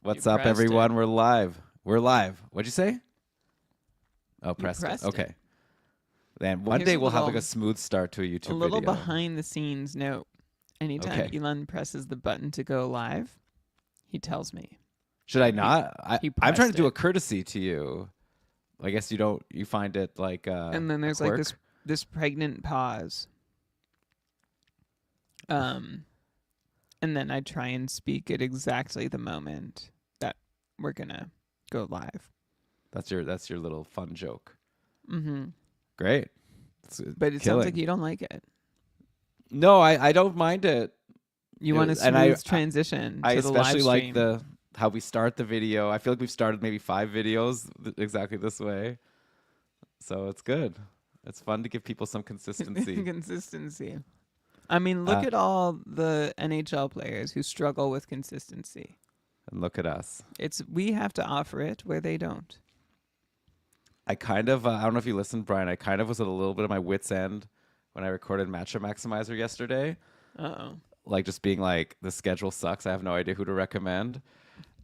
What's up, everyone? It. We're live. We're live. What'd you say? Oh, pressed it. Okay. It. Then one Here's day a we'll have little- like a smooth start to a YouTube A little video. behind the scenes note. Anytime Okay. Elon presses the button to go live, he tells me. Should I not? I'm trying to pressed do a it. courtessy to you. I guess you don't. You find it like. And then there's a like quirk? this pregnant pause. And then I try and speak at exactly the moment that we're gonna go live. That's your little fun joke. Mm-hmm. Great. But it sounds like you don't like it. No, I don't mind it. You want a and smooth transition I to the live especially stream. like how we start the video. I feel like we've started maybe 5 videos exactly this way. So it's good. It's fun to give people some consistency. Consistency. I mean, look at all the NHL players who struggle with consistency. And look at us. We have to offer it where they don't. I kind of, I don't know if you listened, Brian, I kind of was at a little bit of my wit's end when I recorded Matchup Maximizer yesterday. Uh-oh. Like just being like, the schedule sucks. I have no idea who to recommend.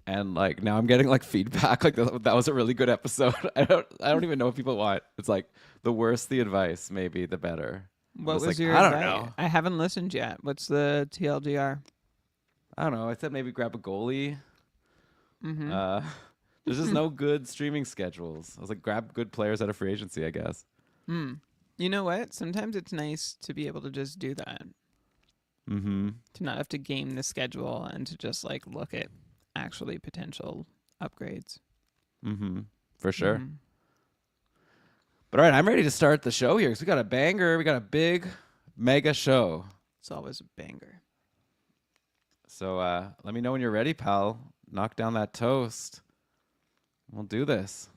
And like now I'm getting like feedback like that was a really good episode. I don't even know what people want. It's like the worse the advice, maybe the better. What was like, your I don't advice? know. I haven't listened yet. What's the TLDR? I don't know. I said maybe grab a goalie. Mm-hmm. There's just no good streaming schedules. I was like, grab good players out of free agency, I guess. You know what? Sometimes it's nice to be able to just do that. Mm-hmm. To not have to game the schedule and to just like look at actually potential upgrades. Mm-hmm. For sure. Mm-hmm. But all right, I'm ready to start the show here because we got a banger. We got a big, mega show. It's always a banger. So let me know when you're ready, pal. Knock down that toast. We'll do this.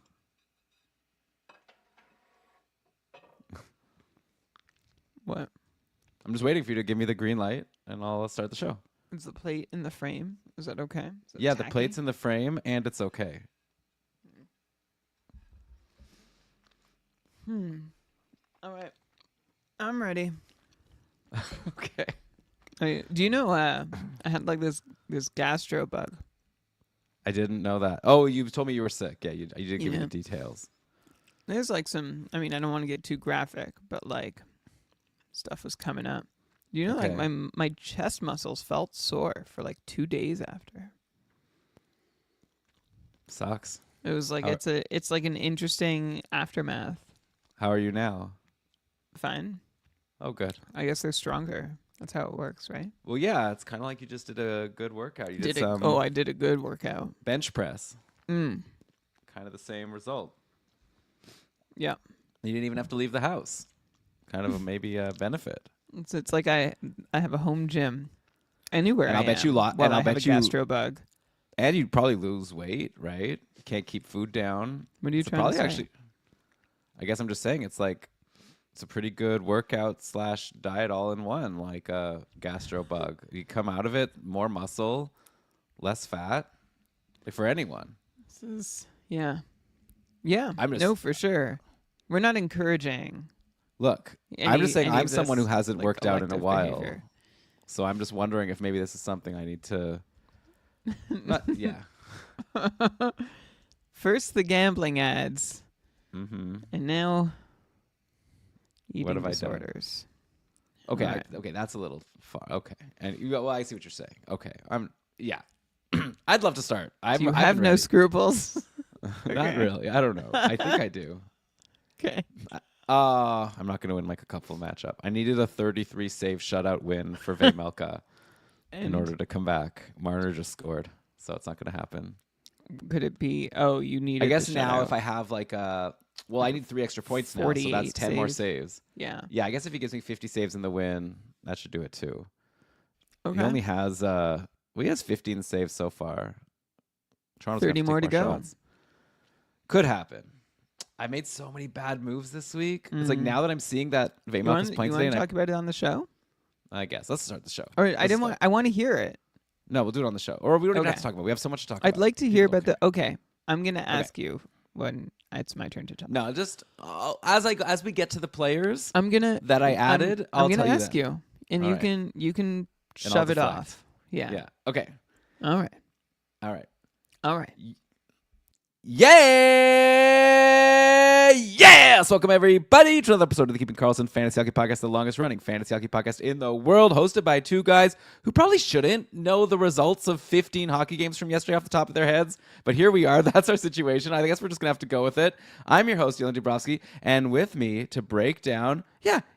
What? I'm just waiting for you to give me the green light, and I'll start the show. Is the plate in the frame? Is that okay? Is that Yeah, the tacky? plate's in the frame, and it's okay. All right. I'm ready. Okay. Do you know I had like this gastro bug. I didn't know that. Oh, you told me you were sick. Yeah, you did give me Yeah. the details. There's like some, I mean, I don't want to get too graphic, but like stuff was coming up. You know, Okay. like my chest muscles felt sore for like 2 days after. Sucks. It was like How- it's like an interesting aftermath. How are you now? Fine. Oh, good. I guess they're stronger. That's how it works, right? Well, yeah, it's kind of like you just did a good workout. You did some I did a good workout. bench press. Mm. Kind of the same result. Yeah. You didn't even have to leave the house. Kind of maybe a benefit. It's like I have a home gym anywhere. And I'll bet you while and I I'll have bet a you gastro bug. And you'd probably lose weight, right? You can't keep food down. What are you So trying to say? actually, I guess I'm just saying it's like it's a pretty good workout / diet all in one, like a gastro bug. You come out of it more muscle, less fat, like for anyone. This is yeah. I'm just- no, for sure. We're not encouraging. Look, I'm just saying any I'm of someone who this, hasn't like, worked out in a collective while. behavior. So I'm just wondering if maybe this is something I need to yeah. First the gambling ads, Mm-hmm. and now eating What have I done? disorders. Okay, Right. okay, that's a little far. Okay, and well, I see what you're saying. Okay, yeah. I'd love to start. Do you I've have been no ready. scruples? Not really. I don't know. I think I do. Okay. I'm not going to win like a couple matchup. I needed a 33 save shutout win for Vemelka in And order to come back. Marner just scored, so it's not going to happen. could it be? Oh, you need. I guess now if I have like I need 3 extra points now, so that's 48 10 more saves. Yeah. Yeah, I guess if he gives me 50 saves in the win, that should do it too. Okay. He only has he has 15 saves so far. Toronto's gonna have 30 more to take go. shots. Could happen. I made so many bad moves this week. It's like now that I'm seeing that Veymouth is playing you today, want and to talk about it on the show? I guess let's start the show. Or I Let's didn't start. want. I want to hear it. No, we'll do it on the show, or we don't even have Okay. to talk about. It. We have so much to talk I'd about. like to hear People about don't the. Okay, I'm gonna ask you when it's my turn to talk. care. No, just as we get to the players I'm gonna that I added, I'm I'll gonna tell you ask that. you, and All you right. can And I'll shove it deflect. off. Yeah. Yeah. Okay. All right. All right. All right. Yeah! Yes! Welcome, everybody, to another episode of the Keeping Karlsson Fantasy Hockey Podcast, the longest running fantasy hockey podcast in the world, hosted by two guys who probably shouldn't know the results of 15 hockey games from yesterday off the top of their heads. But here we are. That's our situation. I guess we're just going to have to go with it. I'm your host, Dylan Dubrowski, and with me to break down,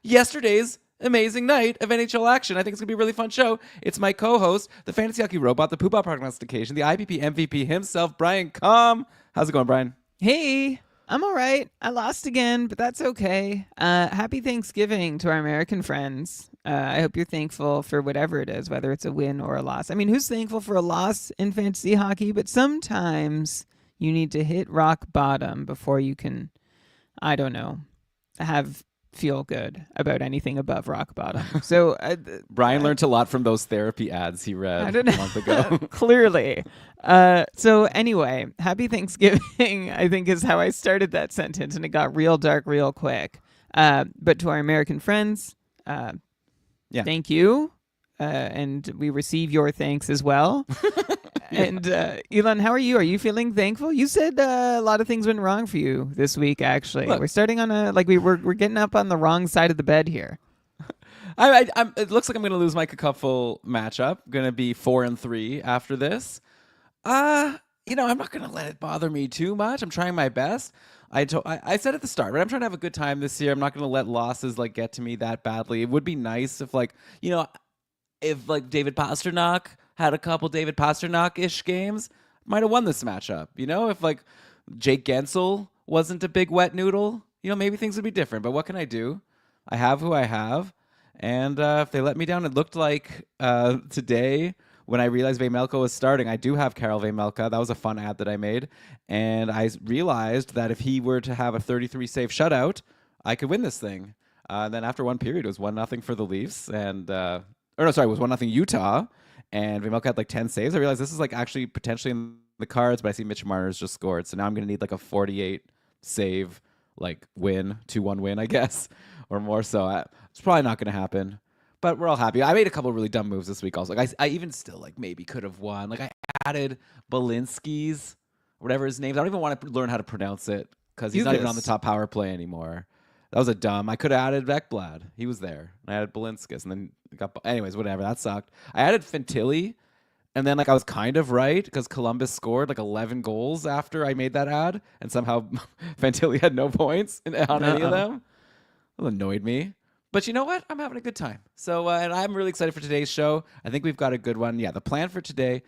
yesterday's amazing night of NHL action. I think it's going to be a really fun show. It's my co-host, the fantasy hockey robot, the poop out prognostication, the IPP MVP himself, Brian Com. How's it going, Brian? Hey, I'm all right. I lost again, but that's okay. Happy Thanksgiving to our American friends. I hope you're thankful for whatever it is, whether it's a win or a loss. I mean, who's thankful for a loss in fantasy hockey? But sometimes you need to hit rock bottom before you can, I don't know, feel good about anything above rock bottom. So Brian learned a lot from those therapy ads he read a month ago. Clearly. So anyway, happy Thanksgiving, I think is how I started that sentence, and it got real dark real quick. But to our American friends, thank you. And we receive your thanks as well. And Elon, how are you? Are you feeling thankful? You said a lot of things went wrong for you this week. Actually, we're starting on we're getting up on the wrong side of the bed here. It looks like I'm going to lose my Cacupful matchup. Going to be 4-3 after this. I'm not going to let it bother me too much. I'm trying my best. I said at the start, right? I'm trying to have a good time this year. I'm not going to let losses get to me that badly. It would be nice if David Pastrnak had a couple David Pastrnak-ish games, might have won this matchup. If Jake Gensel wasn't a big wet noodle, maybe things would be different. But what can I do? I have who I have. And if they let me down, it looked like today when I realized Vejmelka was starting, I do have Karel Vejmelka. That was a fun ad that I made. And I realized that if he were to have a 33-save shutout, I could win this thing. Then after one period, it was 1-0 for the Leafs. And it was 1-0 Utah. And Vejmelka had 10 saves. I realized this is actually potentially in the cards, but I see Mitch Marner's just scored. So now I'm going to need a 48 save win, 2-1 win, I guess, or more. So it's probably not going to happen. But we're all happy. I made a couple of really dumb moves this week also. I even still maybe could have won. I added Belinsky's, whatever his name is. I don't even want to learn how to pronounce it because he's not even on the top power play anymore. That was a dumb. I could have added Ekblad. He was there. I added Belinskas, and then anyways, whatever. That sucked. I added Fantilli, and then I was kind of right because Columbus scored 11 goals after I made that ad, and somehow Fantilli had no points on any of them. That annoyed me. But you know what? I'm having a good time. So, and I'm really excited for today's show. I think we've got a good one. Yeah, the plan for today,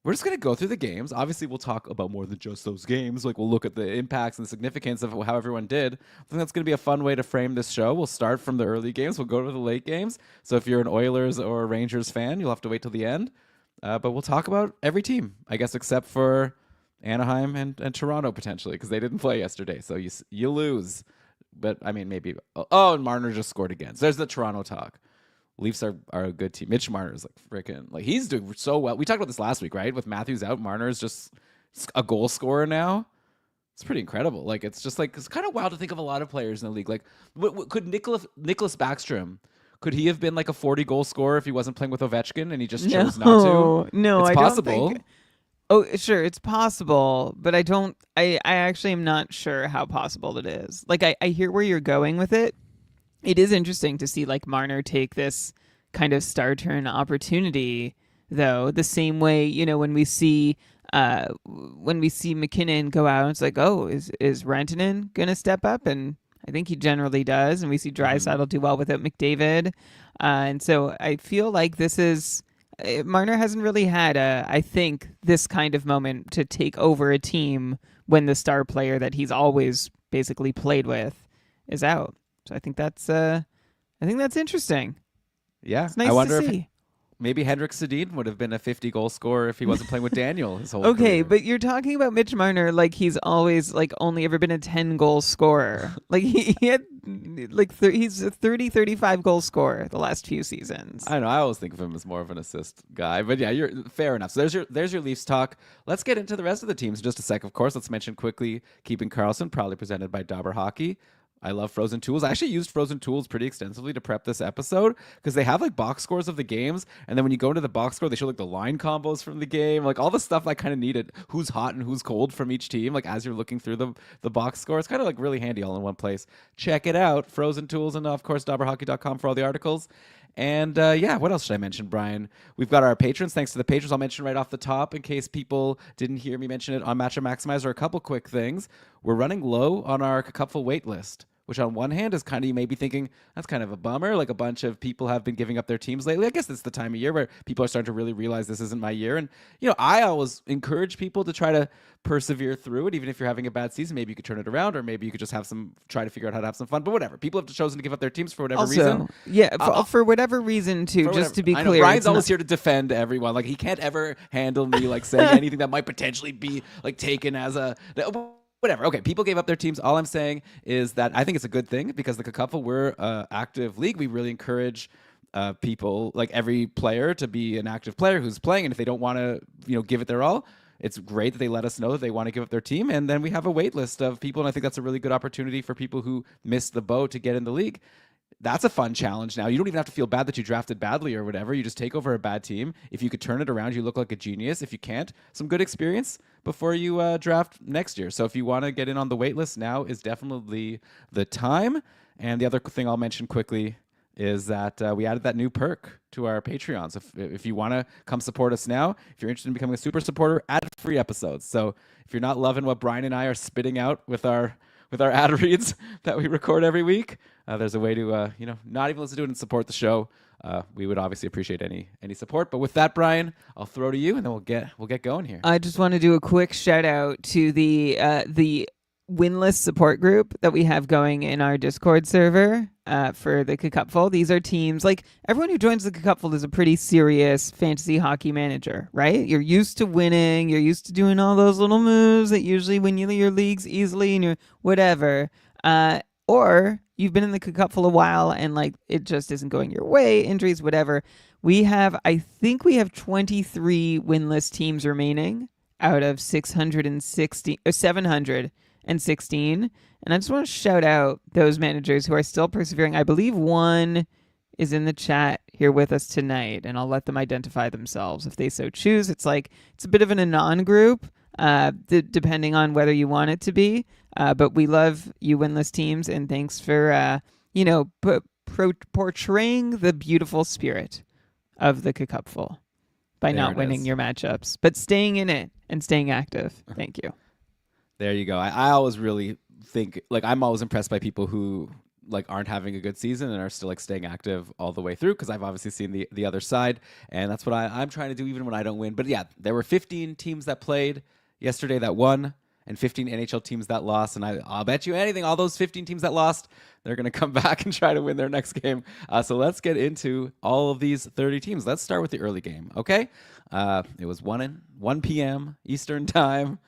we're just going to go through the games. Obviously, we'll talk about more than just those games. We'll look at the impacts and the significance of how everyone did. I think that's going to be a fun way to frame this show. We'll start from the early games. We'll go to the late games. So if you're an Oilers or Rangers fan, you'll have to wait till the end. But we'll talk about every team, I guess, except for Anaheim and Toronto, potentially, because they didn't play yesterday. So you lose. But, I mean, maybe. Oh, and Marner just scored again. So there's the Toronto talk. Leafs are a good team. Mitch Marner is freaking he's doing so well. We talked about this last week, right? With Matthews out, Marner is just a goal scorer now. It's pretty incredible. It's just it's kind of wild to think of a lot of players in the league. What could Nicholas Backstrom? Could he have been a 40 goal scorer if he wasn't playing with Ovechkin and he just chose not to? No, it's I possible. Don't think. Oh, sure, it's possible, but I don't. I actually am not sure how possible it is. I hear where you're going with it. It is interesting to see Marner take this kind of star turn opportunity, though. The same way, when we see McKinnon go out, it's is Rantanen gonna step up? And I think he generally does. And we see Draisaitl do well without McDavid, and so I feel like this is. Marner hasn't really had I think, this kind of moment to take over a team when the star player that he's always basically played with is out. So I think that's interesting. Yeah, it's nice I wonder to see. If maybe Henrik Sedin would have been a 50 goal scorer if he wasn't playing with Daniel his whole Okay, career. but you're talking about Mitch Marner he's always only ever been a 10 goal scorer. He had he's a 35 goal scorer the last few seasons. I know. I always think of him as more of an assist guy, but yeah, you're fair enough. So there's your Leafs talk. Let's get into the rest of the teams in just a sec. Of course, let's mention quickly Keeping Karlsson, proudly presented by Dauber Hockey. I love Frozen Tools. I actually used Frozen Tools pretty extensively to prep this episode because they have like box scores of the games, and then when you go into the box score, they show like the line combos from the game, like all the stuff I kind of needed, who's hot and who's cold from each team. Like as you're looking through the box score, it's kind of like really handy all in one place. Check it out, Frozen Tools, and of course DobberHockey.com for all the articles. And yeah, what else should I mention, Brian? We've got our patrons. Thanks to the patrons, I'll mention right off the top in case people didn't hear me mention it on Matchup Maximizer. A couple quick things. We're running low on our Cupful wait list, which on one hand is kind of, you may be thinking, that's kind of a bummer. Like a bunch of people have been giving up their teams lately. I guess it's the time of year where people are starting to really realize this isn't my year. And, I always encourage people to try to persevere through it. Even if you're having a bad season, maybe you could turn it around, or maybe you could just try to figure out how to have some fun. But whatever. People have chosen to give up their teams for whatever reason. Yeah, for whatever reason, too, just to be I know, clear. Brian's always here to defend everyone. Like, he can't ever handle me, like, saying anything that might potentially be, like, taken as a... Whatever. Okay, people gave up their teams. All I'm saying is that I think it's a good thing because the Cupful, we're an active league. We really encourage people, like every player, to be an active player who's playing. And if they don't want to, give it their all, it's great that they let us know that they want to give up their team. And then we have a wait list of people. And I think that's a really good opportunity for people who missed the boat to get in the league. That's a fun challenge now. You don't even have to feel bad that you drafted badly or whatever. You just take over a bad team. If you could turn it around, you look like a genius. If you can't, some good experience before you draft next year. So if you want to get in on the wait list, now is definitely the time. And the other thing I'll mention quickly is that we added that new perk to our Patreons. If you want to come support us now, if you're interested in becoming a super supporter, add free episodes. So if you're not loving what Brian and I are spitting out with our ad reads that we record every week, there's a way to not even listen to it and support the show. We would obviously appreciate any support. But with that, Brian, I'll throw to you, and then we'll get going here. I just want to do a quick shout out to the winless support group that we have going in our Discord server for the Cupful. These are teams, like everyone who joins the Cupful is a pretty serious fantasy hockey manager, right? You're used to winning. You're used to doing all those little moves that usually win you your leagues easily and you're whatever. Or you've been in the Cupful a while and like it just isn't going your way, injuries, whatever. I think we have 23 winless teams remaining out of 716. And I just want to shout out those managers who are still persevering. I believe one is in the chat here with us tonight, and I'll let them identify themselves if they so choose. It's a bit of an anon group, depending on whether you want it to be. But we love you winless teams, and thanks for portraying the beautiful spirit of the Cupful by not winning your matchups, but staying in it and staying active. Thank you. There you go. I always really think, like, I'm always impressed by people who like aren't having a good season and are still like staying active all the way through, because I've obviously seen the other side, and that's what I'm trying to do even when I don't win. But yeah, there were 15 teams that played yesterday that won, and 15 NHL teams that lost. And I'll bet you anything, all those 15 teams that lost, they're going to come back and try to win their next game. So let's get into all of these 30 teams. Let's start with the early game, okay? It was 1 p.m. Eastern time.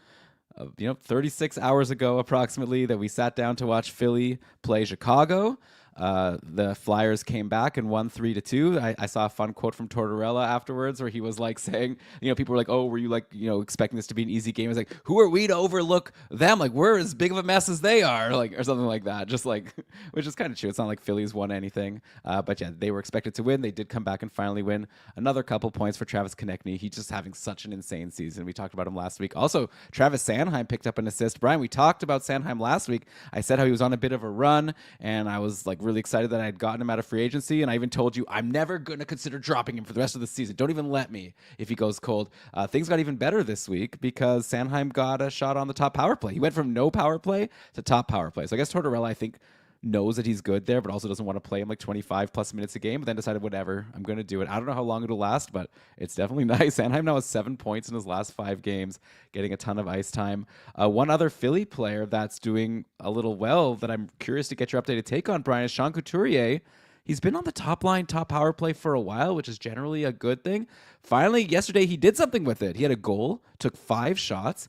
36 hours ago approximately that we sat down to watch Philly play Chicago. The Flyers came back and won 3-2. I saw a fun quote from Tortorella afterwards where he was like saying, people were like, oh, were you like, expecting this to be an easy game? He was like, who are we to overlook them? Like, we're as big of a mess as they are, like, or something like that. Just like, which is kind of true. It's not like Philly's won anything. But yeah, they were expected to win. They did come back and finally win. Another couple points for Travis Konechny. He's just having such an insane season. We talked about him last week. Also, Travis Sanheim picked up an assist. Brian, we talked about Sanheim last week. I said how he was on a bit of a run, and I was like really excited that I had gotten him out of free agency, and I even told you I'm never going to consider dropping him for the rest of the season. Don't even let me if he goes cold. Things got even better this week because Sanheim got a shot on the top power play. He went from no power play to top power play. So I guess Tortorella, I think, knows that he's good there, but also doesn't want to play him like 25 plus minutes a game, but then decided, whatever, I'm going to do it. I don't know how long it'll last, but it's definitely nice. Sanheim now has 7 points in his last 5 games, getting a ton of ice time. One other Philly player that's doing a little well that I'm curious to get your updated take on, Brian, is Sean Couturier. He's been on the top line, top power play for a while, which is generally a good thing. Finally, yesterday, he did something with it. He had a goal, took 5 shots.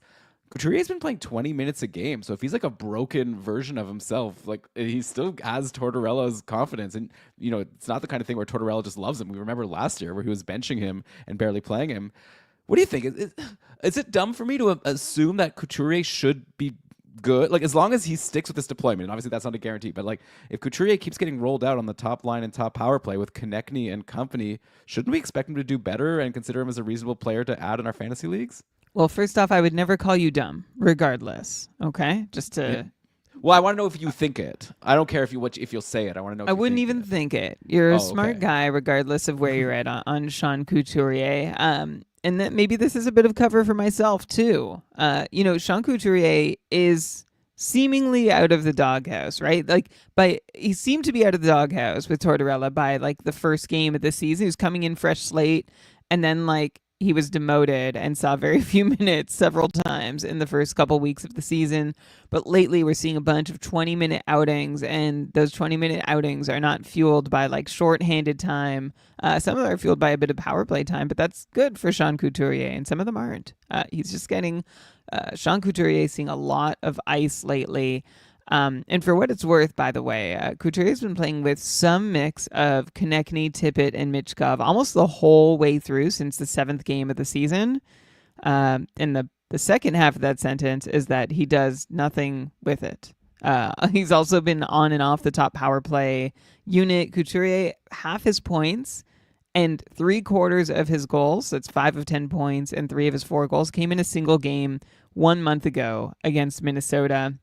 Couturier's been playing 20 minutes a game, so if he's like a broken version of himself, like he still has Tortorella's confidence. And, it's not the kind of thing where Tortorella just loves him. We remember last year where he was benching him and barely playing him. What do you think? Is it dumb for me to assume that Couturier should be good. Like as long as he sticks with this deployment, and obviously that's not a guarantee, but like if Couturier keeps getting rolled out on the top line and top power play with Konechny and company, shouldn't we expect him to do better and consider him as a reasonable player to add in our fantasy leagues? Well, first off, I would never call you dumb, regardless. Okay, just Yeah. to Well, I want to know if you think it. I don't care if you'll say it. I want to know. If I you wouldn't think even it. think it. You're a Oh, smart okay. guy, regardless of where you're at on Sean Couturier. And that maybe this is a bit of cover for myself too. Sean Couturier is seemingly out of the doghouse, right? Like, he seemed to be out of the doghouse with Tortorella by like the first game of the season. He was coming in fresh slate, and then like he was demoted and saw very few minutes several times in the first couple weeks of the season. But lately, we're seeing a bunch of 20-minute outings, and those 20-minute outings are not fueled by like shorthanded time. Some of them are fueled by a bit of power play time, but that's good for Sean Couturier, and some of them aren't. He's just getting Sean Couturier seeing a lot of ice lately. And for what it's worth, by the way, Couturier's been playing with some mix of Konechny, Tippett, and Michkov almost the whole way through since the 7th game of the season. And the second half of that sentence is that he does nothing with it. He's also been on and off the top power play unit. Couturier, half his points and 3/4 of his goals, that's 5 of 10 points, and 3 of his 4 goals came in a single game 1 month ago against Minnesota.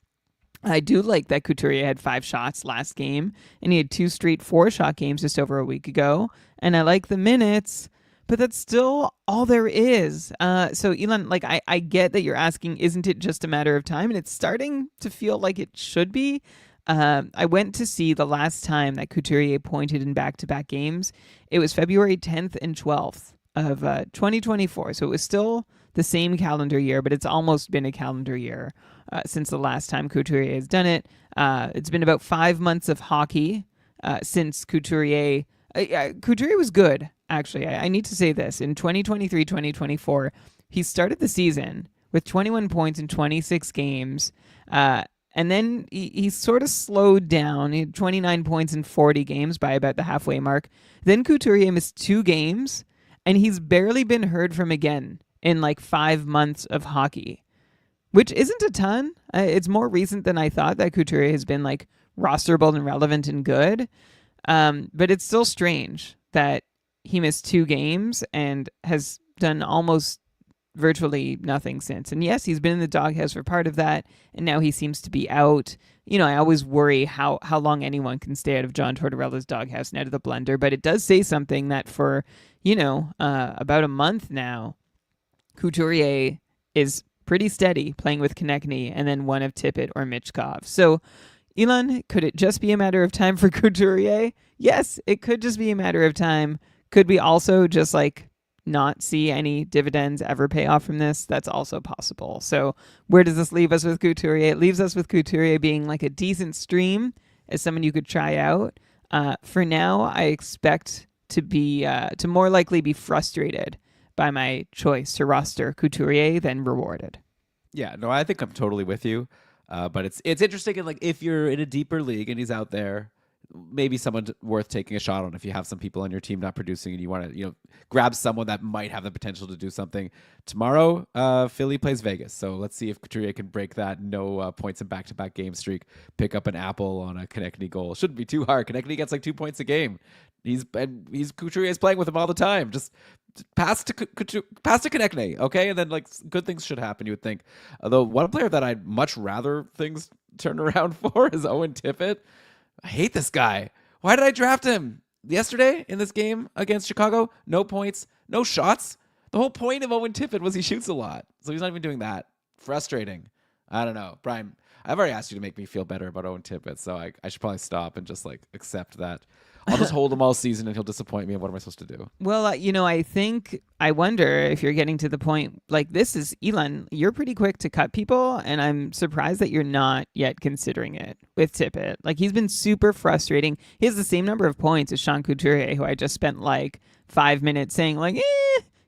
I do like that Couturier had 5 shots last game, and he had 2 straight 4-shot games just over a week ago. And I like the minutes, but that's still all there is. So, Elon, like I get that you're asking, isn't it just a matter of time? And it's starting to feel like it should be. I went to see the last time that Couturier pointed in back-to-back games. It was February 10th and 12th of 2024. So it was still the same calendar year, but it's almost been a calendar year since the last time Couturier has done it. It's been about 5 months of hockey since Couturier. Couturier was good, actually. I need to say this. In 2023-2024, he started the season with 21 points in 26 games. And then he sort of slowed down. He had 29 points in 40 games by about the halfway mark. Then Couturier missed 2 games, and he's barely been heard from again in like 5 months of hockey, which isn't a ton. It's more recent than I thought that Couturier has been like rosterable and relevant and good. But it's still strange that he missed 2 games and has done almost virtually nothing since. And yes, he's been in the doghouse for part of that, and now he seems to be out. I always worry how long anyone can stay out of John Tortorella's doghouse and out of the blender, but it does say something that for, about a month now, Couturier is pretty steady playing with Konechny and then one of Tippett or Michkov. So, Elon, could it just be a matter of time for Couturier? Yes, it could just be a matter of time. Could we also just like not see any dividends ever pay off from this? That's also possible. So where does this leave us with Couturier? It leaves us with Couturier being like a decent stream as someone you could try out. For now, I expect to more likely be frustrated by my choice to roster Couturier than rewarded. Yeah, no, I think I'm totally with you. But it's interesting, and like if you're in a deeper league and he's out there, maybe someone worth taking a shot on if you have some people on your team not producing and you want to grab someone that might have the potential to do something. Tomorrow, Philly plays Vegas, so let's see if Couturier can break that no points in back-to-back game streak, pick up an apple on a Konechny goal. Shouldn't be too hard. Konechny gets like 2 points a game. He's Couturier's playing with him all the time. Just pass to Konechny, okay? And then like good things should happen, you would think. Although one player that I'd much rather things turn around for is Owen Tippett. I hate this guy. Why did I draft him yesterday in this game against Chicago? No points, no shots. The whole point of Owen Tippett was he shoots a lot, so he's not even doing that. Frustrating. I don't know, Brian. I've already asked you to make me feel better about Owen Tippett, so I should probably stop and just like accept that. I'll just hold him all season and he'll disappoint me. And what am I supposed to do? Well, I wonder if you're getting to the point like this is Elon. You're pretty quick to cut people, and I'm surprised that you're not yet considering it with Tippett. Like he's been super frustrating. He has the same number of points as Sean Couturier, who I just spent like 5 minutes saying like,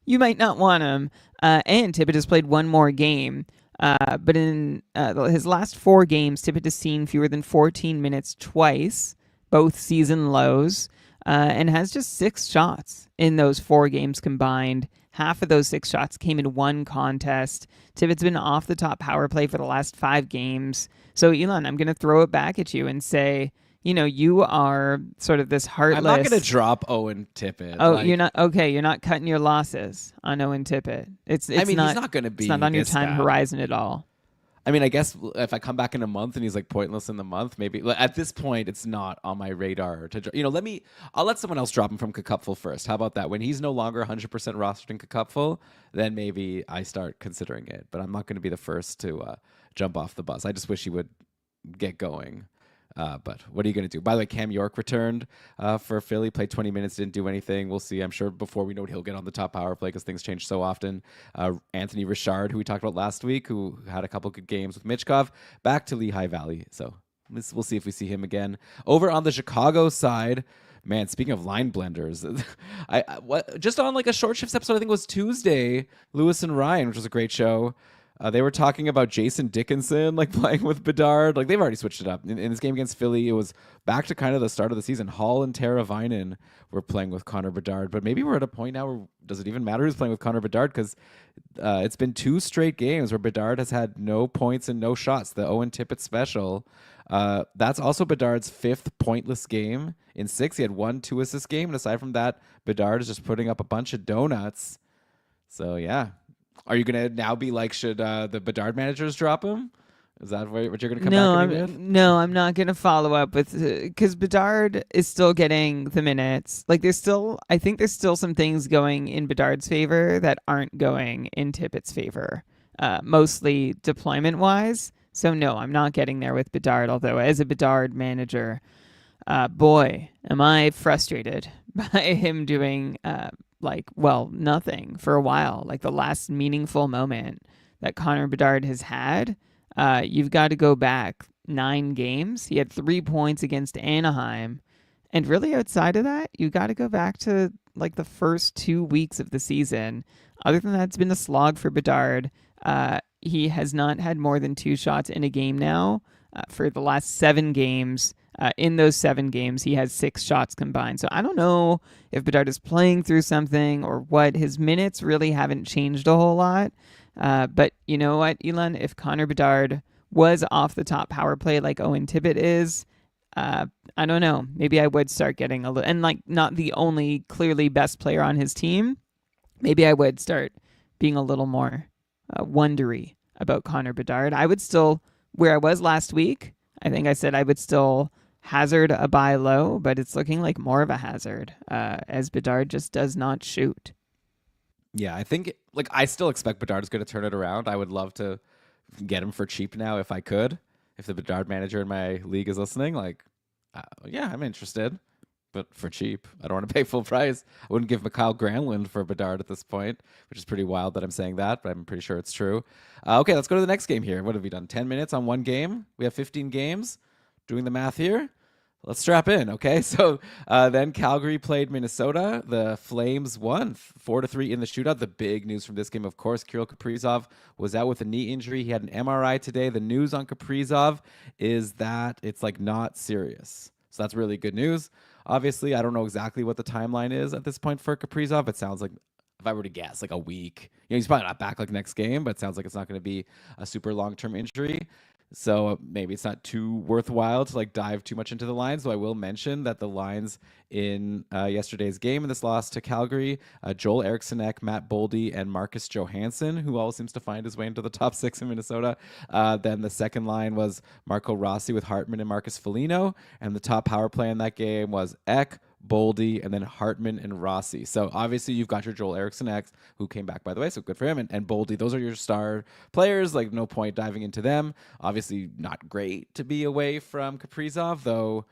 you might not want him. And Tippett has played one more game. But in his last 4 games, Tippett has seen fewer than 14 minutes twice, both season lows, and has just 6 shots in those 4 games combined. half of those 6 shots came in one contest. Tippett's been off the top power play for the last 5 games. So, Elon, I'm going to throw it back at you and say, you are sort of this I'm not going to heartless. drop Owen Tippett. Oh, you're Like, not okay. You're not cutting your losses on Owen Tippett. It's I it's mean, he's not not going to it's be not on your this time bad. horizon at all. I mean, I guess if I come back in a month and he's like pointless in the month, maybe like, at this point it's not on my radar to I'll let someone else drop him from Cupful first. How about that? When he's no longer 100% rostered in Cupful, then maybe I start considering it. But I'm not going to be the first to jump off the bus. I just wish he would get going. But what are you going to do? By the way, Cam York returned for Philly, played 20 minutes, didn't do anything. We'll see. I'm sure before we know it, he'll get on the top power play because things change so often. Anthony Richard, who we talked about last week, who had a couple good games with Michkov, back to Lehigh Valley. So we'll see if we see him again. Over on the Chicago side, man, speaking of line blenders, just on like a short shifts episode, I think it was Tuesday, Lewis and Ryan, which was a great show. They were talking about Jason Dickinson like playing with Bedard. Like they've already switched it up. In this game against Philly, it was back to kind of the start of the season. Hall and Tara Vinen were playing with Connor Bedard. But maybe we're at a point now where does it even matter who's playing with Connor Bedard? Because it's been 2 straight games where Bedard has had no points and no shots. The Owen Tippett special. That's also Bedard's 5th pointless game in 6. He had 1 2-assist game. And aside from that, Bedard is just putting up a bunch of donuts. So, yeah. Are you going to now be like, should the Bedard managers drop him? Is that what you're going to come back at me with? No, I'm not going to follow up with because Bedard is still getting the minutes. Like I think there's still some things going in Bedard's favor that aren't going in Tippett's favor, mostly deployment wise. So no, I'm not getting there with Bedard. Although as a Bedard manager, boy, am I frustrated by him doing nothing for a while. Like the last meaningful moment that Connor Bedard has had, you've got to go back 9 games. He had 3 points against Anaheim. And really outside of that, you got to go back to like the first 2 weeks of the season. Other than that, it's been a slog for Bedard. He has not had more than 2 shots in a game now for the last 7 games. In those 7 games, he has 6 shots combined. So I don't know if Bedard is playing through something or what. His minutes really haven't changed a whole lot. But you know what, Elon? If Connor Bedard was off the top power play like Owen Tippett is, I don't know. Maybe I would start getting a little, and like not the only clearly best player on his team. Maybe I would start being a little more wondery about Connor Bedard. I would still, where I was last week, I think I said I would still hazard a buy low, but it's looking like more of a hazard as Bedard just does not shoot. Yeah, I think I still expect Bedard's going to turn it around. I would love to get him for cheap now if I could. If the Bedard manager in my league is listening, yeah, I'm interested, but for cheap. I don't want to pay full price. I wouldn't give Mikhail Granlund for Bedard at this point, which is pretty wild that I'm saying that, but I'm pretty sure it's true. Okay, let's go to the next game here. What have we done? 10 minutes on one game? We have 15 games. Doing the math here. Let's strap in, okay? So then Calgary played Minnesota. The Flames won 4-3 in the shootout. The big news from this game, of course, Kirill Kaprizov was out with a knee injury. He had an MRI today. The news on Kaprizov is that it's not serious. So that's really good news. Obviously, I don't know exactly what the timeline is at this point for Kaprizov. It sounds like, if I were to guess, a week. He's probably not back next game, but it sounds like it's not going to be a super long-term injury. So maybe it's not too worthwhile to dive too much into the lines. So I will mention that the lines in yesterday's game in this loss to Calgary, Joel Erikssonek, Matt Boldy, and Marcus Johansson, who all seems to find his way into the top 6 in Minnesota. Then the second line was Marco Rossi with Hartman and Marcus Foligno. And the top power play in that game was Ek, Boldy, and then Hartman and Rossi. So obviously you've got your Joel Eriksson, who came back, by the way, so good for him. And Boldy, those are your star players. No point diving into them. Obviously not great to be away from Kaprizov, though.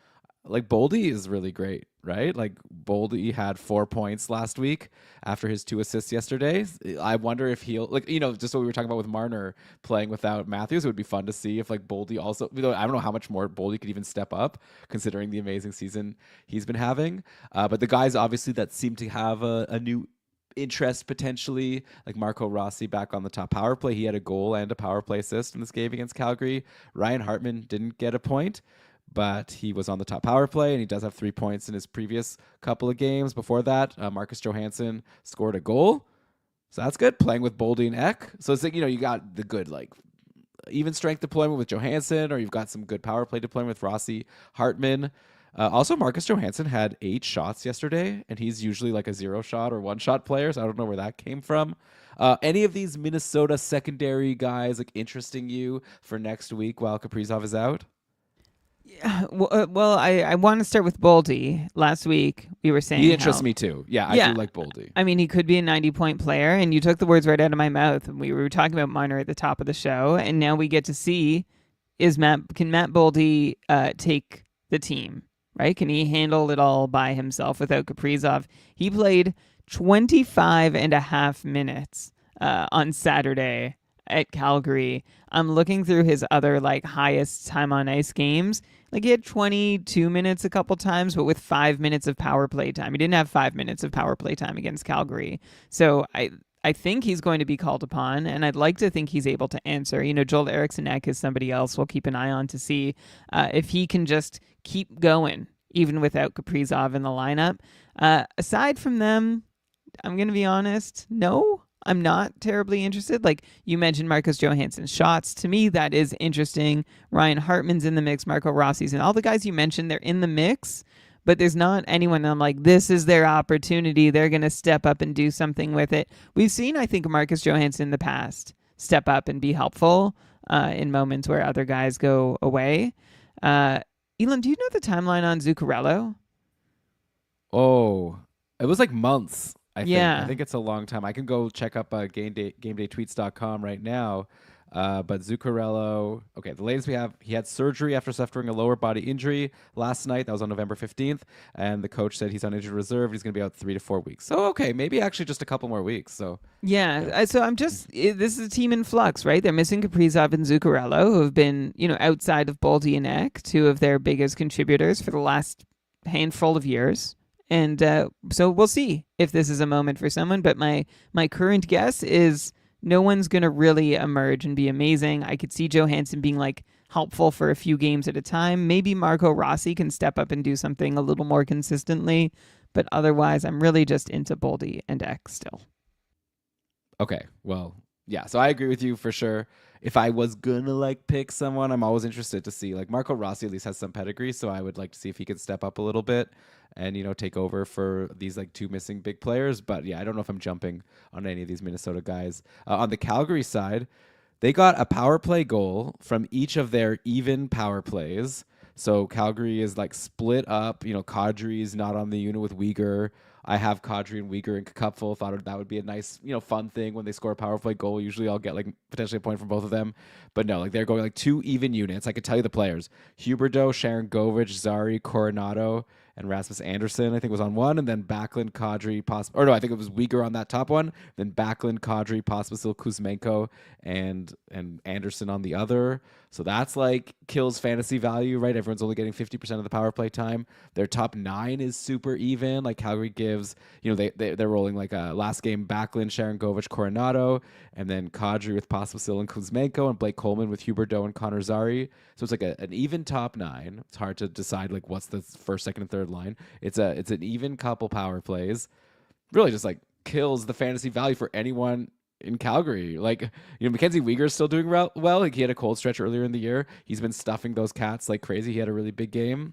Boldy is really great, right? Boldy had 4 points last week after his 2 assists yesterday. I wonder if he'll just what we were talking about with Marner playing without Matthews. It would be fun to see if Boldy also. I don't know how much more Boldy could even step up considering the amazing season he's been having. But the guys obviously that seem to have a new interest potentially, like Marco Rossi back on the top power play. He had a goal and a power play assist in this game against Calgary. Ryan Hartman didn't get a point, but he was on the top power play, and he does have 3 points in his previous couple of games. Before that, Marcus Johansson scored a goal. So that's good. Playing with Boldy and Eck. So it's like, you got the good, like, even strength deployment with Johansson, or you've got some good power play deployment with Rossi, Hartman. Also, Marcus Johansson had 8 shots yesterday, and he's usually like a 0-shot or 1-shot player, so I don't know where that came from. Any of these Minnesota secondary guys like interesting you for next week while Kaprizov is out? Yeah, well, I want to start with Boldy. Last week we were He saying interests how, me too. Yeah, I do yeah, like Boldy. I mean, he could be a 90-point player, and you took the words right out of my mouth. We were talking about Marner at the top of the show, and now we get to see can Matt Boldy take the team, right? Can he handle it all by himself without Kaprizov? He played 25 and a half minutes on Saturday at Calgary. I'm looking through his other like highest time on ice games. Like he had 22 minutes a couple times, but with 5 minutes of power play time. He didn't have 5 minutes of power play time against Calgary. So I think he's going to be called upon, and I'd like to think he's able to answer. Joel Eriksson-Ek is somebody else we'll keep an eye on to see if he can just keep going, even without Kaprizov in the lineup. Aside from them, I'm going to be honest, no, I'm not terribly interested. Like you mentioned Marcus Johansson's shots. To me, that is interesting. Ryan Hartman's in the mix, Marco Rossi's, and all the guys you mentioned, they're in the mix. But there's not anyone I'm like, this is their opportunity. They're going to step up and do something with it. We've seen, I think, Marcus Johansson in the past step up and be helpful in moments where other guys go away. Elon, do you know the timeline on Zuccarello? Oh, it was like months. I think. I Yeah. think it's a long time. I can go check up GameDayTweets.com right now. But Zuccarello, okay, the latest we have, he had surgery after suffering a lower body injury last night. That was on November 15th. And the coach said he's on injured reserve. He's going to be out 3 to 4 weeks. So, okay, maybe actually just a couple more weeks. So, Yeah, yeah. so this is a team in flux, right? They're missing Kaprizov and Zuccarello, who have been, outside of Boldy and Eck, two of their biggest contributors for the last handful of years. And so we'll see if this is a moment for someone. But my current guess is no one's going to really emerge and be amazing. I could see Johansson being like helpful for a few games at a time. Maybe Marco Rossi can step up and do something a little more consistently. But otherwise, I'm really just into Boldy and Eck still. Okay, well, yeah. So I agree with you for sure. If I was gonna like pick someone, I'm always interested to see like Marco Rossi at least has some pedigree, so I would like to see if he could step up a little bit and take over for these like 2 missing big players. But yeah, I don't know if I'm jumping on any of these Minnesota guys. On the Calgary side, they got a power play goal from each of their even power plays. So Calgary is like split up. Kadri's not on the unit with Uyghur. I have Kadri and Uyghur and Cupful. Thought that would be a nice, fun thing when they score a power play goal. Usually I'll get like potentially a point from both of them. But no, like they're going like 2 even units. I could tell you the players. Huberdeau, Sharon Govich, Zari, Coronado, and Rasmus Anderson, I think, was on one. And then Backlund, Kadri, or no, I think it was Uyghur on that top one. Then Backlund, Kadri, Pospisil, Kuzmenko, and Anderson on the other. So that's like kills fantasy value, right? Everyone's only getting 50% of the power play time. Their top 9 is super even. Like Calgary gives, they're rolling like a last game Backlund, Sharon Govich, Coronado, and then Kadri with Pospisil and Kuzmenko, and Blake Coleman with Huberdeau and Connor Zari. So it's like an even top 9. It's hard to decide like what's the first, second, and third line. It's an even couple power plays. Really just like kills the fantasy value for anyone in Calgary. Like, Mackenzie Weegar is still doing well. Like, he had a cold stretch earlier in the year. He's been stuffing those cats like crazy. He had a really big game.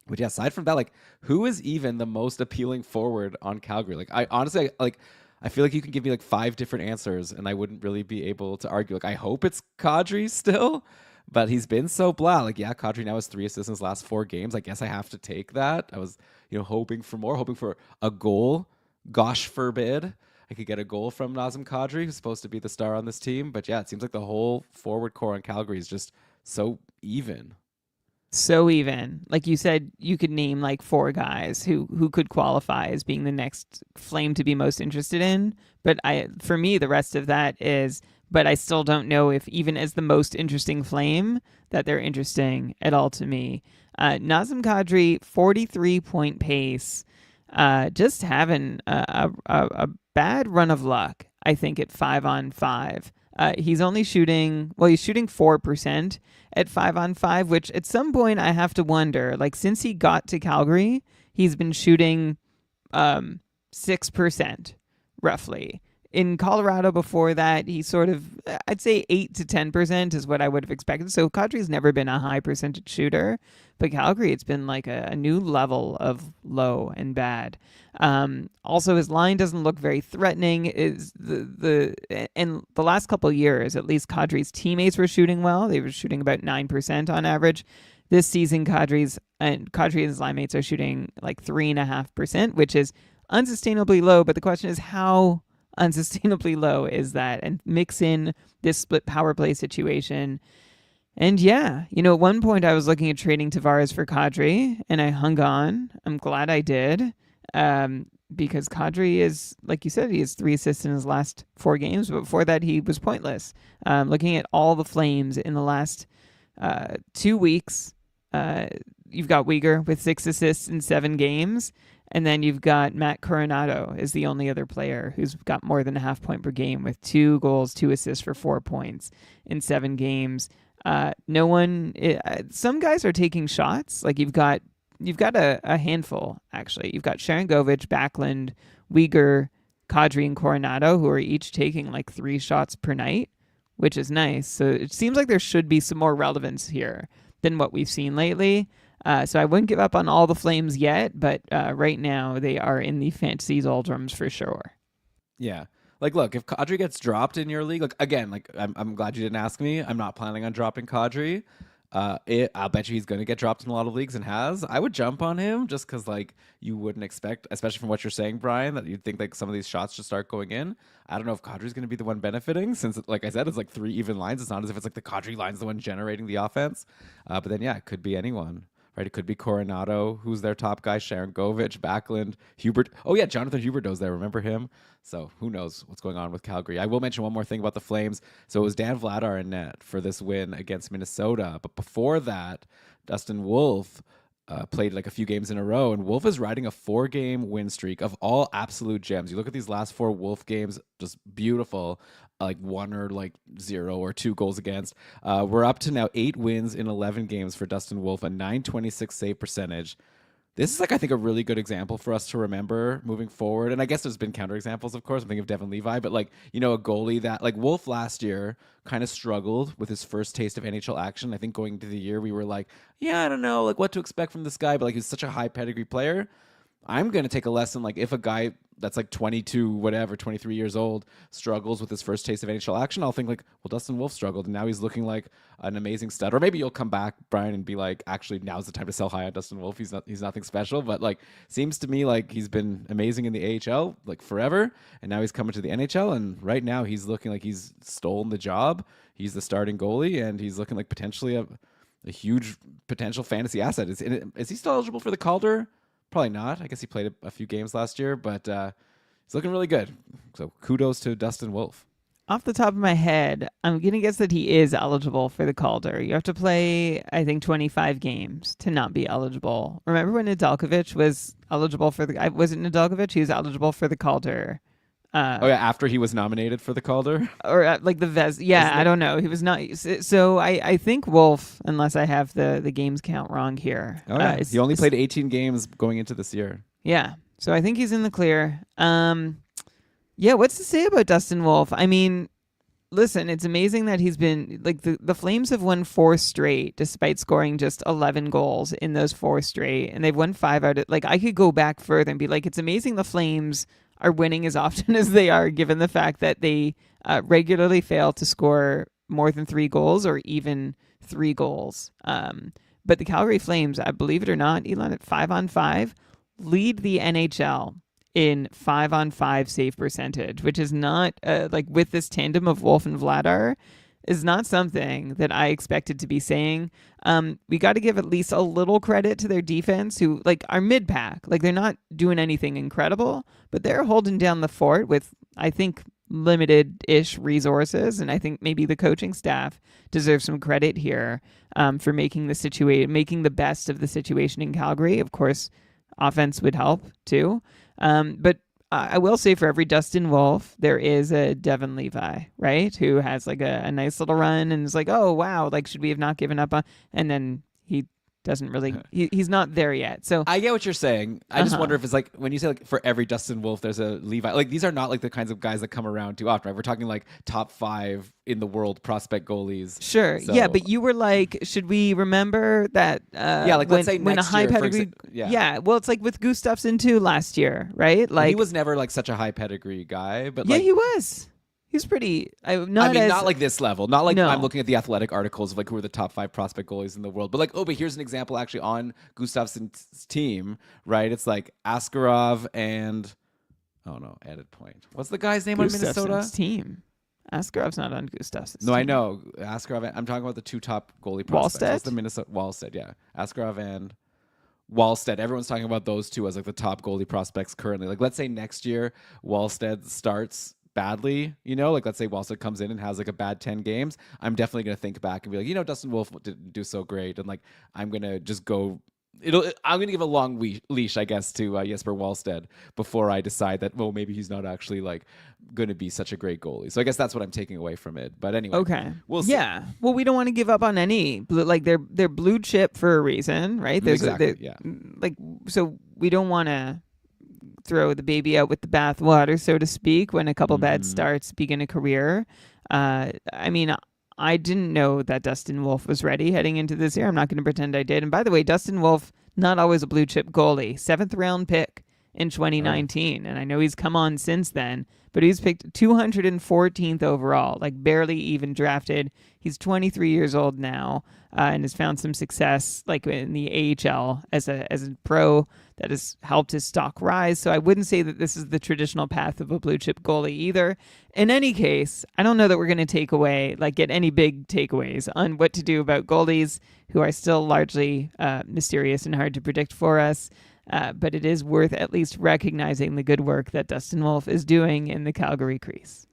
But yeah, aside from that, like, who is even the most appealing forward on Calgary? Like, I honestly, I feel like you can give me like 5 different answers and I wouldn't really be able to argue. Like, I hope it's Kadri still, but he's been so blah. Like, yeah, Kadri now has 3 assists in his last 4 games. I guess I have to take that. I was, hoping for more, hoping for a goal. Gosh forbid I could get a goal from Nazem Kadri, who's supposed to be the star on this team. But yeah, it seems like the whole forward core on Calgary is just so even. So even, like you said, you could name like 4 guys who could qualify as being the next Flame to be most interested in. But for me, the rest of that is, but I still don't know if even as the most interesting Flame that they're interesting at all to me. Nazem Kadri, 43-point pace, just having a bad run of luck, I think, at 5-on-5. He's only shooting, he's shooting 4% at 5-on-5, which at some point I have to wonder, like, since he got to Calgary, he's been shooting 6% roughly. In Colorado before that, he sort of, I'd say 8 to 10% is what I would have expected. So Kadri's never been a high percentage shooter, but Calgary, it's been like a new level of low and bad. Also, his line doesn't look very threatening. Is in the last couple of years, at least Kadri's teammates were shooting well. They were shooting about 9% on average. This season, Kadri's and his line mates are shooting like 3.5%, which is unsustainably low. But the question is, how unsustainably low is that? And mix in this split power play situation. And yeah, at one point I was looking at trading Tavares for Kadri, and I hung on. I'm glad I did. Because Kadri is, like you said, he has 3 assists in his last 4 games. But before that, he was pointless. Looking at all the Flames in the last 2 weeks, you've got Uyghur with 6 assists in 7 games. And then you've got Matt Coronado is the only other player who's got more than a half point per game with 2 goals, 2 assists for 4 points in 7 games. No one. Some guys are taking shots. Like you've got a handful actually. You've got Sharangovich, Backlund, Uyghur, Kadri, and Coronado, who are each taking like 3 shots per night, which is nice. So it seems like there should be some more relevance here than what we've seen lately. So I wouldn't give up on all the Flames yet, but right now they are in the fantasy doldrums for sure. Yeah. Like, look, if Kadri gets dropped in your league, like again, like I'm glad you didn't ask me. I'm not planning on dropping Kadri. I'll bet you he's going to get dropped in a lot of leagues and has. I would jump on him just because, like, you wouldn't expect, especially from what you're saying, Brian, that you'd think like some of these shots should start going in. I don't know if Kadri's going to be the one benefiting since, like I said, it's like 3 even lines. It's not as if it's like the Kadri line's the one generating the offense. But then, yeah, it could be anyone. Right, it could be Coronado, who's their top guy, Sharangovich, Backlund, Hubert. Oh, yeah, Jonathan Huberdeau's there. Remember him? So who knows what's going on with Calgary. I will mention one more thing about the Flames. So it was Dan Vladar in net for this win against Minnesota. But before that, Dustin Wolf played like a few games in a row, and Wolf is riding a 4-game win streak of all absolute gems. You look at these last 4 Wolf games, just beautiful. Like 1 or like 0 or 2 goals against. We're up to now 8 wins in 11 games for Dustin Wolf, a .926 save percentage. This is like, I think, a really good example for us to remember moving forward. And I guess there's been counterexamples, of course. I'm thinking of Devin Levi, but like, a goalie that like Wolf last year kind of struggled with his first taste of NHL action. I think going into the year, we were like, yeah, I don't know, like what to expect from this guy, but like he's such a high pedigree player. I'm going to take a lesson, like if a guy that's like 22, whatever, 23 years old struggles with his first taste of NHL action, I'll think like, well, Dustin Wolf struggled and now he's looking like an amazing stud. Or maybe you'll come back, Brian, and be like, actually, now's the time to sell high on Dustin Wolf. He's nothing special, but like seems to me like he's been amazing in the AHL like forever, and now he's coming to the NHL, and right now he's looking like he's stolen the job. He's the starting goalie, and he's looking like potentially a huge potential fantasy asset. Is he still eligible for the Calder? Probably not. I guess he played a few games last year, but he's looking really good. So kudos to Dustin Wolf. Off the top of my head, I'm going to guess that he is eligible for the Calder. You have to play, I think, 25 games to not be eligible. Remember when Nedeljkovic was eligible for the... Was it Nedeljkovic? He was eligible for the Calder. Oh, yeah, after he was nominated for the Calder? Or like the Vez... Yeah, I don't know. He was not... So I think Wolf, unless I have the games count wrong here. Oh, yeah. He only played 18 games going into this year. Yeah. So I think he's in the clear. Yeah, what's to say about Dustin Wolf? I mean, listen, it's amazing that he's been... Like, the Flames have won 4 straight, despite scoring just 11 goals in those 4 straight. And they've won 5 out of... Like, I could go back further and be like, it's amazing the Flames are winning as often as they are, given the fact that they regularly fail to score more than 3 goals or even 3 goals. But the Calgary Flames, I believe it or not, Elon, at 5-on-5, lead the NHL in 5-on-5 save percentage, which is not, like with this tandem of Wolf and Vladar, is not something that I expected to be saying. We got to give at least a little credit to their defense, who like are mid-pack. Like they're not doing anything incredible, but they're holding down the fort with, I think, limited-ish resources. And I think maybe the coaching staff deserves some credit here for making the best of the situation in Calgary. Of course, offense would help too. But I will say for every Dustin Wolf, there is a Devin Levi, right? Who has like a nice little run and is like, oh, wow, like should we have not given up on? And then he doesn't really. He's not there yet. So I get what you're saying. I just Uh-huh. wonder if it's like when you say like for every Dustin Wolf, there's a Levi. Like these are not like the kinds of guys that come around too often. Right? We're talking like top 5 in the world prospect goalies. sure, yeah, So but you were like, should we remember that yeah, like let's say when a next high year, pedigree? yeah. Yeah, well, it's like with Gustafsson too last year, right? Well, he Like, was never like such a high pedigree guy, but yeah, like he was. He was pretty. I Not mean, as not like this level. Not like I'm no. looking at the athletic articles of like who are the top 5 prospect goalies in the world. But like, oh, but here's an example actually on Gustafsson's team, right? It's like Askarov and oh no, edit point. What's the guy's name on Minnesota? Gustafsson's team. Askarov's not on Gustafsson's No, I team. know Askarov. I'm talking about the 2 top goalie prospects. What's Wallstedt? the Minnesota Wallstedt? Yeah, Askarov and Wallstedt. Everyone's talking about those 2 as like the top goalie prospects currently. Like, let's say next year Wallstedt starts badly, like let's say Wallstedt comes in and has like a bad 10 games. I'm definitely going to think back and be like, Dustin Wolf didn't do so great. And like, I'm going to just go. I'm going to give a long leash, I guess, to Jesper Wallstedt before I decide that, well, maybe he's not actually like going to be such a great goalie. So I guess that's what I'm taking away from it. But anyway, Okay. we'll see. Yeah. Well, we don't want to give up on any. Like they're blue chip for a reason, right? Exactly. Yeah. Like so, we don't want to throw the baby out with the bathwater, so to speak, when a couple bad starts begin a career. I mean, I didn't know that Dustin Wolf was ready heading into this year. I'm not going to pretend I did. And by the way, Dustin Wolf, not always a blue chip goalie, 7th round pick in 2019. And I know he's come on since then, but he's picked 214th overall, like barely even drafted. He's 23 years old now and has found some success like in the AHL as a pro that has helped his stock rise. So I wouldn't say that this is the traditional path of a blue chip goalie either. In any case, I don't know that we're going to get any big takeaways on what to do about goalies who are still largely mysterious and hard to predict for us. But it is worth at least recognizing the good work that Dustin Wolf is doing in the Calgary crease.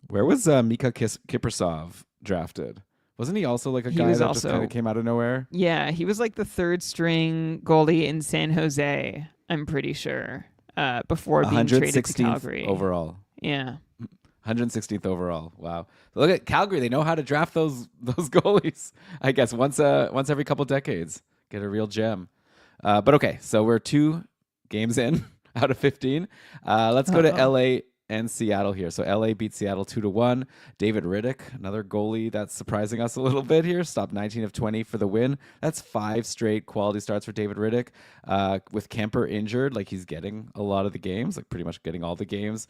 Where was Mika Kiprasov drafted? Wasn't he also like a guy that just kind of came out of nowhere? Yeah, he was like the 3rd string goalie in San Jose, I'm pretty sure, before being traded to Calgary. Overall. Yeah. 116th overall. Wow. Look at Calgary. They know how to draft those goalies. I guess once every couple decades. Get a real gem. But okay, so we're 2 games in out of 15. Let's go to LA and Seattle here. So LA beat Seattle 2-1. David Riddick, another goalie that's surprising us a little bit here, stopped 19 of 20 for the win. That's 5 straight quality starts for David Riddick. With Kemper injured, like he's getting a lot of the games, like pretty much getting all the games.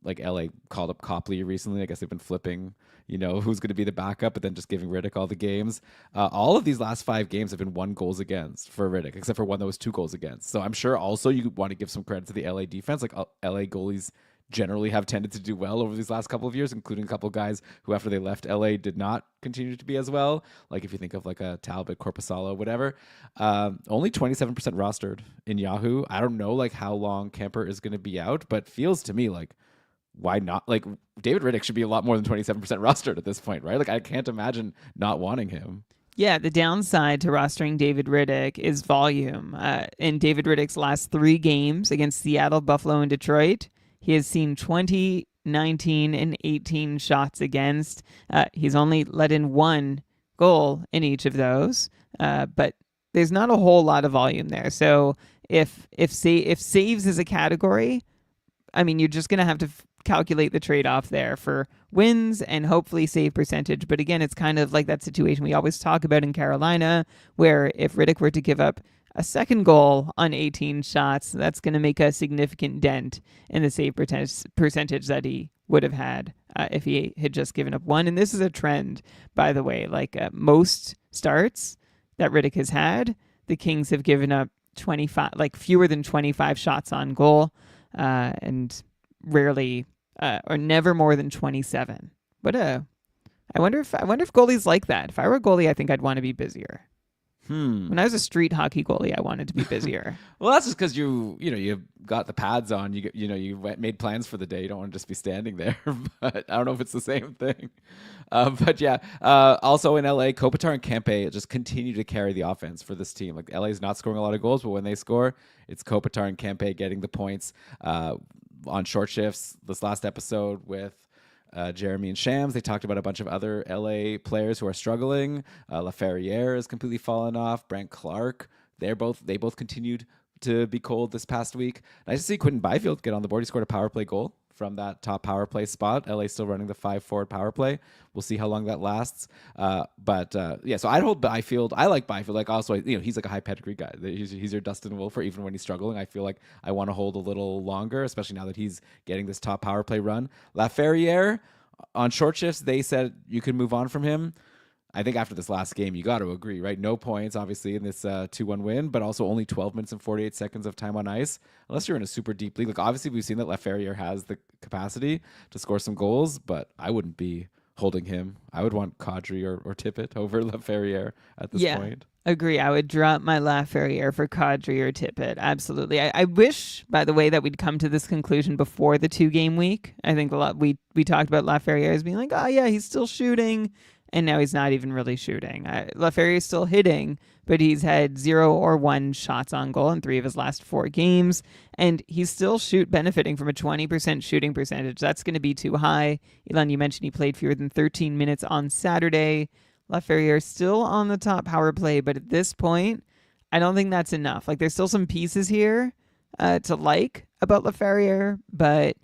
Like LA called up Copley recently. I guess they've been flipping, who's going to be the backup, but then just giving Riddick all the games. All of these last 5 games have been 1 goals against for Riddick, except for one that was 2 goals against. So I'm sure also you want to give some credit to the LA defense. Like LA goalies generally have tended to do well over these last couple of years, including a couple of guys who after they left LA did not continue to be as well. Like if you think of like a Talbot, Corpusalo, whatever. Only 27% rostered in Yahoo. I don't know like how long Kemper is going to be out, but feels to me like why not? Like David Riddick should be a lot more than 27% rostered at this point, right? Like I can't imagine not wanting him. Yeah, the downside to rostering David Riddick is volume. In David Riddick's last 3 games against Seattle, Buffalo, and Detroit, he has seen 20, 19, and 18 shots against. He's only let in 1 goal in each of those, but there's not a whole lot of volume there. So if saves is a category, I mean, you're just going to have to calculate the trade-off there for wins and hopefully save percentage. But again, it's kind of like that situation we always talk about in Carolina, where if Riddick were to give up a second goal on 18 shots, that's going to make a significant dent in the save percentage that he would have had if he had just given up 1. And this is a trend, by the way. Like most starts that Riddick has had, the Kings have given up 25, like fewer than 25 shots on goal, and rarely or never more than 27. But I wonder if goalies like that. If I were a goalie, I think I'd want to be busier. When I was a street hockey goalie, I wanted to be busier. Well, that's just because you've got the pads on. You made plans for the day. You don't want to just be standing there. But I don't know if it's the same thing. But yeah, also in LA, Kopitar and Kempe just continue to carry the offense for this team. Like LA is not scoring a lot of goals, but when they score, it's Kopitar and Kempe getting the points on short shifts. This last episode with Jeremy and Shams. They talked about a bunch of other LA players who are struggling. LaFerriere has completely fallen off. Brant Clark, they both continued to be cold this past week. Nice to see Quentin Byfield get on the board. He scored a power play goal from that top power play spot. LA still running the 5 forward power play. We'll see how long that lasts. Yeah, so I'd hold Byfield. I like Byfield. Like also, he's like a high pedigree guy. He's your Dustin Wolfer, even when he's struggling. I feel like I want to hold a little longer, especially now that he's getting this top power play run. LaFerriere, on short shifts, they said you could move on from him. I think after this last game, you got to agree, right? No points, obviously, in this 2-1 win, but also only 12 minutes and 48 seconds of time on ice. Unless you're in a super deep league. Like, obviously, we've seen that LaFerriere has the capacity to score some goals, but I wouldn't be holding him. I would want Kadri or Tippett over LaFerriere at this point. Agree. I would drop my LaFerriere for Kadri or Tippett. Absolutely. I wish, by the way, that we'd come to this conclusion before the 2-game week. I think we talked about LaFerriere as being like, oh, yeah, he's still shooting. And now he's not even really shooting. LaFerriere is still hitting, but he's had 0 or 1 shots on goal in 3 of his last 4 games. And he's still benefiting from a 20% shooting percentage. That's going to be too high. Elon, you mentioned he played fewer than 13 minutes on Saturday. LaFerriere is still on the top power play, but at this point, I don't think that's enough. Like, there's still some pieces here to like about LaFerriere, but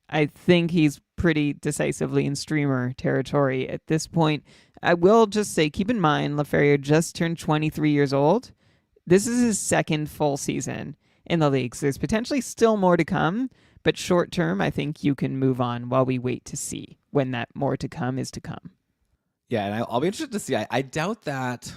I think he's pretty decisively in streamer territory at this point. I will just say, keep in mind, LaFerriere just turned 23 years old. This is his 2nd full season in the league, so there's potentially still more to come, but short term, I think you can move on while we wait to see when that more to come is to come. Yeah, and I'll be interested to see. I doubt that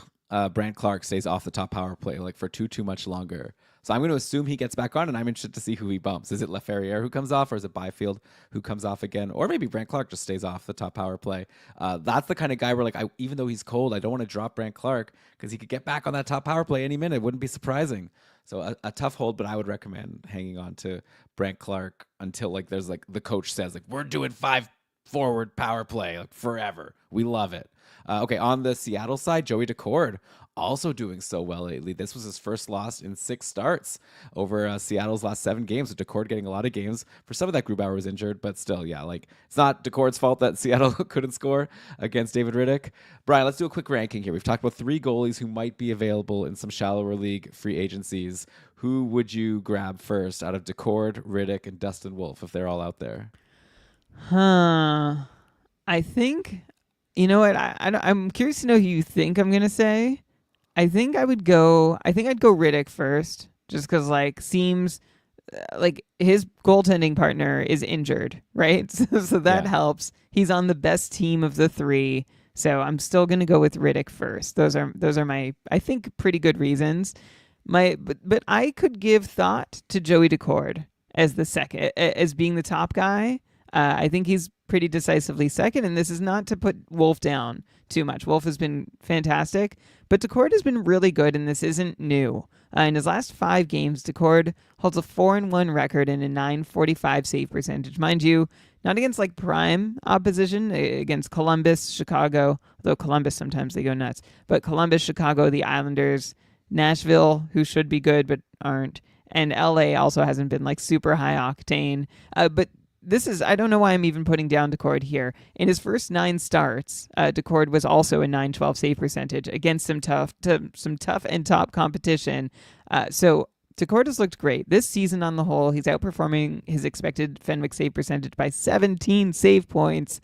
Brant Clark stays off the top power play like for too much longer. So I'm going to assume he gets back on, and I'm interested to see who he bumps. Is it LaFerriere who comes off, or is it Byfield who comes off again? Or maybe Brant Clark just stays off the top power play. That's the kind of guy where, like, even though he's cold, I don't want to drop Brant Clark because he could get back on that top power play any minute. It wouldn't be surprising. So a tough hold, but I would recommend hanging on to Brant Clark until, like, there's, like, the coach says, like, we're doing 5-forward power play, like, forever. We love it. Okay, on the Seattle side, Joey Decord also doing so well lately. This was his first loss in 6 starts over Seattle's last 7 games. With Decord getting a lot of games. For some of that, Grubauer was injured, but still, yeah, like, it's not Decord's fault that Seattle couldn't score against David Riddick. Brian, let's do a quick ranking here. We've talked about 3 goalies who might be available in some shallower league free agencies. Who would you grab first out of Decord, Riddick, and Dustin Wolf if they're all out there? I think, you know what? I'm curious to know who you think I'm going to say. I think I'd go Riddick first, just because, like, seems like his goaltending partner is injured, right? So that helps. He's on the best team of the 3, so I'm still gonna go with Riddick first. Those are my, I think, pretty good reasons. But I could give thought to Joey Decord as the second, as being the top guy. I think he's pretty decisively second, and this is not to put Wolf down too much. Wolf has been fantastic, but Decord has been really good, and this isn't new. In his last 5 games, Decord holds a 4-1 record and a .945 save percentage. Mind you, not against, like, prime opposition, against Columbus, Chicago, though Columbus sometimes they go nuts, but Columbus, Chicago, the Islanders, Nashville, who should be good but aren't, and LA also hasn't been, like, super high octane. But this is, I don't know why I'm even putting down Decord here. In his first 9 starts, Decord was also a .912 save percentage against some tough and top competition. So Decord has looked great. This season on the whole, he's outperforming his expected Fenwick save percentage by 17 save points.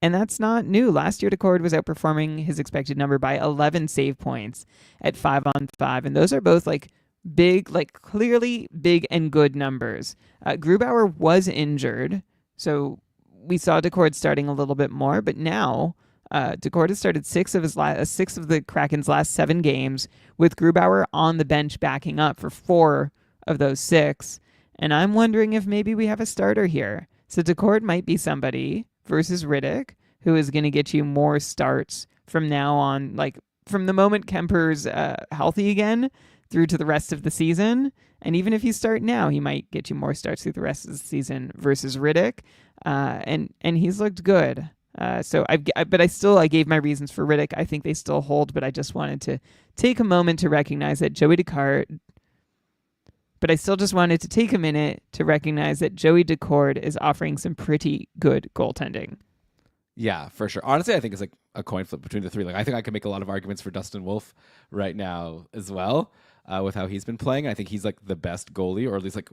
And that's not new. Last year, Decord was outperforming his expected number by 11 save points at 5-on-5. And those are both, like, big, like, clearly big and good numbers. Grubauer was injured, so we saw Decord starting a little bit more, but now Decord has started 6 of the Kraken's last 7 games, with Grubauer on the bench backing up for 4 of those 6. And I'm wondering if maybe we have a starter here. So Decord might be somebody versus Riddick who is going to get you more starts from now on, like, from the moment Kemper's healthy again through to the rest of the season. And even if you start now, he might get you more starts through the rest of the season versus Riddick. And he's looked good. So I gave my reasons for Riddick. I think they still hold, but I just wanted to take a moment to recognize that Joey Decord is offering some pretty good goaltending. Yeah, for sure. Honestly, I think it's like a coin flip between the three. Like, I think I can make a lot of arguments for Dustin Wolf right now as well, with how he's been playing. I think he's like the best goalie, or at least like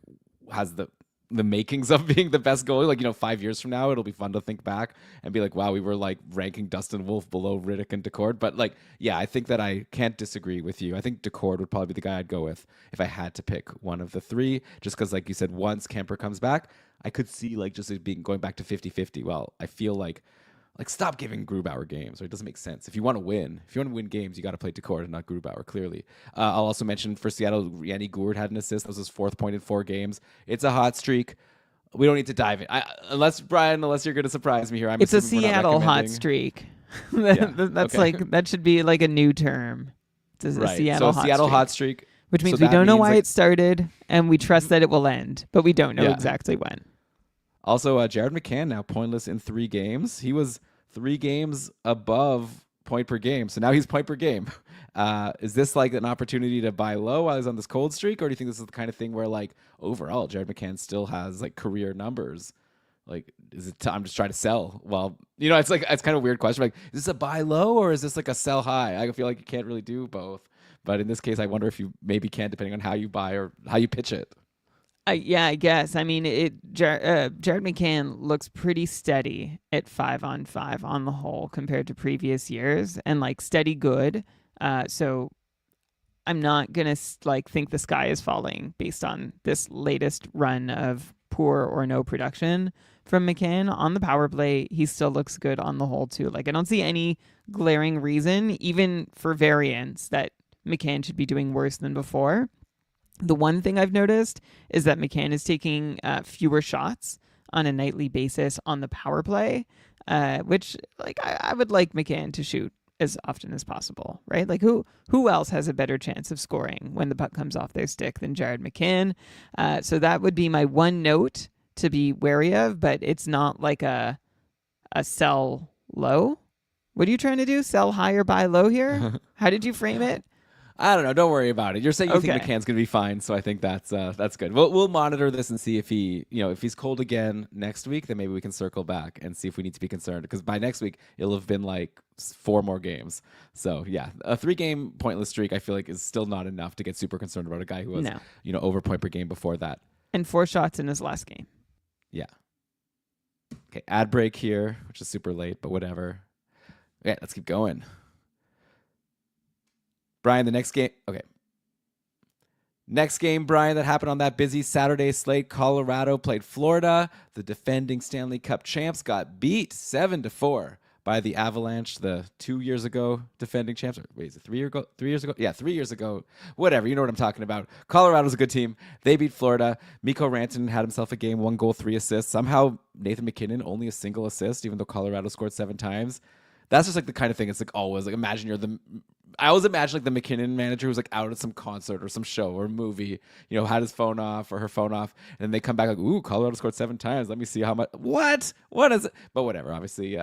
has the makings of being the best goalie. Like, 5 years from now, it'll be fun to think back and be like, wow, we were like ranking Dustin Wolf below Riddick and Decord. But like, yeah, I think that I can't disagree with you. I think Decord would probably be the guy I'd go with if I had to pick one of the three, just because, like you said, once Kemper comes back, I could see like just it being going back to 50-50. Well, I feel like stop giving Grubauer games, or it doesn't make sense. If you want to win games, you got to play Decord and not Grubauer. Clearly, I'll also mention for Seattle, Yanni Gourde had an assist. That was his fourth point in 4 games. It's a hot streak. We don't need to dive in, unless you're going to surprise me here. I'm It's a assuming we're not Seattle hot recommending. streak. Yeah. That's Okay. like that should be like a new term. It's a Right. Seattle So hot Seattle streak, hot streak, which means so we that don't know means, why like, it started, and we trust that it will end, but we don't know Yeah. exactly when. Also, Jared McCann now pointless in 3 games. He was 3 games above point per game, so now he's point per game. Is this like an opportunity to buy low while he's on this cold streak, or do you think this is the kind of thing where like overall Jared McCann still has like career numbers? Like, is it time to try to sell? Well, it's kind of a weird question. Like, is this a buy low or is this like a sell high? I feel like you can't really do both. But in this case, I wonder if you maybe can, depending on how you buy or how you pitch it. Yeah, I guess. I mean, Jared McCann looks pretty steady at 5-on-5 on the whole compared to previous years, and like steady good. So I'm not gonna like think the sky is falling based on this latest run of poor or no production from McCann on the power play. He still looks good on the whole too. Like I don't see any glaring reason, even for variance, that McCann should be doing worse than before. The one thing I've noticed is that McCann is taking fewer shots on a nightly basis on the power play, which like I would like McCann to shoot as often as possible, right? Like who else has a better chance of scoring when the puck comes off their stick than Jared McCann? So that would be my one note to be wary of, but it's not like a sell low. What are you trying to do? Sell high or buy low here? How did you frame it? I don't know. Don't worry about it. You're saying you think Okay. McCann's going to be fine, so I think that's good. We'll monitor this and see if if he's cold again next week, then maybe we can circle back and see if we need to be concerned. Because by next week, it'll have been like 4 more games. So yeah, a 3-game pointless streak, I feel like, is still not enough to get super concerned about a guy who was No. over point per game before that. And 4 shots in his last game. Yeah. Okay, ad break here, which is super late, but whatever. Yeah, let's keep going. Brian, the next game. Okay. Next game, Brian, that happened on that busy Saturday slate. Colorado played Florida. The defending Stanley Cup champs got beat 7-4 by the Avalanche, the 2 years ago defending champs. Wait, is it 3 years ago? 3 years ago? Yeah, 3 years ago. Whatever. You know what I'm talking about. Colorado's a good team. They beat Florida. Mikko Rantanen had himself a game, 1 goal, 3 assists. Somehow Nathan MacKinnon only a single assist, even though Colorado scored 7 times. That's just like the kind of thing. It's like always like imagine you're the. I always imagine like the McKinnon manager who's like out at some concert or some show or movie, had his phone off or her phone off, and then they come back like, "Ooh, Colorado scored 7 times. Let me see how much. What is it?" But whatever. Obviously,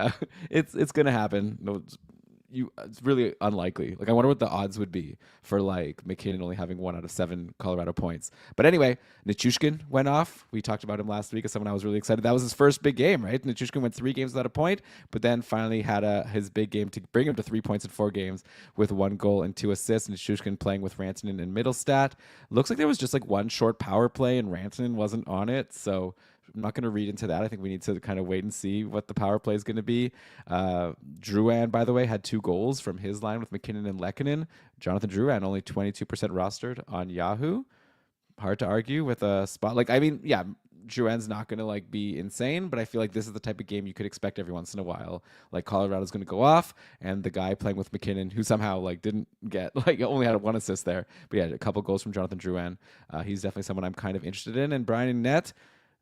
it's gonna happen. No, it's really unlikely. Like I wonder what the odds would be for like McKinnon only having 1 out of 7 Colorado points. But anyway, Nichushkin went off. We talked about him last week as someone I was really excited. That was his first big game, right? Nichushkin went 3 games without a point, but then finally had his big game to bring him to 3 points in 4 games with 1 goal and 2 assists. Nichushkin playing with Rantanen and Middlestat. Looks like there was just like 1 short power play and Rantanen wasn't on it, so I'm not going to read into that. I think we need to kind of wait and see what the power play is going to be. Drouin, by the way, had 2 goals from his line with McKinnon and Lehkonen. Jonathan Drouin, only 22% rostered on Yahoo. Hard to argue with a spot. Like, I mean, yeah, Drouin's not going to like be insane, but I feel like this is the type of game you could expect every once in a while. Like Colorado's going to go off, and the guy playing with McKinnon, who somehow like didn't get like only had 1 assist there, but yeah, a couple goals from Jonathan Drouin. He's definitely someone I'm kind of interested in. And Brian Net.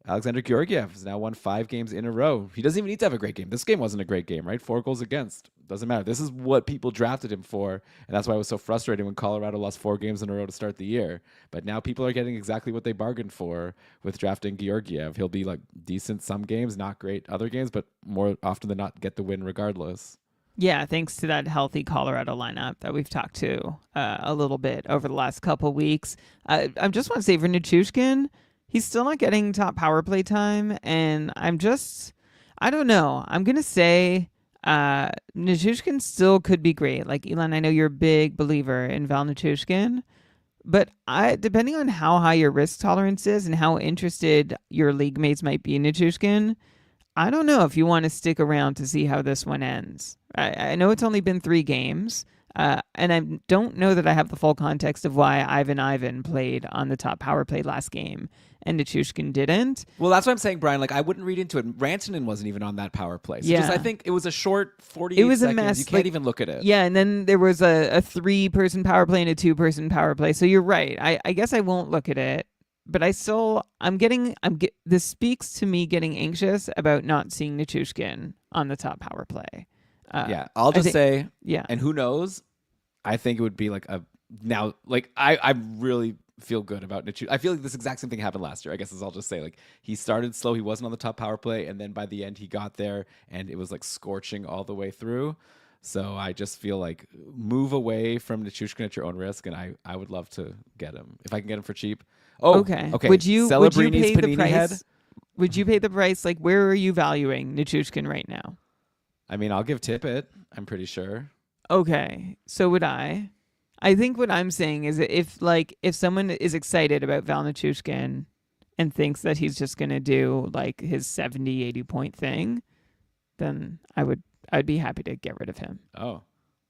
Alexander Georgiev has now won 5 games in a row. He doesn't even need to have a great game. This game wasn't a great game, right? 4 goals against. Doesn't matter. This is what people drafted him for, and that's why it was so frustrating when Colorado lost 4 games in a row to start the year. But now people are getting exactly what they bargained for with drafting Georgiev. He'll be like decent some games, not great other games, but more often than not get the win regardless. Yeah, thanks to that healthy Colorado lineup that we've talked to a little bit over the last couple weeks. I just want to say for Nichushkin, he's still not getting top power play time, and I don't know. I'm gonna say Nichushkin still could be great. Like Elon, I know you're a big believer in Val Nichushkin, but I depending on how high your risk tolerance is and how interested your league mates might be in Nichushkin, I don't know if you want to stick around to see how this one ends. I know it's only been 3 games, and I don't know that I have the full context of why Ivan played on the top power play last game and Nichushkin didn't. Well, that's what I'm saying, Brian. Like, I wouldn't read into it. Rantanen wasn't even on that power play. So Yeah. I think it was a short 48 It was seconds. a mess. You can't Like, even look at it. Yeah, and then there was a 3-person power play and a 2-person power play. So you're right. I guess I won't look at it, but this speaks to me getting anxious about not seeing Nichushkin on the top power play. Yeah, I'll just say, yeah. and who knows? I think it would be like I really feel good about Nichushkin. I feel like this exact same thing happened last year. I guess I'll just say, like, he started slow, he wasn't on the top power play, and then by the end he got there, and it was like scorching all the way through. So I just feel like move away from Nichushkin at your own risk, and I would love to get him if I can get him for cheap. Oh, Okay. okay. Would you Celebrini's pay the Panini price? head? Would you pay the price? Like, where are you valuing Nichushkin right now? I mean, I'll give Tippett. I'm pretty sure. Okay, so would I. I think what I'm saying is that if someone is excited about Val Nichushkin and thinks that he's just going to do like his 70, 80 point thing, then I'd be happy to get rid of him. Oh,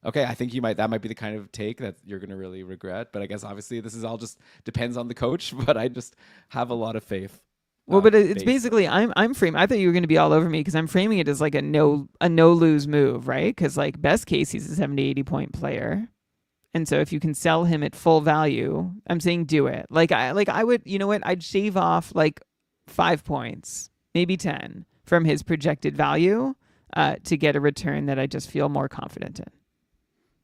okay. I think that might be the kind of take that you're going to really regret. But I guess obviously this is all just depends on the coach. But I just have a lot of faith. Well, but it's basically I'm framing. I thought you were going to be all over me because I'm framing it as like a no lose move, right? Because like best case he's a 70, 80 point player. And so if you can sell him at full value, I'm saying do it. I would, you know what? I'd shave off like 5 points, maybe 10 from his projected value to get a return that I just feel more confident in.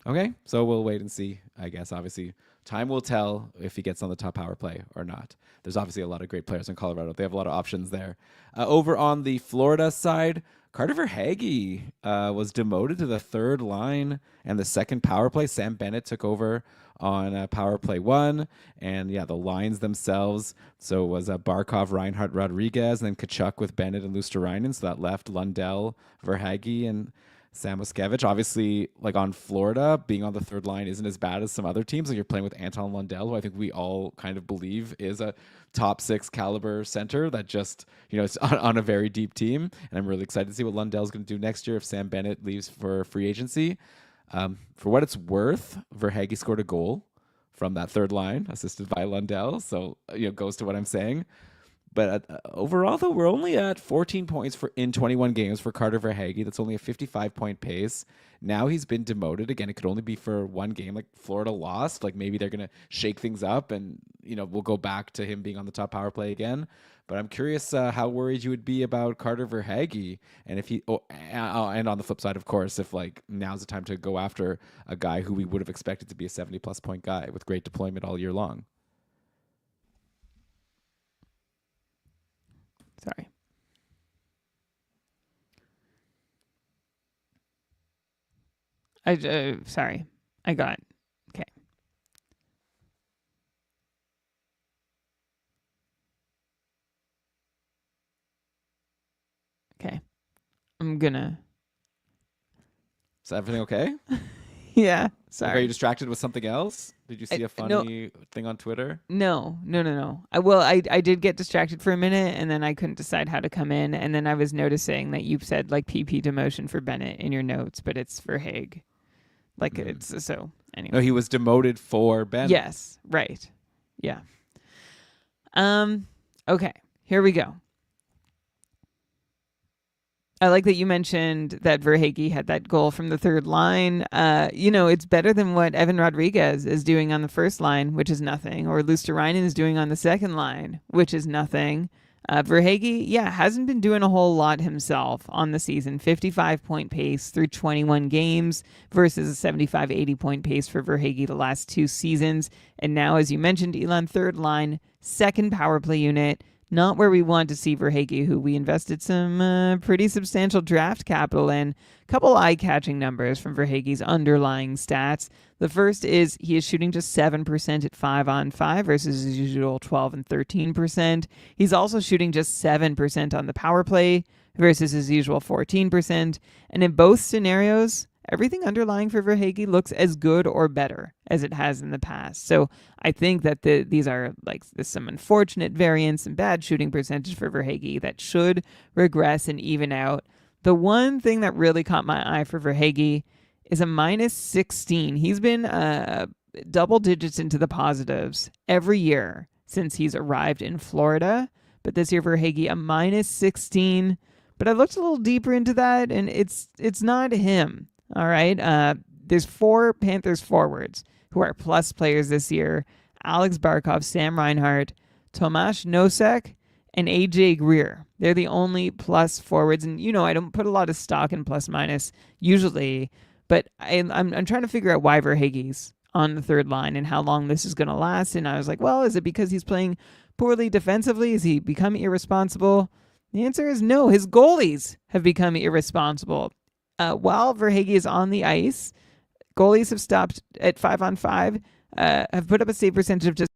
Okay, so we'll wait and see. I guess obviously time will tell if he gets on the top power play or not. There's obviously a lot of great players in Colorado. They have a lot of options there. Over on the Florida side, Carter Verhaeghe was demoted to the third line and the second power play. Sam Bennett took over on power play 1. And yeah, the lines themselves. So it was Barkov, Reinhardt, Rodriguez, and then Kachuk with Bennett and Luosterainen. So that left Lundell, Verhaeghe, and Samoskevich. Obviously, like on Florida, being on the third line isn't as bad as some other teams. Like you're playing with Anton Lundell, who I think we all kind of believe is a top 6 caliber center that just, it's on a very deep team. And I'm really excited to see what Lundell's going to do next year if Sam Bennett leaves for free agency. For what it's worth, Verhaeghe scored a goal from that third line, assisted by Lundell. So, goes to what I'm saying. But overall, though, we're only at 14 points in 21 games for Carter Verhaeghe. That's only a 55-point pace. Now he's been demoted. Again, it could only be for one game. Like Florida lost. Like maybe they're going to shake things up and, we'll go back to him being on the top power play again. But I'm curious how worried you would be about Carter Verhaeghe. And if and on the flip side, of course, if like now's the time to go after a guy who we would have expected to be a 70-plus point guy with great deployment all year long. Sorry. Sorry. I got. Okay. Okay. I'm gonna. Is everything okay? Yeah. Are Sorry. you distracted with something else? Did you see a funny thing on Twitter? No. I did get distracted for a minute, and then I couldn't decide how to come in, and then I was noticing that you said like PP demotion for Bennett in your notes, but it's for Haig. Like it's so anyway. No, he was demoted for Bennett. Yes. Right. Yeah. Okay. Here we go. I like that you mentioned that Verhaeghe had that goal from the third line. It's better than what Evan Rodriguez is doing on the first line, which is nothing, or Luosterainen is doing on the second line, which is nothing. Verhaeghe, hasn't been doing a whole lot himself on the season. 55-point pace through 21 games versus a 75, 80-point pace for Verhaeghe the last 2 seasons. And now, as you mentioned, Elon, third line, second power play unit. Not where we want to see Verhaeghe, who we invested some pretty substantial draft capital in. A couple eye-catching numbers from Verhaeghe's underlying stats. The first is he is shooting just 7% at 5-on-5 versus his usual 12 and 13%. He's also shooting just 7% on the power play versus his usual 14%. And in both scenarios, everything underlying for Verhaeghe looks as good or better as it has in the past. So I think that these are like there's some unfortunate variance and bad shooting percentage for Verhaeghe that should regress and even out. The one thing that really caught my eye for Verhaeghe is a minus 16. He's been double digits into the positives every year since he's arrived in Florida. But this year Verhaeghe a minus 16. But I looked a little deeper into that, and it's not him. All right. There's 4 Panthers forwards who are plus players this year: Alex Barkov, Sam Reinhart, Tomas Nosek, and AJ Greer. They're the only plus forwards. And, I don't put a lot of stock in plus minus usually, but I'm trying to figure out why Verhaeghe's on the third line and how long this is going to last. And I was like, well, is it because he's playing poorly defensively? Has he become irresponsible? The answer is no. His goalies have become irresponsible. While Verhaeghe is on the ice, goalies have stopped at 5-on-5, have put up a save percentage of just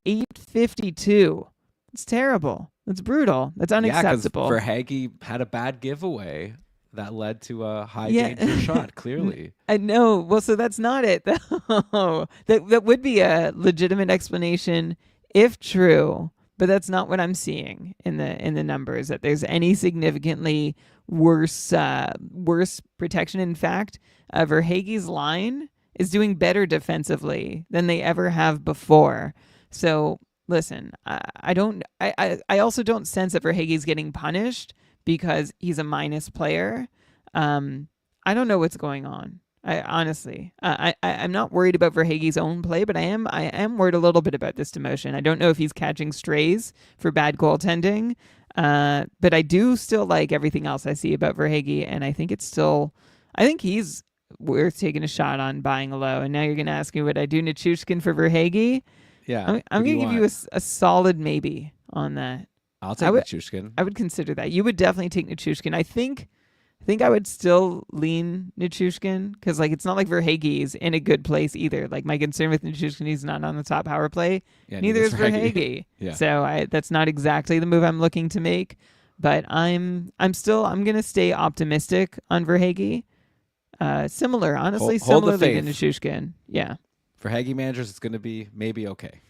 852. It's terrible. That's brutal. That's unacceptable. Yeah, because Verhaeghe had a bad giveaway that led to a high danger shot, clearly. I know. Well, so that's not it, though. That would be a legitimate explanation if true, but that's not what I'm seeing in the numbers, that there's any significantly worse protection. In fact, Verhaeghe's line is doing better defensively than they ever have before. So listen, I also don't sense that Verhaeghe's getting punished because he's a minus player. I don't know what's going on. I'm not worried about Verhaeghe's own play, but I am worried a little bit about this demotion. I don't know if he's catching strays for bad goaltending, but I do still like everything else I see about Verhaeghe, and I think he's worth taking a shot on buying low. And now you're going to ask me what I do Nichushkin for Verhaeghe. Yeah, I'm going to give you a solid maybe on that. I'll take Nichushkin. I would consider that. You would definitely take Nichushkin. I think I would still lean Nichushkin because it's not like Verhaeghe's in a good place either. Like my concern with Nichushkin, he's not on the top power play. Yeah, neither is Verhaeghe. Yeah. So that's not exactly the move I'm looking to make. But I'm gonna stay optimistic on Verhaeghe. Similar, honestly, Hold the similarly to faith. Nichushkin. Yeah. For Haggy managers, it's going to be maybe okay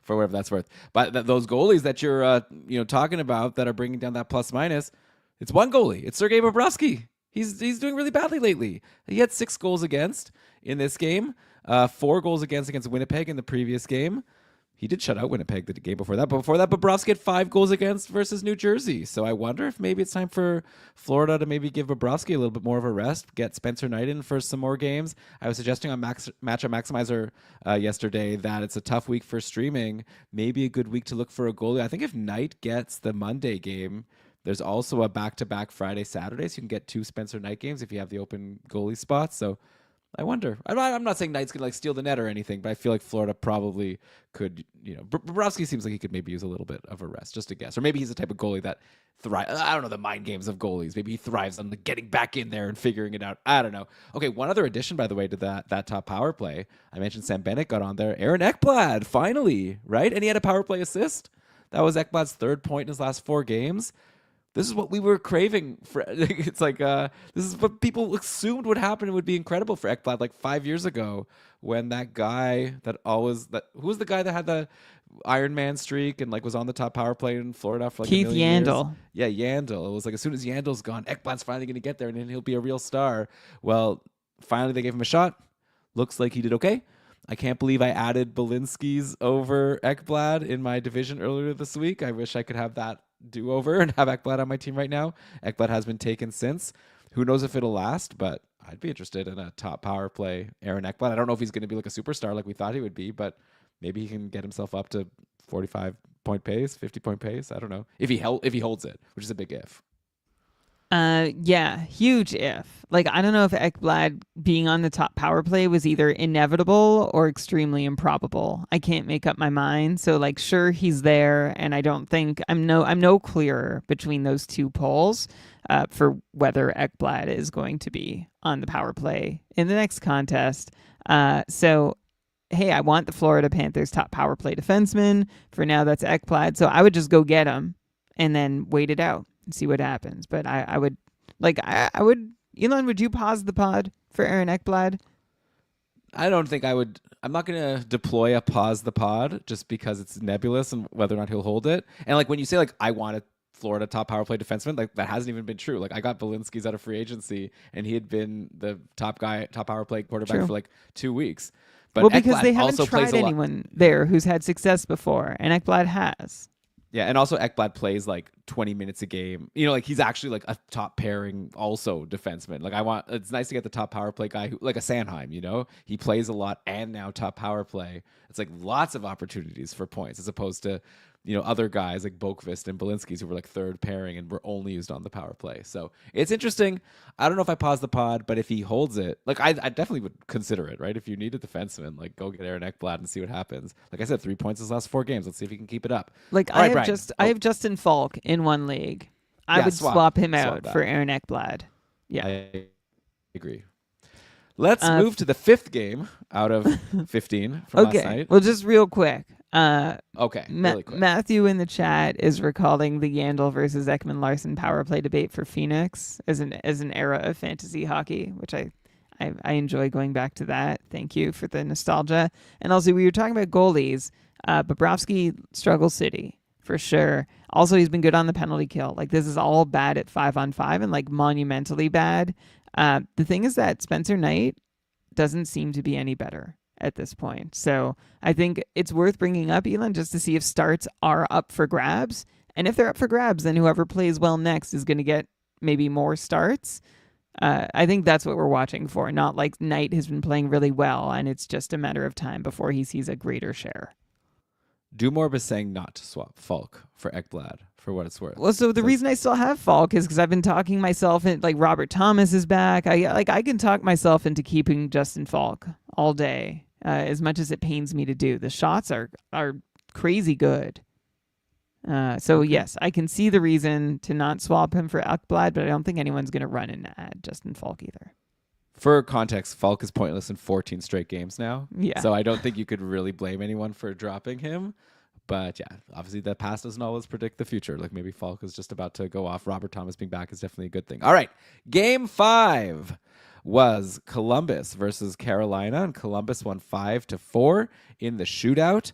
for whatever that's worth. But those goalies that you're talking about that are bringing down that plus minus, it's one goalie. It's Sergei Bobrovsky. He's doing really badly lately. He had 6 goals against in this game, 4 goals against Winnipeg in the previous game. He did shut out Winnipeg the game before that. But before that, Bobrovsky had 5 goals against versus New Jersey. So I wonder if maybe it's time for Florida to maybe give Bobrovsky a little bit more of a rest, get Spencer Knight in for some more games. I was suggesting on Matchup Maximizer yesterday that it's a tough week for streaming. Maybe a good week to look for a goalie. I think if Knight gets the Monday game, there's also a back-to-back Friday-Saturday, so you can get 2 Spencer Knight games if you have the open goalie spots. So I wonder. I'm not saying Knight's going to steal the net or anything, but I feel like Florida probably could, Bobrovsky seems like he could maybe use a little bit of a rest, just a guess. Or maybe he's the type of goalie that thrives. I don't know the mind games of goalies. Maybe he thrives on getting back in there and figuring it out. I don't know. Okay, one other addition, by the way, to that top power play. I mentioned Sam Bennett got on there. Aaron Ekblad, finally, right? And he had a power play assist. That was Ekblad's 3rd point in his last 4 games. This is what we were craving for. It's like this is what people assumed would happen. It would be incredible for Ekblad 5 years ago when that guy who was the guy that had the Iron Man streak and was on the top power play in Florida for Keith a million Yandel. Years? Yeah, Yandel. It was as soon as Yandel's gone, Ekblad's finally going to get there and then he'll be a real star. Well, finally they gave him a shot. Looks like he did okay. I can't believe I added Belinsky's over Ekblad in my division earlier this week. I wish I could have that do-over and have Ekblad on my team right now. Ekblad has been taken since. Who knows if it'll last, but I'd be interested in a top power play Aaron Ekblad. I don't know if he's going to be a superstar like we thought he would be, but maybe he can get himself up to 45-point pace, 50-point pace. I don't know. If he holds it, which is a big if. Yeah, huge if. I don't know if Ekblad being on the top power play was either inevitable or extremely improbable. I can't make up my mind. So sure, he's there, and I don't think I'm no clearer between those 2 polls for whether Ekblad is going to be on the power play in the next contest. So hey, I want the Florida Panthers top power play defenseman. For now, that's Ekblad. So I would just go get him and then wait it out. and see what happens. But I would I would Elon, would you pause the pod for Aaron Ekblad? I don't think I would. I'm not going to deploy a pause the pod just because it's nebulous and whether or not he'll hold it. And like when you say like I want a Florida top power play defenseman, like that hasn't even been true. Like I got Belinsky's out of free agency and he had been the top power play quarterback True. for like 2 weeks. But Well, because Ekblad they haven't also plays tried a lot. anyone there who's had success before, and Ekblad has. Yeah, and also Ekblad plays like 20 minutes a game. You know, like he's actually like a top pairing also defenseman. Like it's nice to get the top power play guy who like a Sanheim, you know? He plays a lot and now top power play. It's like lots of opportunities for points as opposed to, you know, other guys like Boqvist and Belinsky's who were like third pairing and were only used on the power play. So it's interesting. I don't know if I pause the pod, but if he holds it, like I definitely would consider it, right? If you need a defenseman, like go get Aaron Ekblad and see what happens. Like I said, 3 points his last 4 games. Let's see if he can keep it up. Like All right, Brian. I have Justin Falk in one league. I Yeah, would swap him swap out that. for Aaron Ekblad. Yeah. I agree. Let's move to the 5th game out of 15 from last Okay. night. Well, just real quick. Okay, really quick. Matthew in the chat is recalling the Yandel versus Ekman Larson power play debate for Phoenix as an era of fantasy hockey, which I enjoy going back to that. Thank you for the nostalgia. And also, we were talking about goalies. Bobrovsky struggles city for sure. Also, he's been good on the penalty kill. Like this is all bad at 5-on-5 and like monumentally bad. The thing is that Spencer Knight doesn't seem to be any better at this point. So I think it's worth bringing up, Elon, just to see if starts are up for grabs. And if they're up for grabs, then whoever plays well next is going to get maybe more starts. I think that's what we're watching for. Not like Knight has been playing really well, and it's just a matter of time before he sees a greater share. Dumorb is saying not to swap Falk for Ekblad for what it's worth. Well, so the reason I still have Falk is because I've been talking myself in, like Robert Thomas is back. I can talk myself into keeping Justin Falk all day, as much as it pains me to do. The shots are crazy good. So yes, I can see the reason to not swap him for Ekblad, but I don't think anyone's going to run and add Justin Falk either. For context, Falk is pointless in 14 straight games now. Yeah. So I don't think you could really blame anyone for dropping him. But yeah, obviously the past doesn't always predict the future. Like maybe Falk is just about to go off. Robert Thomas being back is definitely a good thing. All right. Game 5 was Columbus versus Carolina, and Columbus won 5-4 in the shootout.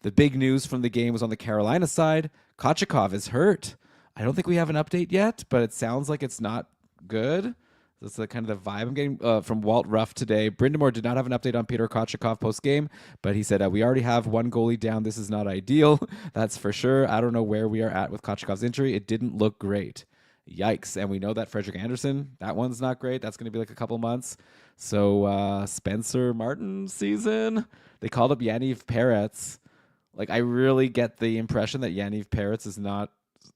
The big news from the game was on the Carolina side. Kochekov is hurt. I don't think we have an update yet, but it sounds like it's not good. That's the kind of the vibe I'm getting from Walt Ruff today. Brindamore did not have an update on Peter Kochekov post-game, but he said, we already have one goalie down. This is not ideal. That's for sure. I don't know where we are at with Kochekov's injury. It didn't look great. Yikes. And we know that Frederick Anderson, that one's not great. That's going to be like a couple months. So Spencer Martin season, they called up Yaniv Peretz. Like, I really get the impression that Yaniv Peretz is not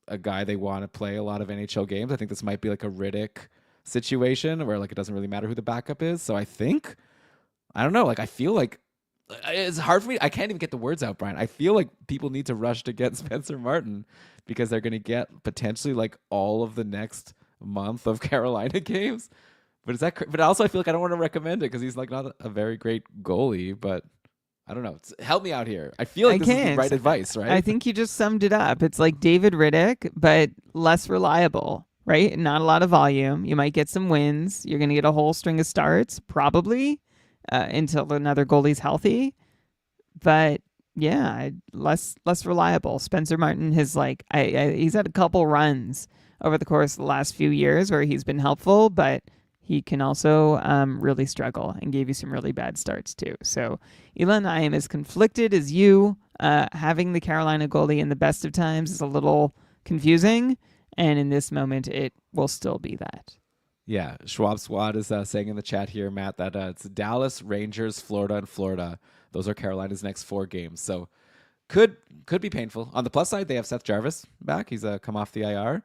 a guy they want to play a lot of NHL games. I think this might be like a Riddick situation where like it doesn't really matter who the backup is. So I don't know, like I feel like it's hard for me. I can't even get the words out, Brian. I feel like people need to rush to get Spencer Martin because they're going to get potentially like all of the next month of Carolina games. But also I feel like I don't want to recommend it because he's like not a very great goalie, but I don't know. Help me out here. I feel like this is the right advice, right? I think you just summed it up. It's like David Riddick, but less reliable, right? Not a lot of volume. You might get some wins. You're going to get a whole string of starts, probably, until another goalie's healthy. But yeah, less reliable. Spencer Martin has he's had a couple runs over the course of the last few years where he's been helpful, but he can also really struggle and gave you some really bad starts too. So, Elon, I am as conflicted as you. Having the Carolina goalie in the best of times is a little confusing, and in this moment, it will still be that. Yeah, Schwab Squad is saying in the chat here, Matt, that it's Dallas, Rangers, Florida, and Florida. Those are Carolina's next 4 games. So could be painful. On the plus side, they have Seth Jarvis back. He's come off the IR.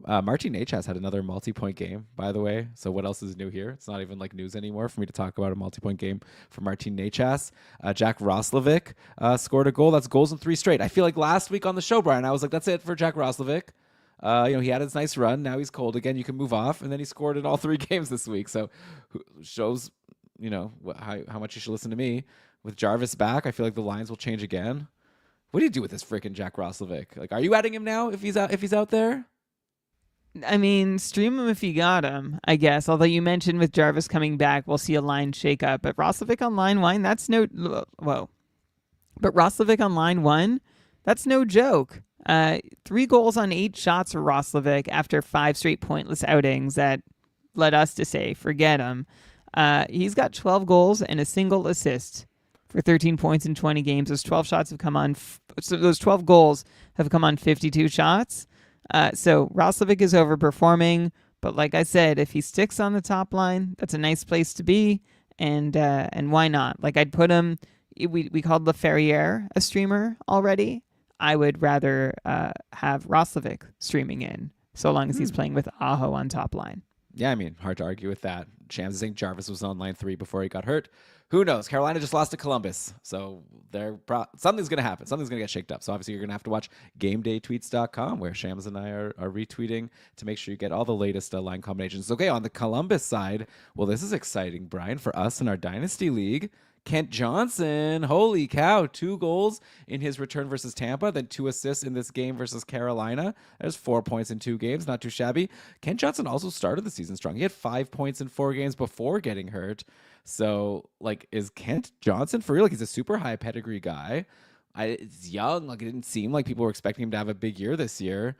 Martin Necas had another multi-point game, by the way. So what else is new here? It's not even like news anymore for me to talk about a multi-point game for Martin Necas. Jack Roslovic scored a goal. That's goals in 3 straight. I feel like last week on the show, Brian, I was like, that's it for Jack Roslovic. He had his nice run. Now he's cold again. You can move off. And then he scored in all 3 games this week. So shows, how much you should listen to me. With Jarvis back, I feel like the lines will change again. What do you do with this freaking Jack Roslovic? Like, are you adding him now if he's out there? I mean, stream him if you got him, I guess. Although you mentioned with Jarvis coming back, we'll see a line shake up. But Roslovic on line one, that's no. Whoa. But Roslovic on line one, that's no joke. 3 goals on 8 shots for Roslovic after 5 straight pointless outings that led us to say, forget him. He's got 12 goals and a single assist for 13 points in 20 games. Those 12 shots have come on. So those 12 goals have come on 52 shots. So Roslovic is overperforming, but like I said, if he sticks on the top line, that's a nice place to be, and why not? Like I'd put him. We called Laferriere a streamer already. I would rather have Roslovic streaming in, so long as he's playing with Aho on top line. Yeah, I mean, hard to argue with that. Shams is saying Jarvis was on line 3 before he got hurt. Who knows? Carolina just lost to Columbus, so something's going to happen. Something's going to get shaked up. So obviously you're going to have to watch GameDayTweets.com, where Shams and I are retweeting to make sure you get all the latest line combinations. Okay, on the Columbus side, well, this is exciting, Brian, for us in our Dynasty League. Kent Johnson, holy cow, 2 goals in his return versus Tampa, then 2 assists in this game versus Carolina. There's 4 points in 2 games, not too shabby. Kent Johnson also started the season strong. He had 5 points in 4 games before getting hurt. So, like, is Kent Johnson for real? Like, he's a super high pedigree guy. It's young. Like, it didn't seem like people were expecting him to have a big year this year.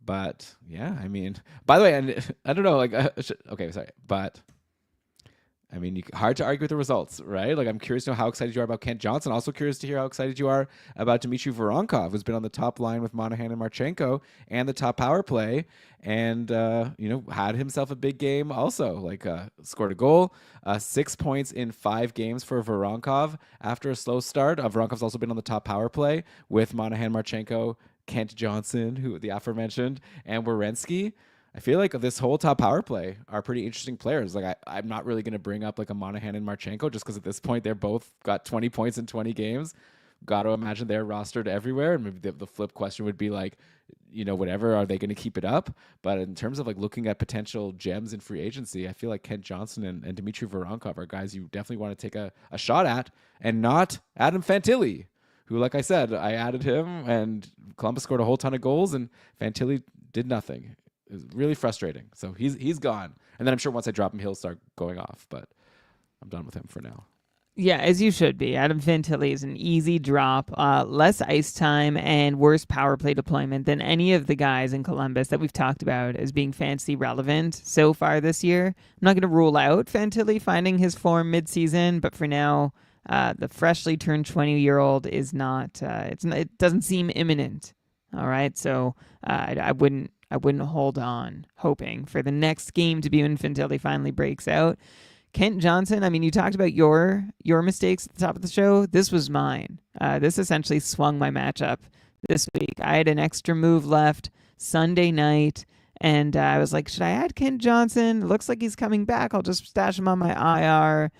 But, yeah, I mean, by the way, and I don't know, like, okay, sorry, but... I mean, hard to argue with the results, right? Like, I'm curious to know how excited you are about Kent Johnson. Also curious to hear how excited you are about Dmitry Voronkov, who's been on the top line with Monahan and Marchenko and the top power play, and had himself a big game. Also, like, scored a goal, 6 points in 5 games for Voronkov after a slow start. Voronkov's also been on the top power play with Monahan, Marchenko, Kent Johnson, who the aforementioned, and Werenski. I feel like this whole top power play are pretty interesting players. Like I'm not really going to bring up like a Monahan and Marchenko just because at this point they're both got 20 points in 20 games. Got to imagine they're rostered everywhere. And maybe the flip question would be like, whatever, are they going to keep it up? But in terms of like looking at potential gems in free agency, I feel like Kent Johnson and Dmitry Voronkov are guys you definitely want to take a shot at, and not Adam Fantilli, who, like I said, I added him and Columbus scored a whole ton of goals and Fantilli did nothing. It was really frustrating. So he's gone. And then I'm sure once I drop him, he'll start going off. But I'm done with him for now. Yeah, as you should be. Adam Fantilli is an easy drop, less ice time, and worse power play deployment than any of the guys in Columbus that we've talked about as being fantasy relevant so far this year. I'm not going to rule out Fantilli finding his form midseason, but for now, the freshly turned 20-year-old is not. It doesn't seem imminent. All right, so I wouldn't hold on hoping for the next game to be when Fantilli finally breaks out. Kent Johnson, I mean, you talked about your mistakes at the top of the show. This was mine. This essentially swung my matchup this week. I had an extra move left Sunday night, and I was like, should I add Kent Johnson? It looks like he's coming back. I'll just stash him on my IR.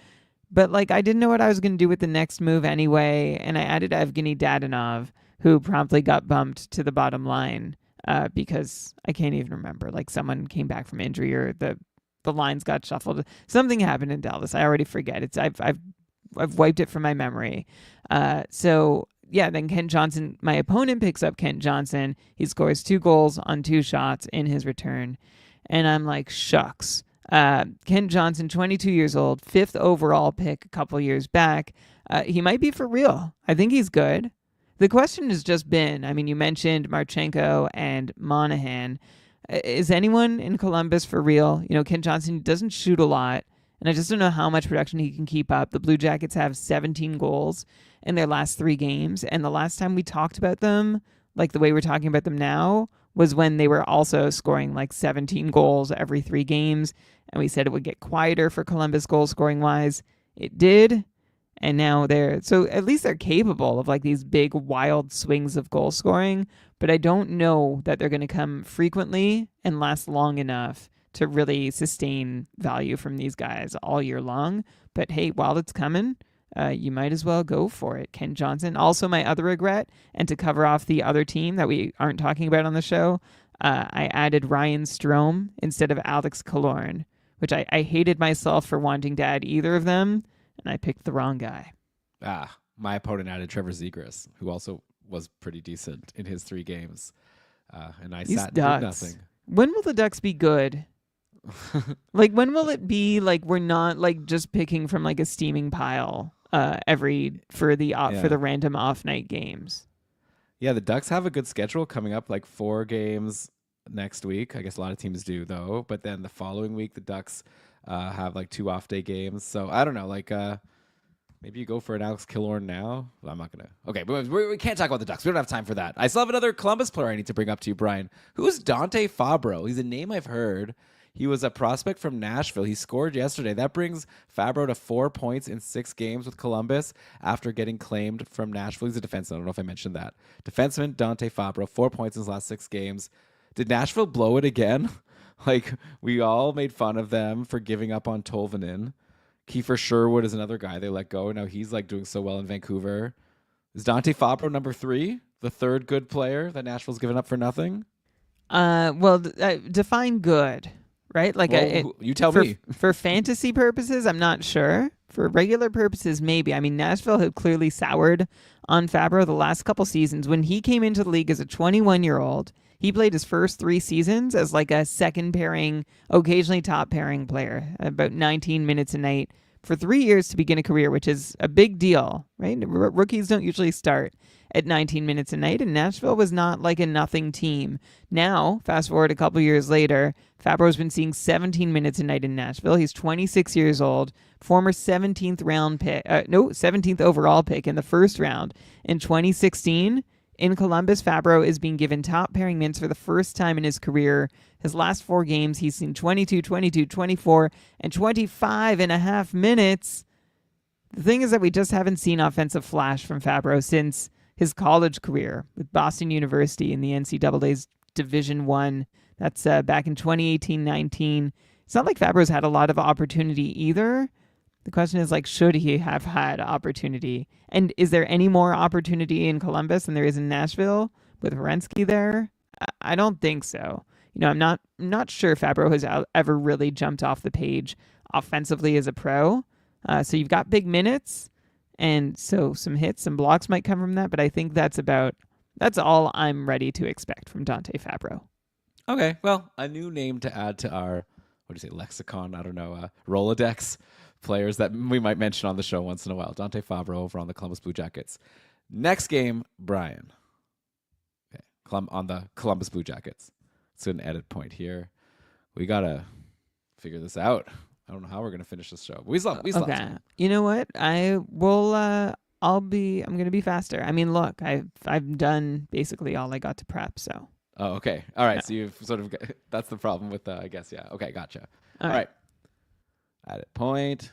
But, like, I didn't know what I was going to do with the next move anyway, and I added Evgeny Dadonov, who promptly got bumped to the bottom line because I can't even remember. Like, someone came back from injury or the lines got shuffled. Something happened in Dallas. I already forget. I've wiped it from my memory. So yeah, then Kent Johnson, my opponent picks up Kent Johnson. He scores 2 goals on 2 shots in his return. And I'm like, shucks. Kent Johnson, 22 years old, 5th overall pick a couple years back. He might be for real. I think he's good. The question has just been, I mean, you mentioned Marchenko and Monahan. Is anyone in Columbus for real? Kent Johnson doesn't shoot a lot, and I just don't know how much production he can keep up. The Blue Jackets have 17 goals in their last 3 games, and the last time we talked about them, like the way we're talking about them now, was when they were also scoring like 17 goals every 3 games, and we said it would get quieter for Columbus goal scoring wise. It did, and now so at least they're capable of like these big wild swings of goal scoring, but I don't know that they're going to come frequently and last long enough to really sustain value from these guys all year long. But hey, while it's coming, you might as well go for it. Kent Johnson. Also, my other regret, and to cover off the other team that we aren't talking about on the show, I added Ryan Strome instead of Alex Killorn, which I hated myself for wanting to add either of them, and I picked the wrong guy. My opponent added Trevor Zegras, who also was pretty decent in his 3 games. And I These sat and did duds. nothing. When will the Ducks be good? Like, when will it be like we're not like just picking from like a steaming pile for the random off night games? Yeah, the Ducks have a good schedule coming up, like 4 games next week. I guess a lot of teams do though. But then the following week, the Ducks have like 2 off day games. So I don't know, like maybe you go for an Alex Killorn now. Well, I'm not gonna. Okay, but we can't talk about the Ducks. We don't have time for that. I still have another Columbus player I need to bring up to you, Brian. Who's Dante Fabro? He's a name I've heard. He was a prospect from Nashville. He scored yesterday. That brings Fabro to 4 points in 6 games with Columbus after getting claimed from Nashville. He's a defenseman. I don't know if I mentioned that. Defenseman Dante Fabro, 4 points in his last 6 games. Did Nashville blow it again? Like, we all made fun of them for giving up on Tolvanen. Kiefer Sherwood is another guy they let go. Now he's like doing so well in Vancouver. Is Dante Fabro number 3? The third good player that Nashville's given up for nothing? Define good. Right? Like, you tell me. For fantasy purposes, I'm not sure. For regular purposes, maybe. I mean, Nashville had clearly soured on Fabro the last couple seasons. When he came into the league as a 21-year-old, he played his first 3 seasons as like a second pairing, occasionally top pairing player, about 19 minutes a night for 3 years to begin a career, which is a big deal, right? Rookies don't usually start at 19 minutes a night, and Nashville was not like a nothing team. Now, fast forward a couple years later, Fabro's been seeing 17 minutes a night in Nashville. He's 26 years old, former 17th overall pick in the first round. In 2016, in Columbus, Fabro is being given top pairing minutes for the first time in his career. His last 4 games, he's seen 22, 22, 24, and 25 and a half minutes. The thing is that we just haven't seen offensive flash from Fabro since his college career with Boston University in the NCAA's Division I. That's back in 2018-19. It's not like Fabro's had a lot of opportunity either. The question is, like, should he have had opportunity? And is there any more opportunity in Columbus than there is in Nashville with Werenski there? I don't think so. You know, I'm not sure Fabro has ever really jumped off the page offensively as a pro. So you've got big minutes. And so some hits, some blocks might come from that, but I think that's all I'm ready to expect from Dante Fabro. Okay, well, a new name to add to our, lexicon, I don't know, Rolodex players that we might mention on the show once in a while. Dante Fabro over on the Columbus Blue Jackets. Next game, Brian. Okay, on the Columbus Blue Jackets. It's an edit point here. We got to figure this out. I don't know how we're gonna finish this show. We still have time. You know what? I'm gonna be faster. I mean, look, I've done basically all I got to prep. So. Oh, okay. All right. Yeah. So you've sort of that's the problem with I guess, yeah. Okay, gotcha. All right. Edit point.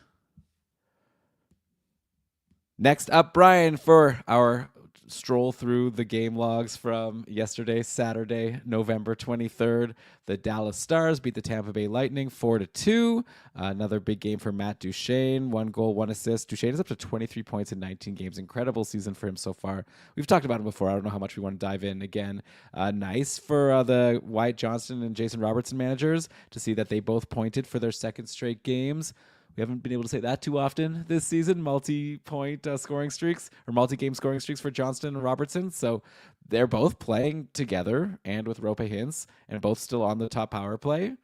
Next up, Brian, for our stroll through the game logs from yesterday, Saturday, November 23rd. The Dallas Stars beat the Tampa Bay Lightning 4-2. Another big game for Matt Duchene. 1 goal, 1 assist. Duchene is up to 23 points in 19 games. Incredible season for him so far. We've talked about him before. I don't know how much we want to dive in again. Nice for the Wyatt Johnston and Jason Robertson managers to see that they both pointed for their second straight games. We haven't been able to say that too often this season. Multi-point scoring streaks or multi-game scoring streaks for Johnston and Robertson. So they're both playing together and with Rope Hintz and both still on the top power play.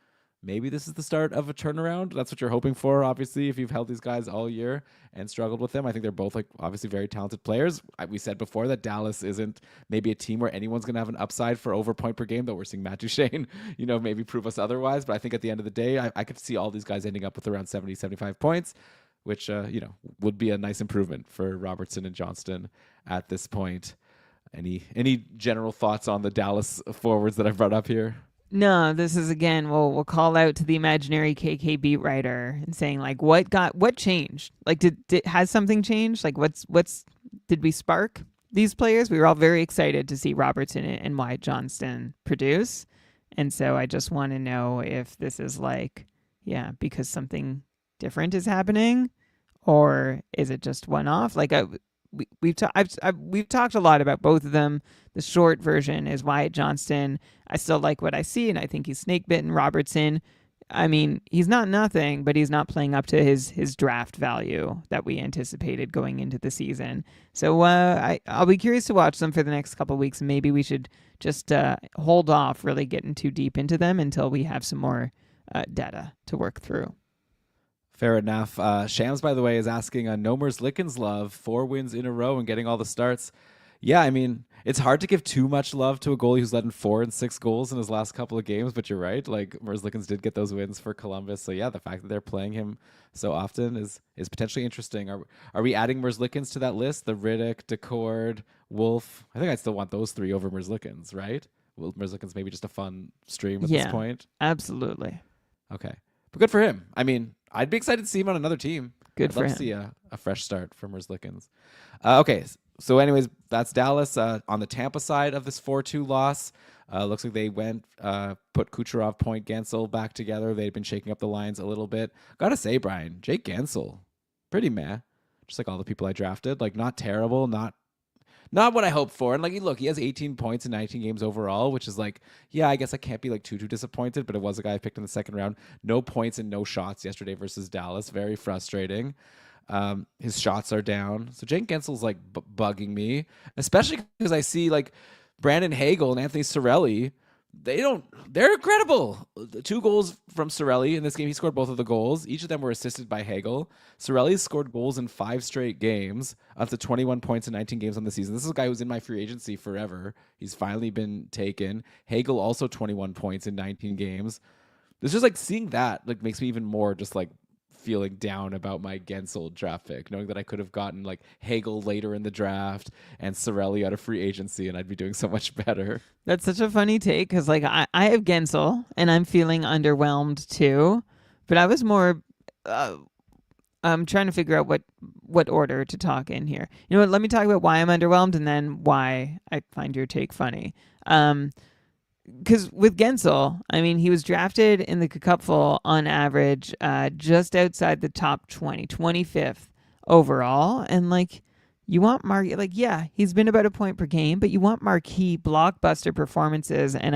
Maybe this is the start of a turnaround. That's what you're hoping for, obviously, if you've held these guys all year and struggled with them. I think they're both obviously very talented players. We said before that Dallas isn't maybe a team where anyone's going to have an upside for over point per game, though we're seeing Matt Duchene, maybe prove us otherwise. But I think at the end of the day, I could see all these guys ending up with around 70, 75 points, which, would be a nice improvement for Robertson and Johnston at this point. Any general thoughts on the Dallas forwards that I've brought up here? No, this is again. We'll call out to the imaginary KK beat writer and saying like, what changed? Like, has something changed? Like, did we spark these players? We were all very excited to see Robertson and Wyatt Johnston produce, and so I just want to know if this is because something different is happening, or is it just one off? Like we've talked a lot about both of them. The short version is Wyatt Johnston. I still like what I see, and I think he's snake bitten. Robertson, I mean, he's not nothing, but he's not playing up to his draft value that we anticipated going into the season. So I'll be curious to watch them for the next couple of weeks. Maybe we should just hold off really getting too deep into them until we have some more data to work through. Fair enough. Shams, by the way, is asking Nomers Lickens love, 4 wins in a row and getting all the starts. Yeah, I mean, it's hard to give too much love to a goalie who's led in 4 and 6 goals in his last couple of games, but you're right. Like, Merzlikins did get those wins for Columbus. So, yeah, the fact that they're playing him so often is potentially interesting. Are we adding Merzlikins to that list? The Riddick, Decord, Wolf? I think I still want those 3 over Merzlikins, right? Well, Merzlikins maybe just a fun stream at this point. Absolutely. Okay. But good for him. I mean, I'd be excited to see him on another team. Good for love him. to see a fresh start from Merzlikins. Okay. So, anyways, that's Dallas. On the Tampa side of this 4-2 loss, looks like they went, put Kucherov, Point, Gensel back together. They'd been shaking up the lines a little bit. Gotta say, Brian, Jake Gensel, pretty meh. Just like all the people I drafted. Like, not terrible, not what I hoped for. And, like, look, he has 18 points in 19 games overall, which is like, yeah, I guess I can't be, like, too disappointed, but it was a guy I picked in the second round. No points and no shots yesterday versus Dallas. Very frustrating. His shots are down. So Jake Gensel's like bugging me, especially because I see like Brandon Hagel and Anthony Cirelli. They're incredible. 2 goals from Cirelli in this game. He scored both of the goals. Each of them were assisted by Hagel. Cirelli's scored goals in 5 straight games, up to 21 points in 19 games on the season. This is a guy who's in my free agency forever. He's finally been taken. Hagel also 21 points in 19 games. It's just like seeing that like makes me even more just like feeling down about my Gensel draft pick, knowing that I could have gotten like Hagel later in the draft and Cirelli out of free agency, and I'd be doing so much better. That's such a funny take because like I have Gensel and I'm feeling underwhelmed too, but I was more I'm trying to figure out what order to talk in here. You know what? Let me talk about why I'm underwhelmed and then why I find your take funny. Because with Gensel, I mean, he was drafted in the Cupful on average just outside the top 20, 25th overall. And, like, you want yeah, he's been about a point per game, but you want marquee blockbuster performances. And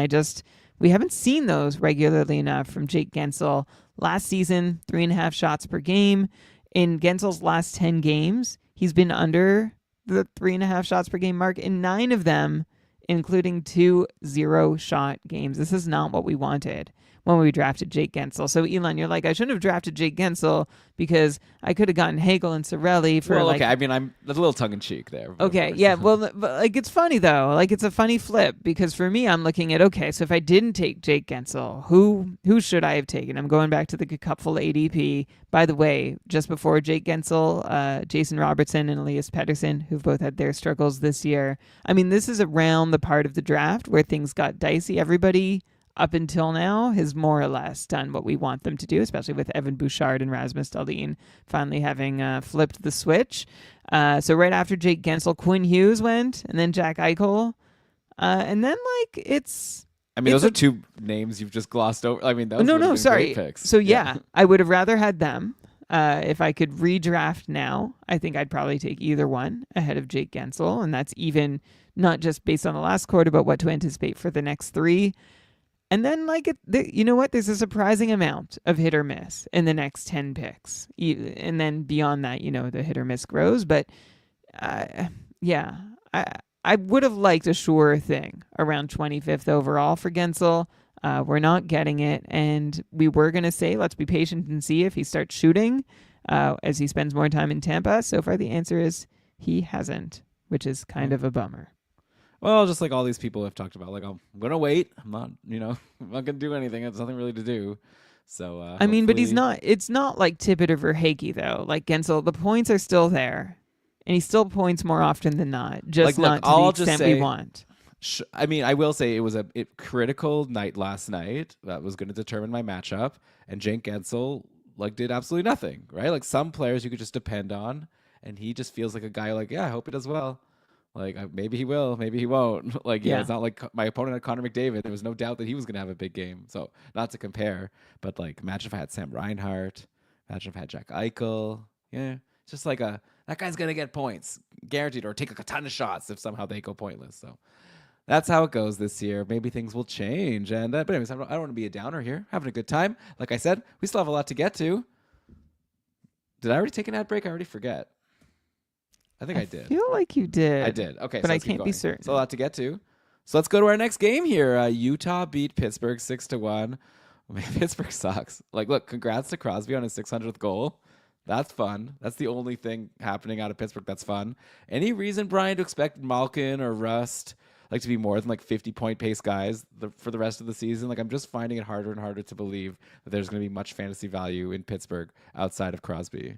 we haven't seen those regularly enough from Jake Gensel. Last season, 3.5 shots per game. In Gensel's last 10 games, he's been under the 3.5 shots per game mark in 9 of them, including 2 0-shot games. This is not what we wanted when we drafted Jake Gensel. So, Elon, you're like, I shouldn't have drafted Jake Gensel because I could have gotten Hagel and Cirelli for okay. I mean, I'm a little tongue-in-cheek there. Okay, yeah. Well, but, like, it's funny, though. Like, it's a funny flip because for me, I'm looking at, okay, so if I didn't take Jake Gensel, who should I have taken? I'm going back to the Cupful ADP. By the way, just before Jake Gensel, Jason Robertson and Elias Pettersson, who've both had their struggles this year. I mean, this is around the part of the draft where things got dicey. Everybody up until now has more or less done what we want them to do, especially with Evan Bouchard and Rasmus Dahlin finally having flipped the switch. So right after Jake Gensel, Quinn Hughes went, and then Jack Eichel. And then, like, it's... I mean, those are 2 names you've just glossed over. I mean, those no, sorry. great picks. So, yeah, I would have rather had them. If I could redraft now, I think I'd probably take either one ahead of Jake Gensel, and that's even not just based on the last quarter, but what to anticipate for the next 3. And then, like, you know what? There's a surprising amount of hit or miss in the next 10 picks. And then beyond that, you know, the hit or miss grows. But, yeah, I would have liked a sure thing around 25th overall for Gensel. We're not getting it. And we were going to say, let's be patient and see if he starts shooting as he spends more time in Tampa. So far, the answer is he hasn't, which is kind of a bummer. Well, just like all these people have talked about, like, I'm going to wait. I'm not going to do anything. There's nothing really to do. So, I mean, but it's not like Tippett or Verhaeghe, though. Like Gensel, the points are still there. And he still points more often than not. Just not to the extent we want. I mean, I will say it was a critical night last night that was going to determine my matchup. And Jake Gensel, like, did absolutely nothing, right? Like, some players you could just depend on. And he just feels like a guy like, yeah, I hope he does well. Like, maybe he will, maybe he won't. Like, yeah, it's not like my opponent had Connor McDavid. There was no doubt that he was going to have a big game. So, not to compare, but, like, imagine if I had Sam Reinhart. Imagine if I had Jack Eichel. Yeah, it's just like that guy's going to get points, guaranteed, or take like a ton of shots if somehow they go pointless. So, That's how it goes this year. Maybe things will change. And but anyways, I don't want to be a downer here. Having a good time. Like I said, we still have a lot to get to. Did I already take an ad break? I already forget. I think I did. I feel like you did. I did. Okay, but so I let's keep can't be going. certain. So a lot to get to. So let's go to our next game here. Utah beat Pittsburgh 6-1. Oh, man, Pittsburgh sucks. Like, look, congrats to Crosby on his 600th goal. That's fun. That's the only thing happening out of Pittsburgh that's fun. Any reason, Brian, to expect Malkin or Rust like to be more than like 50-point pace guys for the rest of the season? Like, I'm just finding it harder and harder to believe that there's going to be much fantasy value in Pittsburgh outside of Crosby.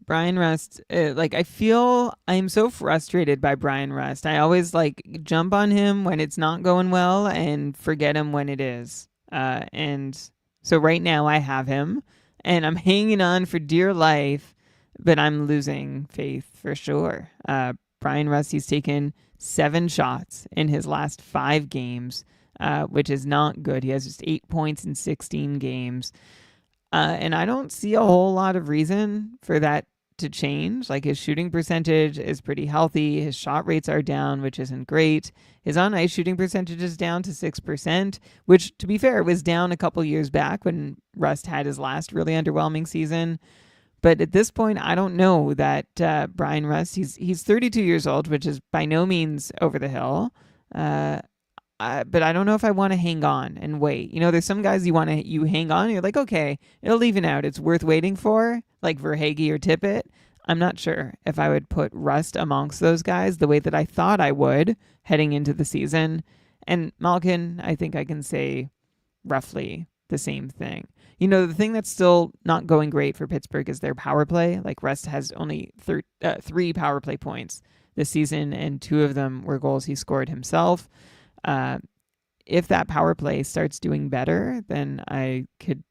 Brian Rust, I feel I'm so frustrated by Brian Rust. I always like jump on him when it's not going well and forget him when it is. And so right now I have him and I'm hanging on for dear life, but I'm losing faith for sure. Brian Rust, he's taken 7 shots in his last 5 games, which is not good. He has just 8 points in 16 games. And I don't see a whole lot of reason for that to change. Like his shooting percentage is pretty healthy. His shot rates are down, which isn't great. His on ice shooting percentage is down to 6%, which, to be fair, was down a couple years back when Rust had his last really underwhelming season. But at this point, I don't know that Brian Rust, he's 32 years old, which is by no means over the hill. But I don't know if I want to hang on and wait. You know, there's some guys you hang on and you're like, okay, it'll even out. It's worth waiting for, like Verhaeghe or Tippett. I'm not sure if I would put Rust amongst those guys the way that I thought I would heading into the season. And Malkin, I think I can say roughly the same thing. You know, the thing that's still not going great for Pittsburgh is their power play. Like Rust has only 3 power play points this season, and 2 of them were goals he scored himself. If that power play starts doing better, then I could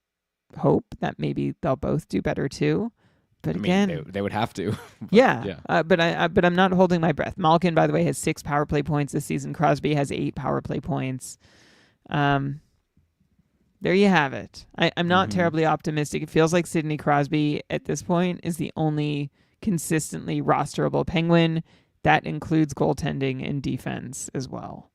hope that maybe they'll both do better too. But again, they would have to. But, yeah. But I'm not holding my breath. Malkin, by the way, has 6 power play points this season. Crosby has 8 power play points. There you have it. I'm not terribly optimistic. It feels like Sidney Crosby at this point is the only consistently rosterable Penguin. That includes goaltending and defense as well.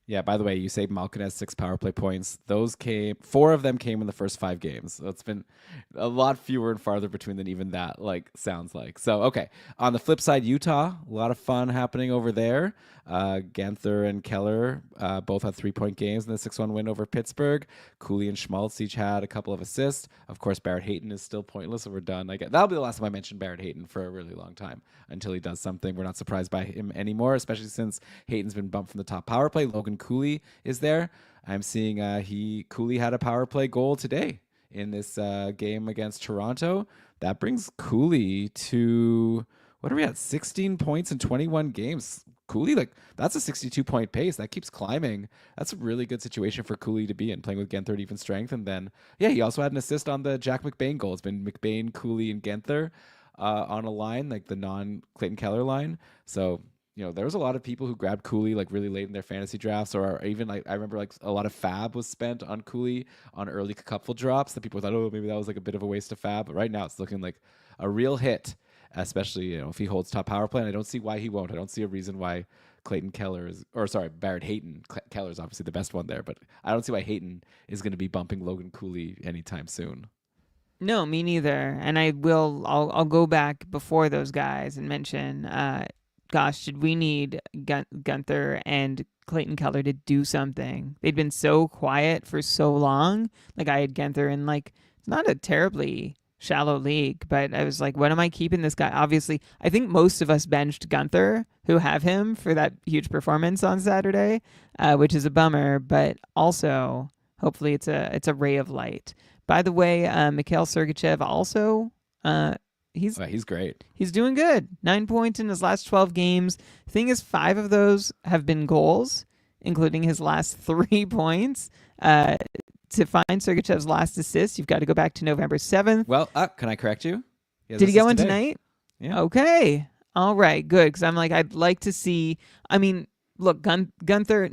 Yeah, by the way, you say Malkin has 6 power play points. 4 of them came in the first 5 games. So it's been a lot fewer and farther between than even that sounds like. So, okay. On the flip side, Utah, a lot of fun happening over there. Ganther and Keller both had 3-point games in the 6-1 win over Pittsburgh. Cooley and Schmaltz each had a couple of assists. Of course, Barrett Hayton is still pointless, so we're done. That'll be the last time I mention Barrett Hayton for a really long time until he does something. We're not surprised by him anymore, especially since Hayton's been bumped from the top power play. Logan Cooley is there. I'm seeing Cooley had a power play goal today in this game against Toronto. That brings Cooley to, what are we at, 16 points in 21 games. Cooley, that's a 62-point pace. That keeps climbing. That's a really good situation for Cooley to be in, playing with Genther at even strength. And then, yeah, he also had an assist on the Jack McBain goal. It's been McBain, Cooley, and Genther on a line, like the non-Clayton Keller line. So, you know, there was a lot of people who grabbed Cooley really late in their fantasy drafts, or even I remember a lot of fab was spent on Cooley on early cupful drops that people thought, oh, maybe that was a bit of a waste of fab. But right now it's looking like a real hit, especially, you know, if he holds top power play. And I don't see why he won't. I don't see a reason why Barrett Hayton. Keller is obviously the best one there, but I don't see why Hayton is going to be bumping Logan Cooley anytime soon. No, me neither. And I'll go back before those guys and mention, gosh, did we need Gunther and Clayton Keller to do something? They'd been so quiet for so long. Like I had Gunther in it's not a terribly shallow league, but I was like, what am I keeping this guy? Obviously, I think most of us benched Gunther who have him for that huge performance on Saturday, which is a bummer, but also hopefully it's a ray of light. By the way, Mikhail Sergachev also, he's great. He's doing good. 9 points in his last 12 games. Thing is, 5 of those have been goals, including his last 3 points. To find Sergachev's last assist, you've got to go back to November 7th. Well, can I correct you? Did he go in tonight? Yeah. Okay. All right. Good. Because I'm I'd like to see. I mean, look, Gunther,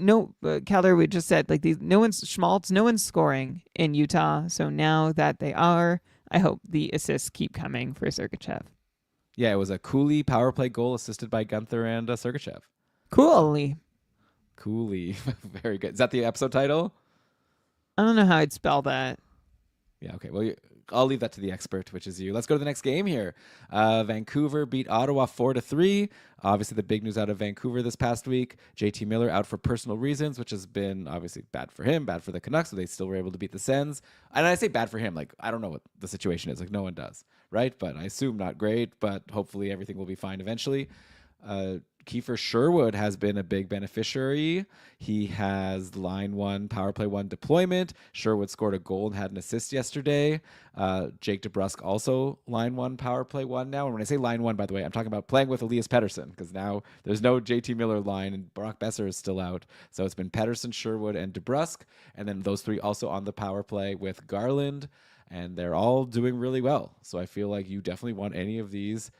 Keller, we just said, Schmaltz, no one's scoring in Utah. So now that they are, I hope the assists keep coming for Sergachev. Yeah, it was a Cooley power play goal assisted by Gunther and Sergachev. Coolly. Cooley. Very good. Is that the episode title? I don't know how I'd spell that. Yeah, okay. Well, I'll leave that to the expert, which is you. Let's go to the next game here. Vancouver beat Ottawa 4-3. Obviously, the big news out of Vancouver this past week. JT Miller out for personal reasons, which has been obviously bad for him, bad for the Canucks, so they still were able to beat the Sens. And I say bad for him, like, I don't know what the situation is. Like, no one does, right? But I assume not great, but hopefully everything will be fine eventually. Kiefer Sherwood has been a big beneficiary. He has line one, power play one deployment. Sherwood scored a goal and had an assist yesterday. Jake DeBrusk also line one, power play one now. And when I say line one, by the way, I'm talking about playing with Elias Pettersson because now there's no JT Miller line and Brock Besser is still out. So it's been Pettersson, Sherwood, and DeBrusk. And then those three also on the power play with Garland. And they're all doing really well. So I feel like you definitely want any of these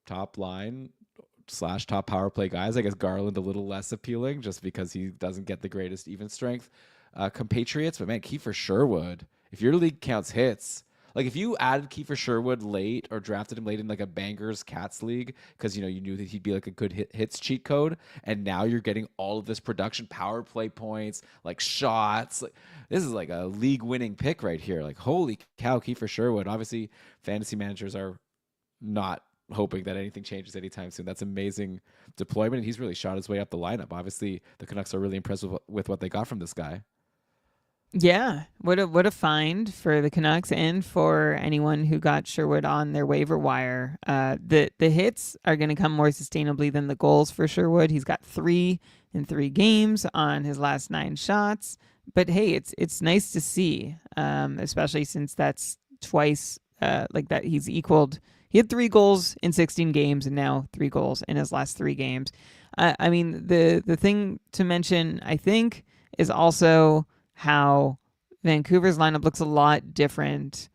top line / top power play guys. I guess Garland a little less appealing just because he doesn't get the greatest even strength compatriots. But man, Kiefer Sherwood, if your league counts hits, like if you added Kiefer Sherwood late or drafted him late in like a Bangers Cats league because you knew that he'd be like a good hits cheat code, and now you're getting all of this production, power play points, like shots. Like this is like a league winning pick right here. Like holy cow, Kiefer Sherwood. Obviously, fantasy managers are not hoping that anything changes anytime soon. That's amazing deployment, and he's really shot his way up the lineup. Obviously, the Canucks are really impressed with what they got from this guy. Yeah, what a find for the Canucks and for anyone who got Sherwood on their waiver wire. The hits are going to come more sustainably than the goals for Sherwood. He's got 3 in 3 games on his last 9 shots. But hey, it's nice to see, especially since that's twice like that he's equaled. He had 3 goals in 16 games and now 3 goals in his last 3 games. I mean, the thing to mention, I think, is also how Vancouver's lineup looks a lot different.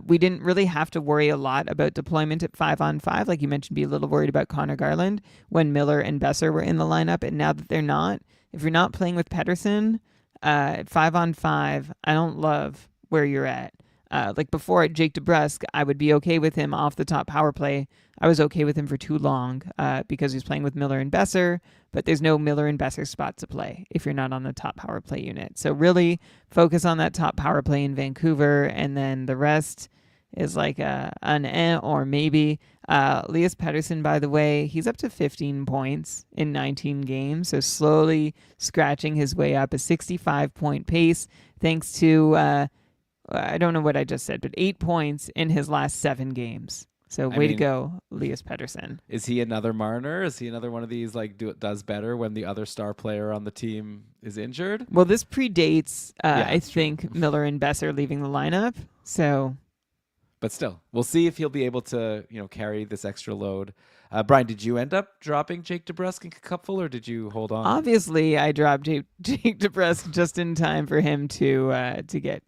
We didn't really have to worry a lot about deployment at 5-on-5. Like you mentioned, be a little worried about Connor Garland when Miller and Besser were in the lineup. And now that they're not, if you're not playing with Pettersson at 5-on-5, I don't love where you're at. Like before at Jake DeBrusk, I would be okay with him off the top power play. I was okay with him for too long because he's playing with Miller and Besser, but there's no Miller and Besser spot to play if you're not on the top power play unit. So really focus on that top power play in Vancouver, and then the rest is like an or maybe. Elias Pettersson, by the way, he's up to 15 points in 19 games, so slowly scratching his way up a 65-point pace thanks to I don't know what I just said, but 8 points in his last 7 games. So way to go, Elias Pettersson. Is he another Marner? Is he another one of these like does better when the other star player on the team is injured? Well, this predates, I true. think, Miller and Besser leaving the lineup. So, but still, we'll see if he'll be able to carry this extra load. Brian, did you end up dropping Jake DeBrusk in Cupful, or did you hold on? Obviously, I dropped Jake DeBrusk just in time for him to get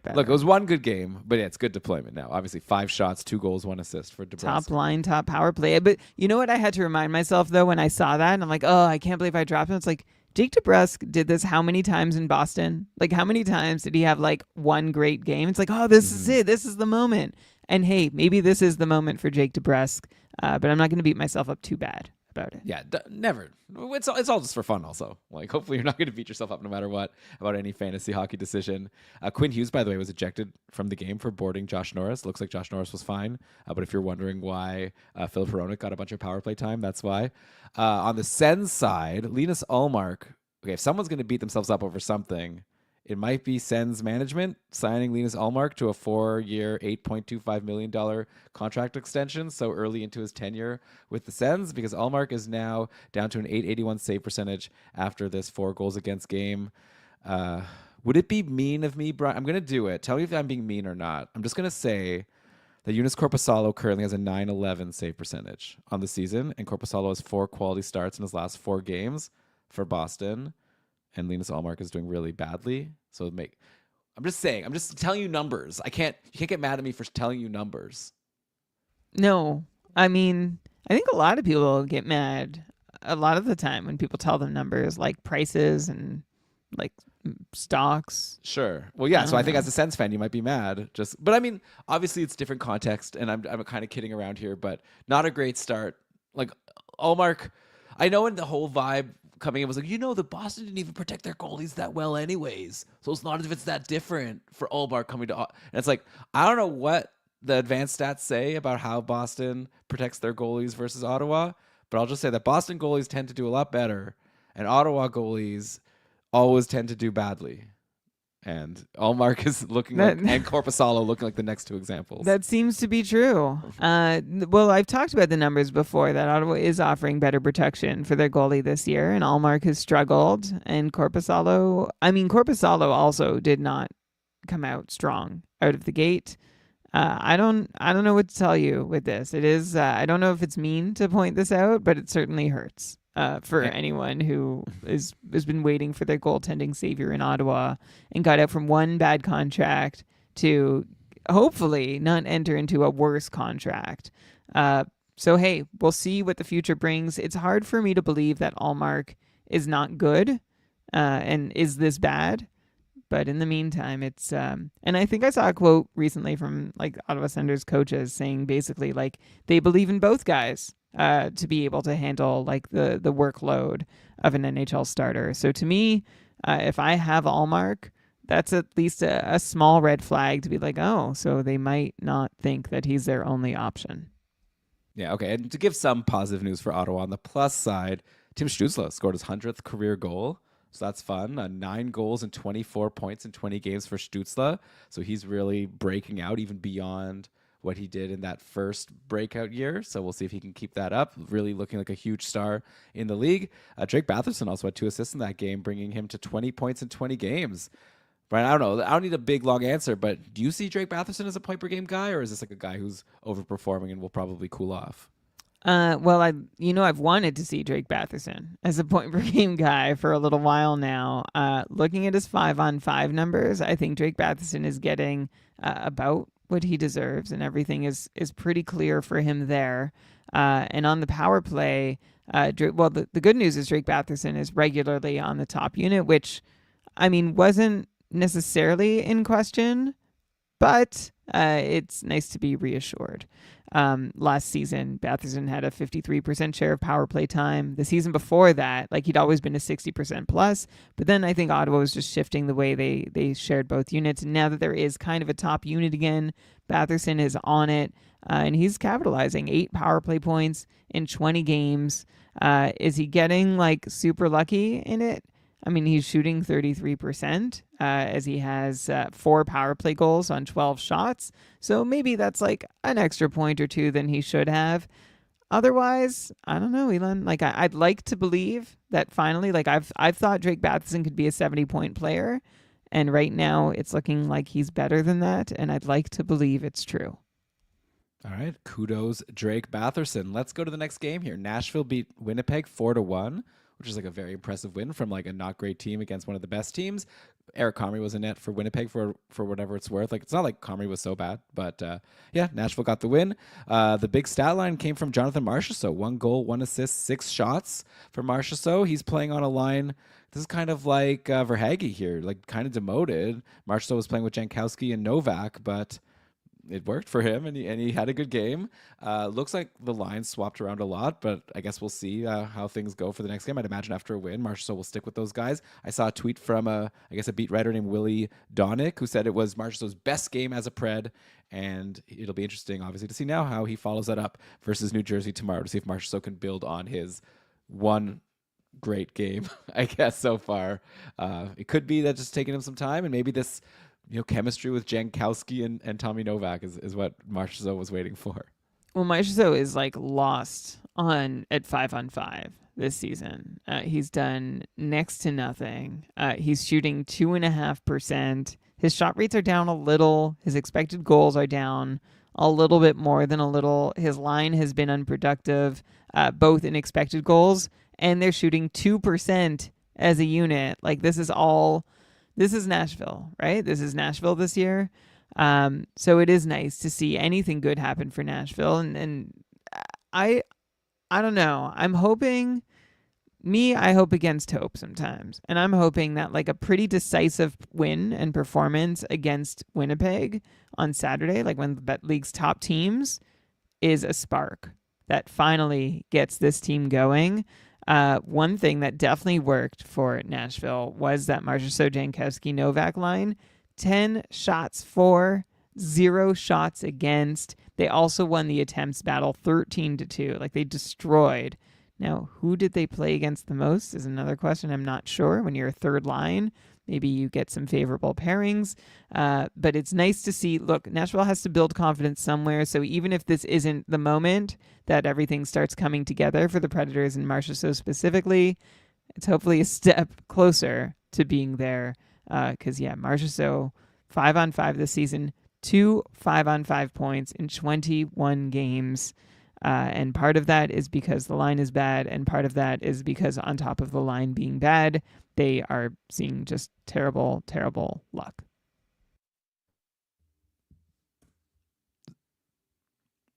better. Look, it was one good game, but yeah, it's good deployment now. Obviously, 5 shots, 2 goals, 1 assist for DeBrusk. Top line, top power play. But you know what I had to remind myself, though, when I saw that? And I'm like, oh, I can't believe I dropped him. It's like, Jake DeBrusk did this how many times in Boston? Like, how many times did he have, like, one great game? It's like, oh, this is it. This is the moment. And, hey, maybe this is the moment for Jake DeBrusk, but I'm not going to beat myself up too bad about it. Yeah, never. It's all just for fun also. Like, hopefully you're not going to beat yourself up no matter what about any fantasy hockey decision. Quinn Hughes, by the way, was ejected from the game for boarding Josh Norris. Looks like Josh Norris was fine. But if you're wondering why Philip Hronik got a bunch of power play time, that's why. On the Sens side, Linus Ullmark. Okay, if someone's going to beat themselves up over something, it might be Sens management signing Linus Ullmark to a 4-year, $8.25 million contract extension so early into his tenure with the Sens, because Ullmark is now down to an .881 save percentage after this 4 goals against game. Would it be mean of me, Brian? I'm going to do it. Tell me if I'm being mean or not. I'm just going to say that Eunice Corpusalo currently has a .911 save percentage on the season, and Corpusalo has 4 quality starts in his last 4 games for Boston. And Linus Ullmark is doing really badly. So I'm just saying, I'm just telling you numbers. You can't get mad at me for telling you numbers. No, I mean, I think a lot of people get mad a lot of the time when people tell them numbers like prices and like stocks. Sure. Well, yeah. So I think as a Sens fan, you might be mad. But I mean, obviously it's different context, and I'm kind of kidding around here, but not a great start. Like Ullmark, I know in the whole vibe coming in was like, the Boston didn't even protect their goalies that well anyways. So it's not as if it's that different for Ullmark coming to. And it's like, I don't know what the advanced stats say about how Boston protects their goalies versus Ottawa, but I'll just say that Boston goalies tend to do a lot better, and Ottawa goalies always tend to do badly. And Ullmark is looking like, and Korpisalo looking like the next two examples. That seems to be true. Well, I've talked about the numbers before that Ottawa is offering better protection for their goalie this year, and Ullmark has struggled. And Korpisalo also did not come out strong out of the gate. I don't know what to tell you with this. It is I don't know if it's mean to point this out, but it certainly hurts. For anyone who has been waiting for their goaltending savior in Ottawa and got out from one bad contract to hopefully not enter into a worse contract. So, hey, we'll see what the future brings. It's hard for me to believe that Ullmark is not good and is this bad. But in the meantime, it's and I think I saw a quote recently from like Ottawa Senators coaches saying basically like they believe in both guys to be able to handle like the workload of an NHL starter. So to me, if I have Ullmark, that's at least a small red flag to be like, oh, so they might not think that he's their only option. Yeah, okay. And to give some positive news for Ottawa on the plus side, Tim Stützle scored his 100th career goal. So that's fun. 9 goals and 24 points in 20 games for Stützle. So he's really breaking out even beyond what he did in that first breakout year. So we'll see if he can keep that up. Really looking like a huge star in the league. Drake Batherson also had 2 assists in that game, bringing him to 20 points in 20 games. Brian, I don't know. I don't need a big, long answer, but do you see Drake Batherson as a point-per-game guy, or is this like a guy who's overperforming and will probably cool off? Well, I've wanted to see Drake Batherson as a point per game guy for a little while now. Looking at his 5-on-5 numbers, I think Drake Batherson is getting about what he deserves, and everything is pretty clear for him there. And on the power play, the good news is Drake Batherson is regularly on the top unit, which, I mean, wasn't necessarily in question, but it's nice to be reassured. Last season, Batherson had a 53% share of power play time. The season before that, like he'd always been a 60% plus, but then I think Ottawa was just shifting the way they shared both units. And now that there is kind of a top unit again, Batherson is on it, and he's capitalizing 8 power play points in 20 games. Is he getting like super lucky in it? I mean, he's shooting 33% as he has 4 power play goals on 12 shots. So maybe that's like an extra point or 2 than he should have. Otherwise, I don't know, Elon. Like I'd like to believe that finally, like I've thought Drake Batherson could be a 70-point player, and right now it's looking like he's better than that, and I'd like to believe it's true. All right, kudos Drake Batherson. Let's go to the next game here. Nashville beat Winnipeg 4-1. Which is like a very impressive win from like a not great team against one of the best teams. Eric Comrie was in net for Winnipeg for whatever it's worth. Like, it's not like Comrie was so bad, but yeah, Nashville got the win. The big stat line came from Jonathan Marchessault. 1 goal, 1 assist, 6 shots for Marchessault. He's playing on a line. This is kind of like Verhaeghe here, like kind of demoted. Marchessault was playing with Jankowski and Novak, but it worked for him, and he had a good game. Looks like the lines swapped around a lot, but I guess we'll see how things go for the next game. I'd imagine after a win, Marchessault will stick with those guys. I saw a tweet from a beat writer named Willie Donick, who said it was Marchessault's best game as a Pred, and it'll be interesting, obviously, to see now how he follows that up versus New Jersey tomorrow, to see if Marchessault can build on his one great game, I guess, so far. It could be that just taking him some time, and maybe this chemistry with Jankowski and Tommy Novak is what Marchessault was waiting for. Well, Marchessault is like lost at 5-on-5 this season. He's done next to nothing. He's shooting 2.5%. His shot rates are down a little. His expected goals are down a little bit more than a little. His line has been unproductive, both in expected goals, and they're shooting 2% as a unit. Like, this is Nashville, right? This is Nashville this year. So it is nice to see anything good happen for Nashville. And I don't know. I hope against hope sometimes. And I'm hoping that like a pretty decisive win and performance against Winnipeg on Saturday, like one of the league's top teams, is a spark that finally gets this team going. One thing that definitely worked for Nashville was that Marchessault, Jankowski, Novak line. 10 shots for, 0 shots against. They also won the attempts battle 13-2. Like, they destroyed. Now, who did they play against the most is another question. I'm not sure. When you're a third line, maybe you get some favorable pairings. But it's nice to see, look, Nashville has to build confidence somewhere. So even if this isn't the moment that everything starts coming together for the Predators and Marchessault specifically, it's hopefully a step closer to being there. Because, Marchessault, 5-on-5 this season, 2 5-on-5 points in 21 games. And part of that is because the line is bad, and part of that is because on top of the line being bad, they are seeing just terrible, terrible luck.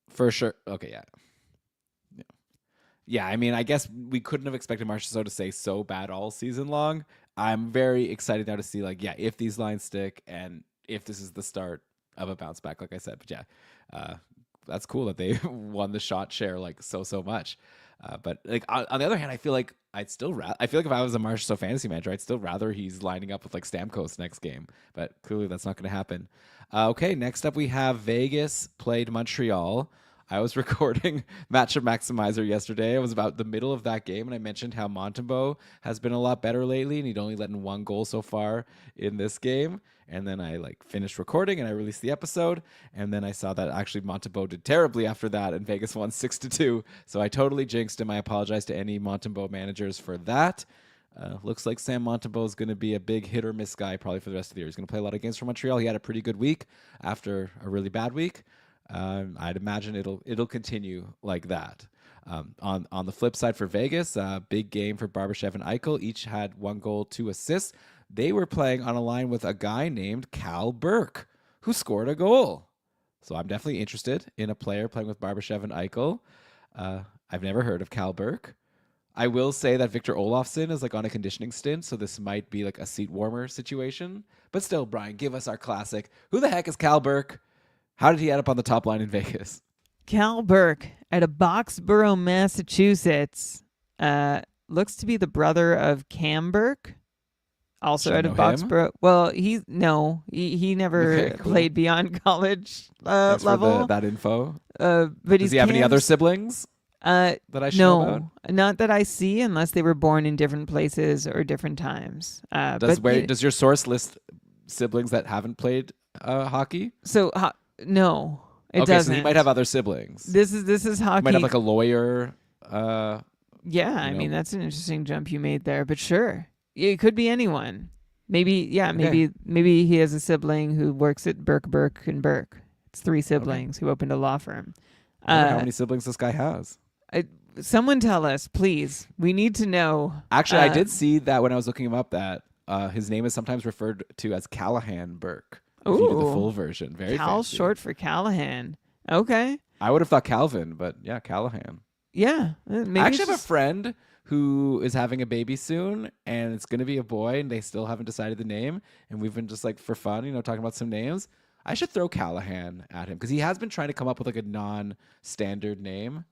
For sure. Okay, yeah. Yeah, I mean, I guess we couldn't have expected Marchessault to stay so bad all season long. I'm very excited now to see, if these lines stick and if this is the start of a bounce back, like I said. But that's cool that they won the shot share so much. But on the other hand, I feel like if I was a Marchessault fantasy manager, I'd still rather he's lining up with Stamkos next game. But clearly that's not going to happen. Okay, next up we have Vegas played Montreal. I was recording Matchup Maximizer yesterday. It was about the middle of that game, and I mentioned how Montembeault has been a lot better lately, and he'd only let in 1 goal so far in this game. And then I finished recording, and I released the episode, and then I saw that actually Montembeault did terribly after that, and Vegas won 6-2. So I totally jinxed him. I apologize to any Montembeault managers for that. Looks like Sam Montembeault is going to be a big hit or miss guy probably for the rest of the year. He's going to play a lot of games for Montreal. He had a pretty good week after a really bad week. I'd imagine it'll continue like that. On the flip side for Vegas, big game for Barbashev and Eichel. Each had 1 goal, 2 assists. They were playing on a line with a guy named Cal Burke, who scored a goal. So I'm definitely interested in a player playing with Barbashev and Eichel. I've never heard of Cal Burke. I will say that Victor Olofsson is on a conditioning stint, so this might be a seat warmer situation. But still, Brian, give us our classic. Who the heck is Cal Burke? How did he end up on the top line in Vegas? Cal Burke out of Boxborough, Massachusetts. Looks to be the brother of Cam Burke. Also out of Boxborough. Well, he never played beyond college Thanks level. For that info. But does he have any other siblings that I should know about? Not that I see, unless they were born in different places or different times. Does your source list siblings that haven't played hockey? So no, it doesn't. So he might have other siblings. This is hockey. He might have a lawyer. Yeah, I mean that's an interesting jump you made there, but sure. It could be anyone. Maybe he has a sibling who works at Burke and Burke. It's 3 siblings who opened a law firm. How many siblings this guy has? Someone tell us, please. We need to know. Actually, I did see that when I was looking him up that his name is sometimes referred to as Callahan Burke. If you do the full version. Very Cal's fancy. short for Callahan. Okay. I would have thought Calvin, but yeah, Callahan. Yeah. Maybe I actually have a friend who is having a baby soon, and it's going to be a boy, and they still haven't decided the name. And we've been just for fun, talking about some names. I should throw Callahan at him because he has been trying to come up with a non-standard name.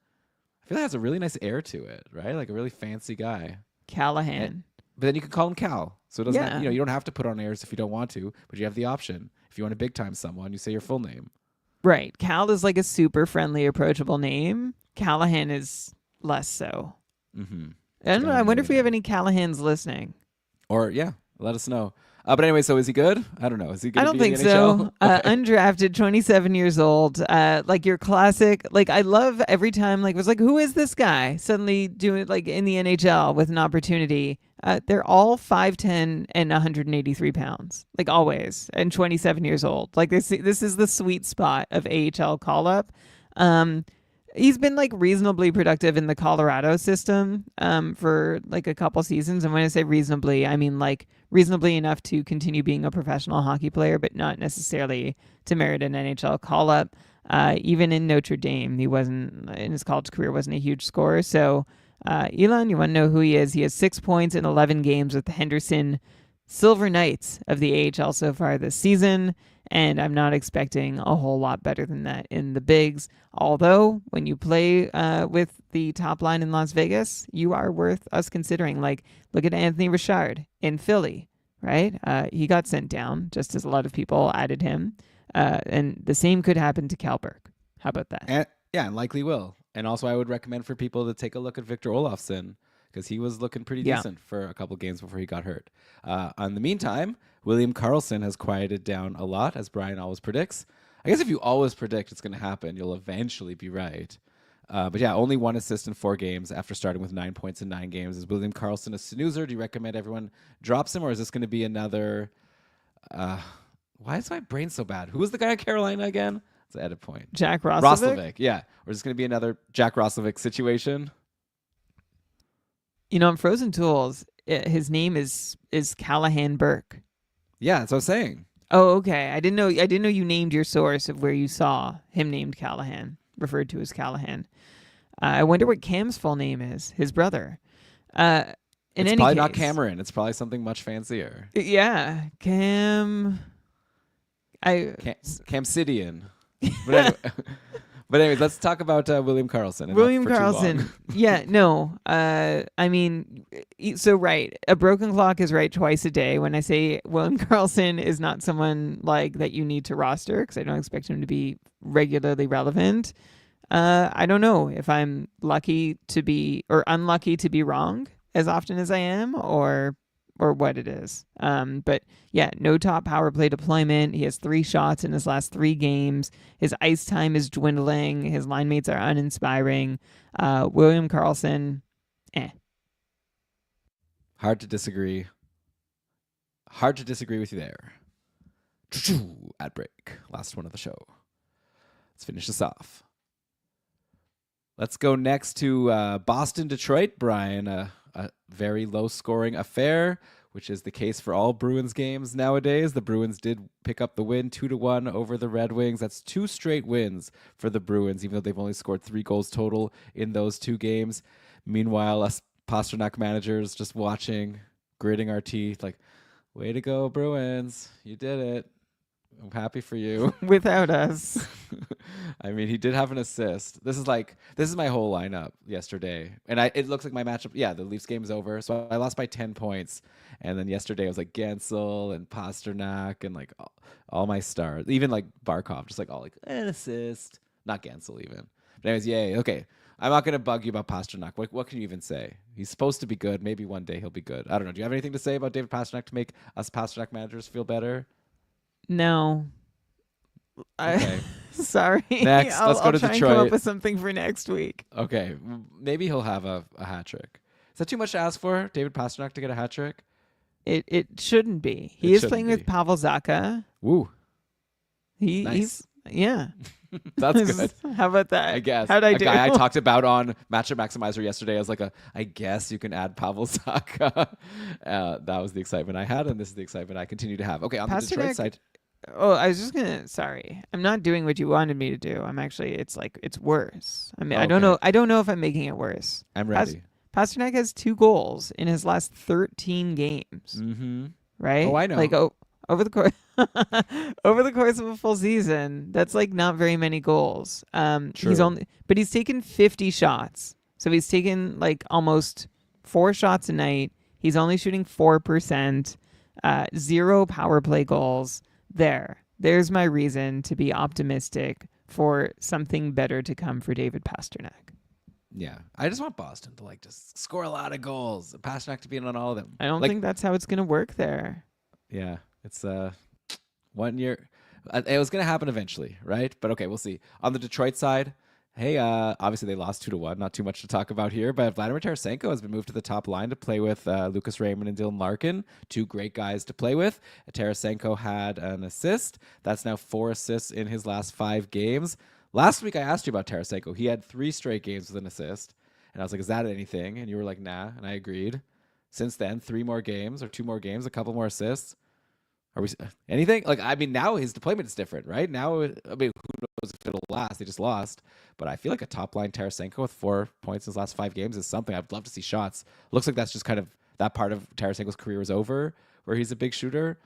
I feel like it has a really nice air to it, right? A really fancy guy. Callahan. But then you can call him Cal. So it doesn't, Yeah. You don't have to put on airs if you don't want to, but you have the option. If you want to big time someone, you say your full name. Right. Cal is a super friendly, approachable name. Callahan is less so. Mm-hmm. I don't know. I wonder if we have any Callahans listening. Or, let us know. But anyway, so is he good? I don't know. Is he good? I don't think so. Okay. Undrafted, 27 years old. Your classic. I love every time. It was who is this guy? Suddenly doing it in the NHL with an opportunity. They're all 5'10" and 183 pounds. Always, and 27 years old. This is the sweet spot of AHL call up. He's been reasonably productive in the Colorado system for a couple seasons. And when I say reasonably, I mean reasonably enough to continue being a professional hockey player, but not necessarily to merit an NHL call up. Even in Notre Dame, he wasn't in his college career wasn't a huge scorer. So Elon, you want to know who he is? He has 6 points in 11 games with the Henderson Silver Knights of the AHL so far this season, and I'm not expecting a whole lot better than that in the bigs. Although, when you play with the top line in Las Vegas, you are worth us considering. Like, look at Anthony Richard in Philly, right? He got sent down, just as a lot of people added him. And the same could happen to Kalberg. How about that? And likely will. And also, I would recommend for people to take a look at Victor Olofsson, because he was looking pretty decent for a couple games before he got hurt. In the meantime, William Karlsson has quieted down a lot, as Brian always predicts. I guess if you always predict it's going to happen, you'll eventually be right. But yeah, only 1 assist in 4 games after starting with 9 points in 9 games. Is William Karlsson a snoozer? Do you recommend everyone drops him, or is this going to be another... why is my brain so bad? Who was the guy at Carolina again? It's an edit point. Jack Roslovic? Roslovic, yeah. Or is this going to be another Jack Roslovic situation? You know, on Frozen Tools, his name is Callahan Burke. Yeah, that's what I was saying. Oh, okay. I didn't know you named your source of where you saw him named Callahan, referred to as Callahan. I wonder what Cam's full name is. His brotber. It's probably not Cameron. It's probably something much fancier. Yeah, Cam. Camsidian. But anyways, let's talk about William Karlsson. William Karlsson. Yeah, no. I mean, so right. A broken clock is right twice a day. When I say William Karlsson is not someone like that you need to roster, because I don't expect him to be regularly relevant. I don't know if I'm lucky to be or unlucky to be wrong as often as I am, or what it is. But yeah, no top power play deployment. He has 3 shots in his last 3 games. His ice time is dwindling. His line mates are uninspiring. William Karlsson, Hard to disagree. Hard to disagree with you there. Ad break. Last one of the show. Let's finish this off. Let's go next to Boston-Detroit, Brian. A very low-scoring affair, which is the case for all Bruins games nowadays. The Bruins did pick up the win 2-1 over the Red Wings. That's 2 straight wins for the Bruins, even though they've only scored 3 goals total in those 2 games. Meanwhile, us Pasternak managers just watching, gritting our teeth, like, way to go, Bruins. You did it. I'm happy for you. without us. I mean, he did have an assist. This is my whole lineup yesterday. And it looks like my matchup. Yeah, the Leafs game is over. So I lost by 10 points. And then yesterday I was like Gensel and Pasternak and like all my stars. Even like Barkov, just like all like an assist. Not Gensel even. But anyways, yay. Okay. I'm not going to bug you about Pasternak. What can you even say? He's supposed to be good. Maybe one day he'll be good. I don't know. Do you have anything to say about David Pasternak to make us Pasternak managers feel better? No. Okay. Sorry. Next, let's go to I'll try Detroit. and come up with something for next week. Okay. Maybe he'll have a hat trick. Is that too much to ask for, David Pasternak to get a hat trick? It shouldn't be. He is playing with Pavel Zacha. Woo. He's yeah. That's good. How about that? I guess. How'd I do? A guy I talked about on Matchup Maximizer yesterday as like I guess you can add Pavel Zacha. That was the excitement I had, and this is the excitement I continue to have. Okay, on the Detroit side. Oh, I was just sorry. I'm not doing what you wanted me to do. I'm actually, it's worse. I mean, Okay. I don't know if I'm making it worse. I'm ready. Pasternak has 2 goals in his last 13 games. Mm-hmm. Right? Oh, I know. Like, over the course over the course of a full season, that's like not very many goals. True. He's taken 50 shots. So he's taken like almost 4 shots a night. He's only shooting 4%, 0 power play goals. There's my reason to be optimistic for something better to come for David Pasternak. Yeah, I just want Boston to like just score a lot of goals. Pasternak to be in on all of them. I don't think that's how it's going to work there. Yeah, it's 1 year. It was going to happen eventually, right? But okay, we'll see. On the Detroit side, hey, obviously they lost 2-1. Not too much to talk about here, but Vladimir Tarasenko has been moved to the top line to play with Lucas Raymond and Dylan Larkin, 2 great guys to play with. Tarasenko had an assist. That's now 4 assists in his last 5 games. Last week I asked you about Tarasenko. He had 3 straight games with an assist, and I was like, "Is that anything?" And you were like, "Nah," and I agreed. Since then, 3 more games or 2 more games, a couple more assists. Are we anything? Like, I mean, now his deployment is different, right? Now, I mean, who knows if it'll last? They just lost. But I feel like a top-line Tarasenko with 4 points in his last 5 games is something. I'd love to see shots. Looks like that's just kind of that part of Tarasenko's career is over, where he's a big shooter.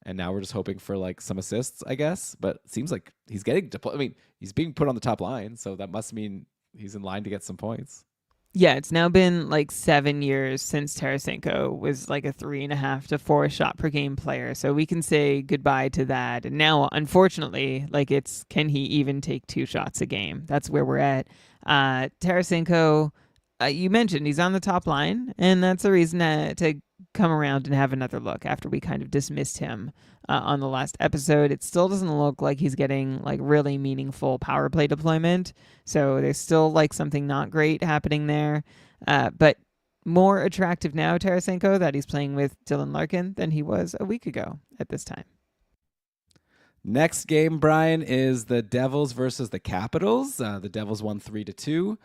And now we're just hoping for like some assists, I guess. But it seems like he's getting I mean, he's being put on the top line, so that must mean he's in line to get some points. Yeah, it's now been like 7 years since Tarasenko was like a 3.5 to 4 shot per game player. So we can say goodbye to that. And now, unfortunately, like it's can he even take 2 shots a game? That's where we're at. Tarasenko, you mentioned he's on the top line, and that's a reason to come around and have another look after we kind of dismissed him on the last episode. It still doesn't look like he's getting like really meaningful power play deployment. So there's still like something not great happening there. But more attractive now, Tarasenko, that he's playing with Dylan Larkin than he was a week ago at this time. Next game, Brian, is the Devils versus the Capitals. The Devils won 3-2.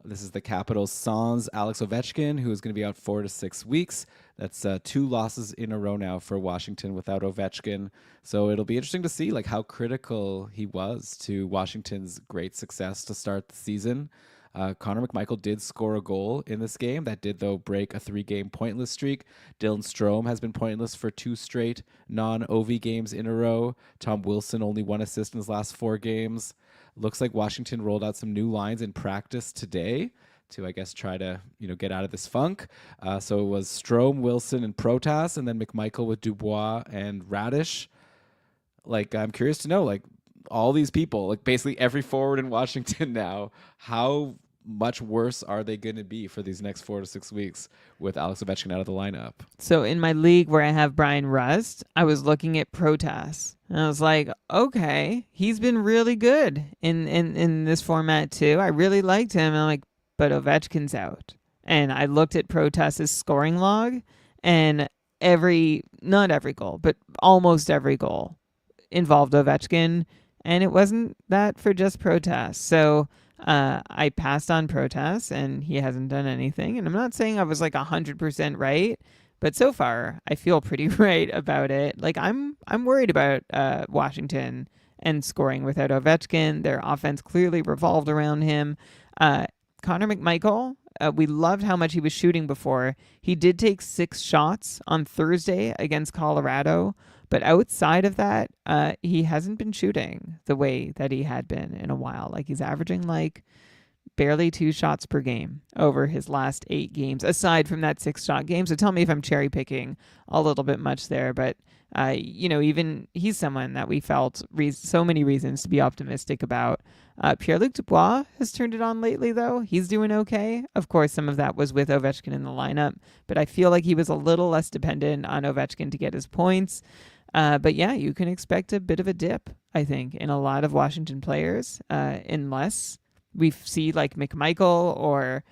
This is the Capitals' sans Alex Ovechkin, who is going to be out 4 to 6 weeks. That's 2 losses in a row now for Washington without Ovechkin. So it'll be interesting to see like how critical he was to Washington's great success to start the season. Connor McMichael did score a goal in this game. That did, though, break a 3-game pointless streak. Dylan Strome has been pointless for 2 straight non-OV games in a row. Tom Wilson only 1 assist in his last 4 games. Looks like Washington rolled out some new lines in practice today to, I guess, try to get out of this funk. So it was Strome, Wilson, and Protas, and then McMichael with Dubois and Radish. Like, I'm curious to know, like, all these people, like basically every forward in Washington now, how much worse are they going to be for these next 4 to 6 weeks with Alex Ovechkin out of the lineup? So in my league where I have Brian Rust, I was looking at Protas. And I was like, okay, he's been really good in this format too. I really liked him. And I'm like, but Ovechkin's out. And I looked at Protas's scoring log, and not every goal, but almost every goal involved Ovechkin. And it wasn't that for just Protas. So I passed on Protas, and he hasn't done anything. And I'm not saying I was like 100% right, but so far I feel pretty right about it. Like I'm worried about Washington and scoring without Ovechkin. Their offense clearly revolved around him. Connor McMichael, we loved how much he was shooting before. He did take 6 shots on Thursday against Colorado. But outside of that, he hasn't been shooting the way that he had been in a while. Like he's averaging like barely 2 shots per game over his last 8 games, aside from that 6-shot game. So tell me if I'm cherry picking a little bit much there. But, even he's someone that we felt so many reasons to be optimistic about. Pierre-Luc Dubois has turned it on lately, though. He's doing okay. Of course, some of that was with Ovechkin in the lineup, but I feel like he was a little less dependent on Ovechkin to get his points. But yeah, you can expect a bit of a dip, I think, in a lot of Washington players, unless we see like McMichael or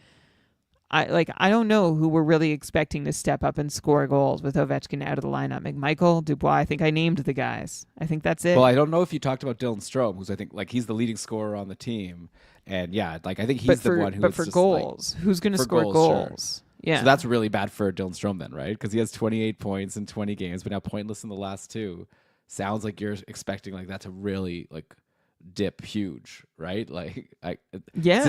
I don't know who we're really expecting to step up and score goals with Ovechkin out of the lineup. McMichael, Dubois, I think I named the guys. I think that's it. Well, I don't know if you talked about Dylan Strome, who's I think like he's the leading scorer on the team. And yeah, like I think he's the one who. But for goals, who's going to score goals? Sure. Yeah. So that's really bad for Dylan Strome then, right? Because he has 28 points in 20 games, but now pointless in the last 2. Sounds like you're expecting like that to really like dip huge, right? Like, yeah,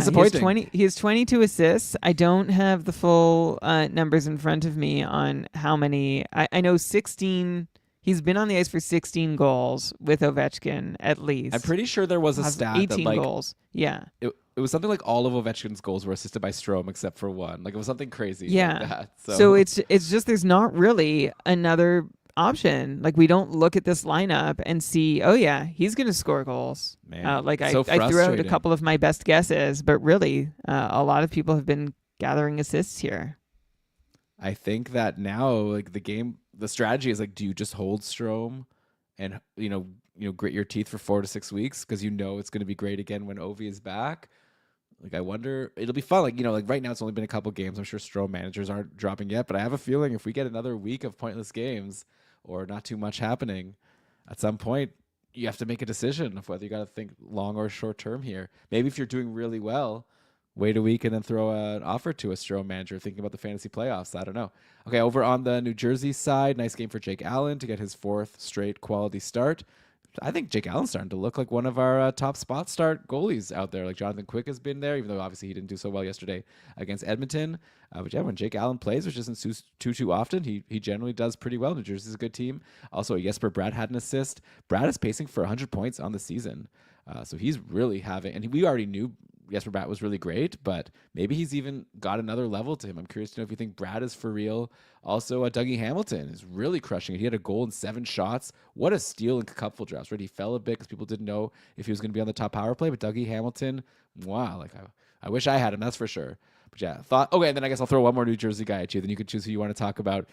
he has 22 assists. I don't have the full numbers in front of me on how many. I know 16. He's been on the ice for 16 goals with Ovechkin at least. I'm pretty sure there was a stat 18 that like goals. Yeah. It was something like all of Ovechkin's goals were assisted by Strome except for 1. Like it was something crazy yeah. like that. So it's just there's not really another option. Like we don't look at this lineup and see, oh yeah, he's going to score goals. Man, I threw out a couple of my best guesses, but really a lot of people have been gathering assists here. I think that now like the strategy is like, do you just hold Strome and grit your teeth for 4 to 6 weeks because it's going to be great again when Ovi is back? Like I wonder, it'll be fun. Like like right now it's only been a couple games. I'm sure Strome managers aren't dropping yet, but I have a feeling if we get another week of pointless games or not too much happening, at some point you have to make a decision of whether you got to think long or short term here. Maybe if you're doing really well, wait a week and then throw an offer to a Strome manager thinking about the fantasy playoffs. I don't know. Okay, over on the New Jersey side, nice game for Jake Allen to get his 4th straight quality start. I think Jake Allen's starting to look like one of our top spot start goalies out there. Like Jonathan Quick has been there, even though obviously he didn't do so well yesterday against Edmonton. But yeah, when Jake Allen plays, which isn't too often, he generally does pretty well. New Jersey's a good team. Also, Jesper Bratt had an assist. Bratt is pacing for 100 points on the season. So he's really having, and we already knew Jesper Bratt was really great, but maybe he's even got another level to him. I'm curious to know if you think Bratt is for real. Also, Dougie Hamilton is really crushing it. He had a goal in 7 shots. What a steal in cupful drafts, right? He fell a bit because people didn't know if he was going to be on the top power play, but Dougie Hamilton, wow, like I wish I had him, that's for sure. But yeah, okay, and then I guess I'll throw one more New Jersey guy at you. Then you can choose who you want to talk about.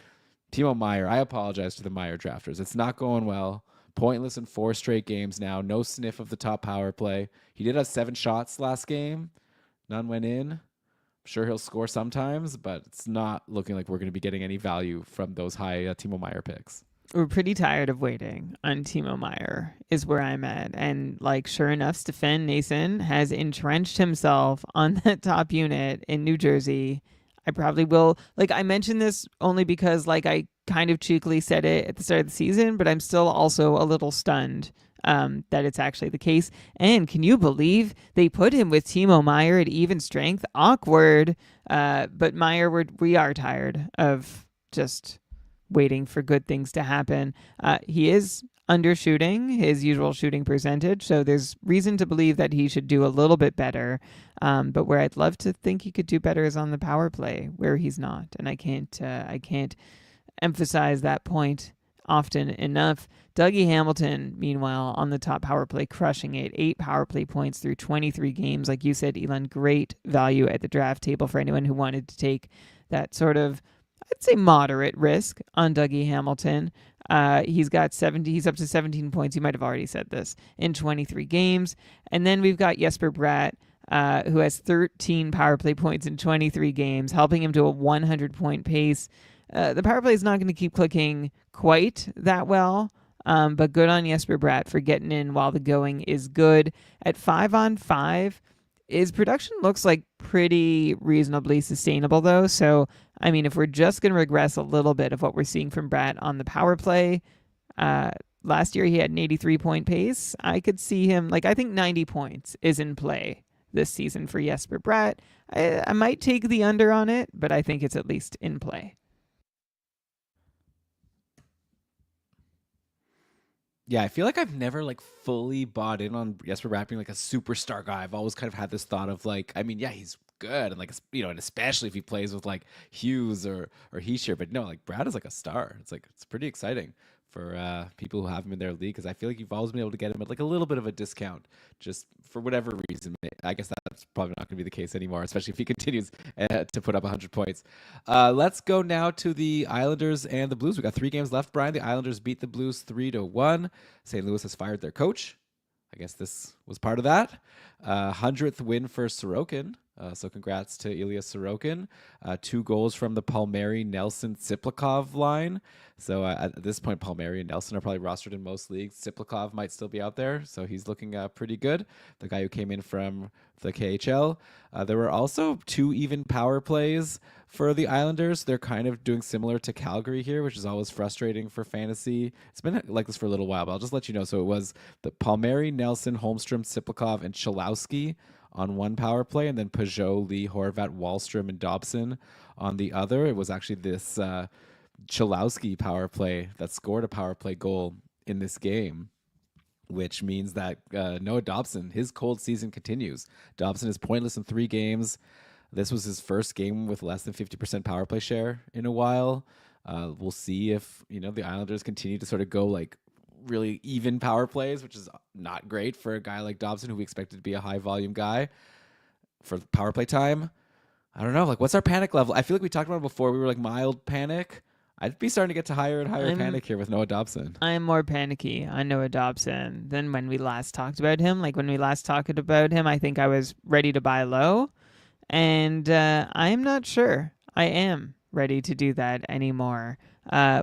Timo Meier. I apologize to the Meier drafters. It's not going well. Pointless in 4 straight games now. No sniff of the top power play. He did have 7 shots last game. None went in. I'm sure he'll score sometimes, but it's not looking like we're going to be getting any value from those high Timo Meier picks. We're pretty tired of waiting on Timo Meier is where I'm at. And like, sure enough, Stefan Nason has entrenched himself on that top unit in New Jersey. I probably will, like, I mentioned this only because like I kind of cheekily said it at the start of the season, but I'm still also a little stunned that it's actually the case. And can you believe they put him with Timo Meier at even strength? Awkward. But Meier, we are tired of just waiting for good things to happen. He is undershooting his usual shooting percentage, so there's reason to believe that he should do a little bit better. But where I'd love to think he could do better is on the power play, where he's not, and I can't emphasize that point often enough. Dougie Hamilton, meanwhile, on the top power play, crushing it. 8 power play points through 23 games. Like you said, Elon, great value at the draft table for anyone who wanted to take that sort of, I'd say, moderate risk on Dougie Hamilton. He's up to 17 points. You might have already said this in 23 games. And then we've got Jesper Bratt, who has 13 power play points in 23 games, helping him to a 100-point pace. The power play is not going to keep clicking quite that well, but good on Jesper Bratt for getting in while the going is good. At 5-on-5, his production looks like pretty reasonably sustainable, though. So, I mean, if we're just going to regress a little bit of what we're seeing from Bratt on the power play, last year he had an 83-point pace. I could see him, I think 90 points is in play this season for Jesper Bratt. I might take the under on it, but I think it's at least in play. Yeah, I feel like I've never fully bought in on Jesper Bratt being a superstar guy. I've always kind of had this thought of he's good and and especially if he plays with Hughes or Heischer. But no, Bratt is a star. It's pretty exciting for people who have him in their league, because I feel like you've always been able to get him at a little bit of a discount just for whatever reason. I guess that's probably not going to be the case anymore, especially if he continues to put up 100 points. Let's go now to the Islanders and the Blues. We got 3 games left, Brian. The Islanders beat the Blues 3-1. St. Louis has fired their coach. I guess this was part of that. 100th win for Sorokin. So congrats to Ilya Sorokin. 2 goals from the Palmieri, Nelson, Tsiplikov line. So at this point, Palmieri and Nelson are probably rostered in most leagues. Tsiplikov might still be out there, so he's looking pretty good. The guy who came in from the KHL. There were also 2 even power plays for the Islanders. They're kind of doing similar to Calgary here, which is always frustrating for fantasy. It's been like this for a little while, but I'll just let you know. So it was the Palmieri, Nelson, Holmstrom, Tsiplikov, and Chalowski on one power play, and then Peugeot, Lee, Horvat, Wallstrom, and Dobson on the other. It was actually this Chalowski power play that scored a power play goal in this game, which means that Noah Dobson, his cold season continues. Dobson is pointless in 3 games. This was his first game with less than 50% power play share in a while. We'll see if the Islanders continue to sort of go really even power plays, which is not great for a guy like Dobson, who we expected to be a high volume guy for power play time. I don't know. What's our panic level? I feel like we talked about it before. We were mild panic. I'd be starting to get to higher and higher panic here with Noah Dobson. I'm more panicky on Noah Dobson than when we last talked about him. When we last talked about him, I think I was ready to buy low, and I'm not sure I am ready to do that anymore.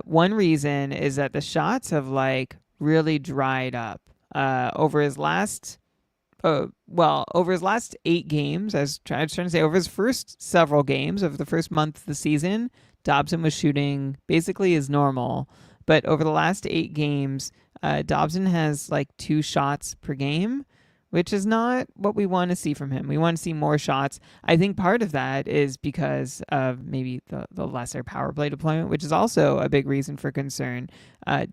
One reason is that the shots have really dried up over his last 8 games. I was trying to say over his first several games of the first month of the season, Dobson was shooting basically as normal, But over the last 8 games, Dobson has like 2 shots per game, which is not what we want to see from him. We want to see more shots. I think part of that is because of maybe the lesser power play deployment, which is also a big reason for concern.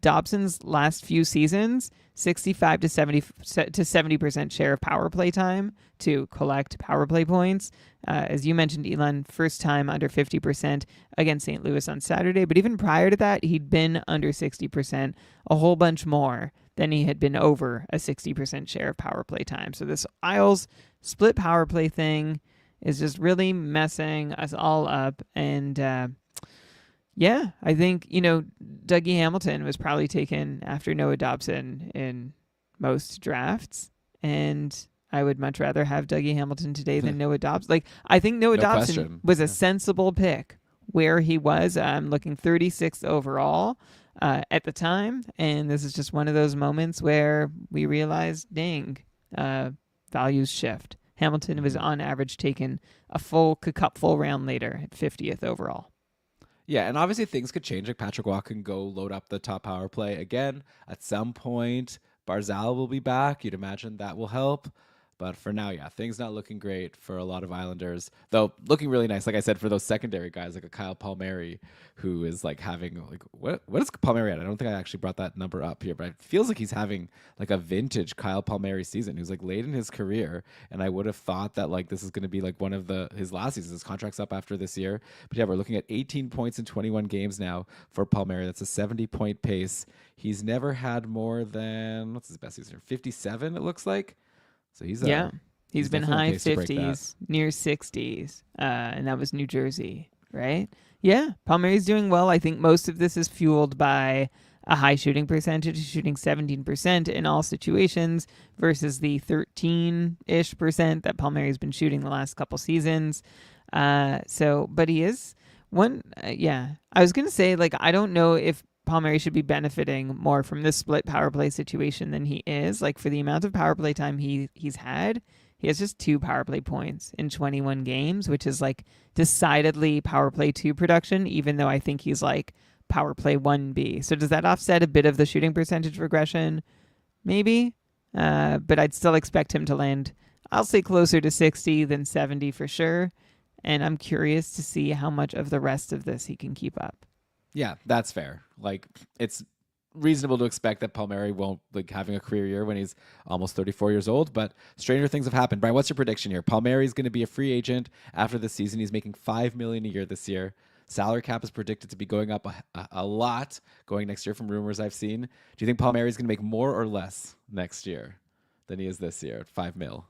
Dobson's last few seasons, 65 to 70% share of power play time to collect power play points. As you mentioned, Elon, first time under 50% against St. Louis on Saturday. But even prior to that, he'd been under 60%, a whole bunch more than he had been over a 60% share of power play time. So this Isles split power play thing is just really messing us all up. And yeah, I think, Dougie Hamilton was probably taken after Noah Dobson in most drafts. And I would much rather have Dougie Hamilton today than Noah Dobson. Like, I think Noah No Dobson question. was a sensible pick where he was. I'm looking 36th overall at the time. And this is just one of those moments where we realize, dang, values shift. Hamilton was on average taken a full cupful round later at 50th overall. Yeah, and obviously things could change. Like Patrick Waugh can go load up the top power play again at some point. Barzal will be back. You'd imagine that will help. But for now, yeah, things not looking great for a lot of Islanders. Though looking really nice, like I said, for those secondary guys, like a Kyle Palmieri, who is like having like what is Palmieri at? I don't think I actually brought that number up here, but it feels like he's having like a vintage Kyle Palmieri season. Who's like late in his career, and I would have thought that like this is going to be like one of his last seasons. His contract's up after this year, but yeah, we're looking at 18 points in 21 games now for Palmieri. That's a 70-point pace. He's never had more than what's his best season? 57, it looks like. So he's he's been definitely on high pace to break 50s, near 60s, and that was New Jersey, right? Yeah, Palmieri's doing well. I think most of this is fueled by a high shooting percentage. He's shooting 17% in all situations versus the 13-ish% that Palmieri's been shooting the last couple seasons. But he is one. I was gonna say, like, I don't know if Palmieri should be benefiting more from this split power play situation than he is. Like, for the amount of power play time he's had, he has just 2 power play points in 21 games, which is like decidedly power play 2 production, even though I think he's like power play 1B. So does that offset a bit of the shooting percentage regression? Maybe. But I'd still expect him to land, I'll say, closer to 60 than 70 for sure. And I'm curious to see how much of the rest of this he can keep up. Yeah, that's fair. Like, it's reasonable to expect that Palmieri won't like having a career year when he's almost 34 years old, but stranger things have happened. Brian, what's your prediction here? Palmieri's going to be a free agent after the season. He's making $5 million a year this year. Salary cap is predicted to be going up a lot going next year from rumors I've seen. Do you think Palmieri's going to make more or less next year than he is this year at $5 million?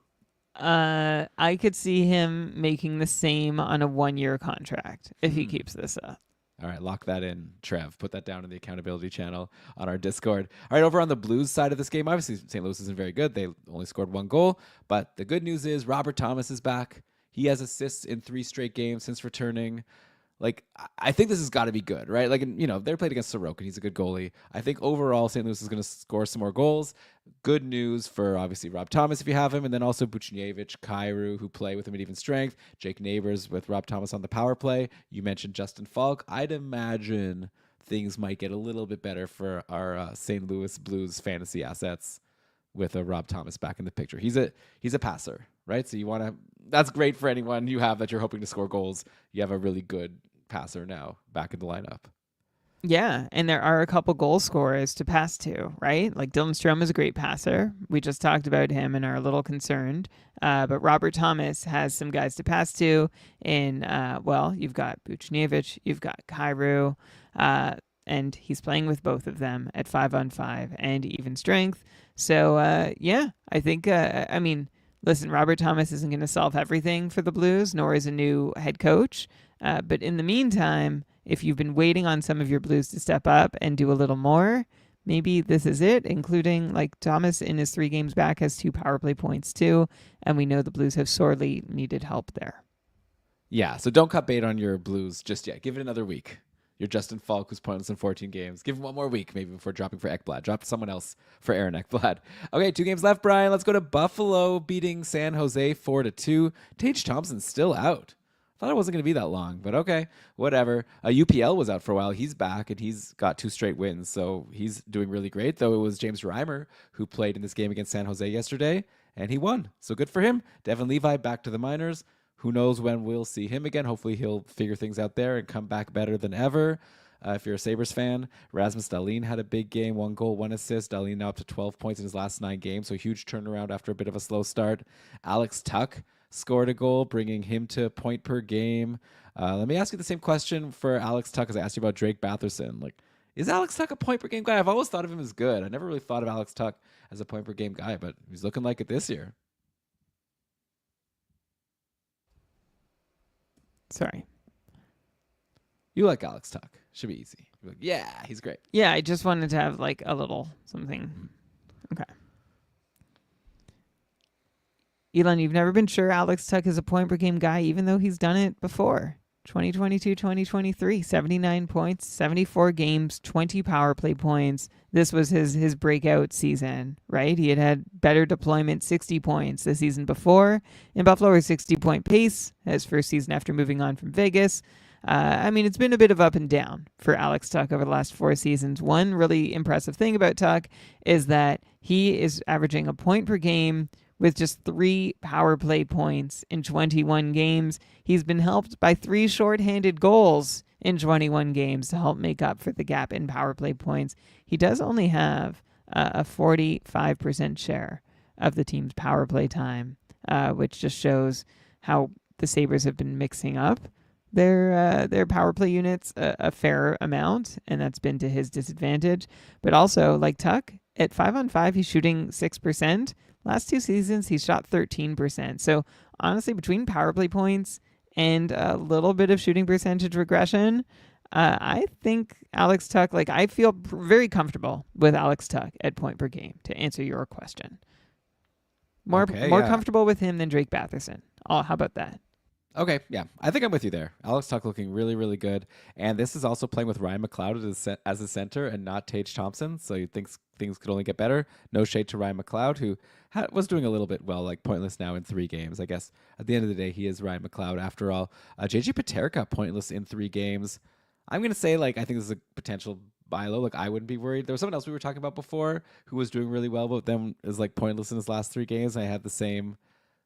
I could see him making the same on a 1-year contract if he keeps this up. All right, lock that in, Trev. Put that down in the accountability channel on our Discord. All right, over on the Blues side of this game, obviously St. Louis isn't very good. They only scored 1 goal. But the good news is Robert Thomas is back. He has assists in 3 straight games since returning. Like, I think this has got to be good, right? Like, they're played against Sorokin. He's a good goalie. I think overall St. Louis is going to score some more goals. Good news for, obviously, Rob Thomas if you have him, and then also Buchnevich, Kyrou, who play with him at even strength, Jake Neighbors with Rob Thomas on the power play. You mentioned Justin Falk. I'd imagine things might get a little bit better for our St. Louis Blues fantasy assets with a Rob Thomas back in the picture. He's a passer, right? So you want to. That's great for anyone you have that you're hoping to score goals. You have a really good passer now back in the lineup. Yeah, and there are a couple goal scorers to pass to, right? Like Dylan Strome is a great passer. We just talked about him and are a little concerned. But Robert Thomas has some guys to pass to. And, you've got Buchnevich, you've got Kyrou, and he's playing with both of them at 5-on-5 and even strength. So, I think, listen, Robert Thomas isn't going to solve everything for the Blues, nor is a new head coach. But in the meantime, if you've been waiting on some of your Blues to step up and do a little more, maybe this is it, including like Thomas in his 3 games back has 2 power play points too. And we know the Blues have sorely needed help there. Yeah, so don't cut bait on your Blues just yet. Give it another week. Your Justin Falk, who's pointless in 14 games. Give him 1 more week, maybe, before dropping for Ekblad. Drop someone else for Aaron Ekblad. Okay, 2 games left, Brian. Let's go to Buffalo beating San Jose 4-2. Tage Thompson's still out Thought it wasn't going to be that long, but okay, whatever. UPL was out for a while. He's back and he's got 2 straight wins, so he's doing really great. Though it was James Reimer who played in this game against San Jose yesterday, and he won. So good for him. Devin Levi back to the minors. Who knows when we'll see him again? Hopefully he'll figure things out there and come back better than ever. If you're a Sabres fan, Rasmus Dahlin had a big game, 1 goal, 1 assist. Dahlin now up to 12 points in his last 9 games, so huge turnaround after a bit of a slow start. Alex Tuck scored a goal, bringing him to a point per game. Let me ask you the same question for Alex Tuck as I asked you about Drake Batherson. Like, is Alex Tuck a point per game guy? I've always thought of him as good. I never really thought of Alex Tuck as a point per game guy, but he's looking like it this year. Sorry. You like Alex Tuck. Should be easy. You're like, yeah, he's great. Yeah, I just wanted to have like a little something. Okay. Elon, you've never been sure Alex Tuck is a point per game guy, even though he's done it before. 2022, 2023, 79 points, 74 games, 20 power play points. This was his breakout season, right? He had better deployment, 60 points the season before in Buffalo, or 60-point pace his first season after moving on from Vegas. I mean, it's been a bit of up and down for Alex Tuck over the last 4 seasons. One really impressive thing about Tuck is that he is averaging a point per game with just 3 power play points in 21 games. He's been helped by 3 shorthanded goals in 21 games to help make up for the gap in power play points. He does only have a 45% share of the team's power play time, which just shows how the Sabres have been mixing up their power play units a fair amount, and that's been to his disadvantage. But also, like Tuck, at 5-on-5, he's shooting 6%. Last 2 seasons, he's shot 13%. So honestly, between power play points and a little bit of shooting percentage regression, I think Alex Tuck, like I feel very comfortable with Alex Tuck at point per game, to answer your question. More comfortable with him than Drake Batherson. Oh, how about that? Okay, yeah. I think I'm with you there. Alex Tuck looking really, really good. And this is also playing with Ryan McLeod as a center and not Tage Thompson, so you think things could only get better. No shade to Ryan McLeod, who was doing a little bit well, like pointless now in 3 games. I guess at the end of the day, he is Ryan McLeod after all. JJ Paterka, pointless in 3 games. I'm going to say, like, I think this is a potential buy low. Like, I wouldn't be worried. There was someone else we were talking about before who was doing really well, but then is, like, pointless in his last 3 games. I had the same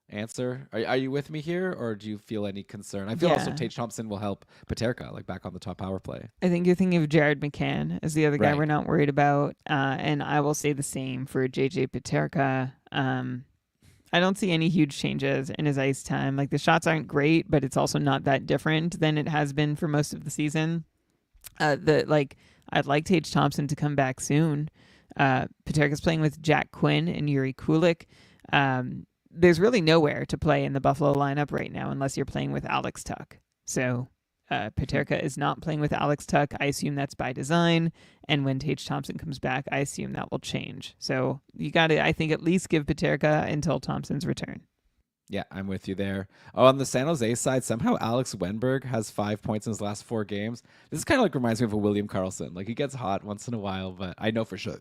answer. Are you with me here, or do you feel any concern? I feel also Tage Thompson will help Paterka, like, back on the top power play. I think you're thinking of Jared McCann as the other guy Right. we're not worried about, and I will say the same for JJ Paterka. I don't see any huge changes in his ice time. Like, the shots aren't great, but it's also not that different than it has been for most of the season. I'd like Tage Thompson to come back soon. Paterka's playing with Jack Quinn and Yuri Kulik. There's really nowhere to play in the Buffalo lineup right now unless you're playing with Alex Tuck. So Paterka is not playing with Alex Tuck. I assume that's by design. And when Tage Thompson comes back, I assume that will change. So you got to, I think, at least give Paterka until Thompson's return. Yeah, I'm with you there. Oh, on the San Jose side, somehow Alex Wenberg has 5 points in his last 4 games. This is kind of like reminds me of a William Karlsson. Like, he gets hot once in a while, but I know for sure.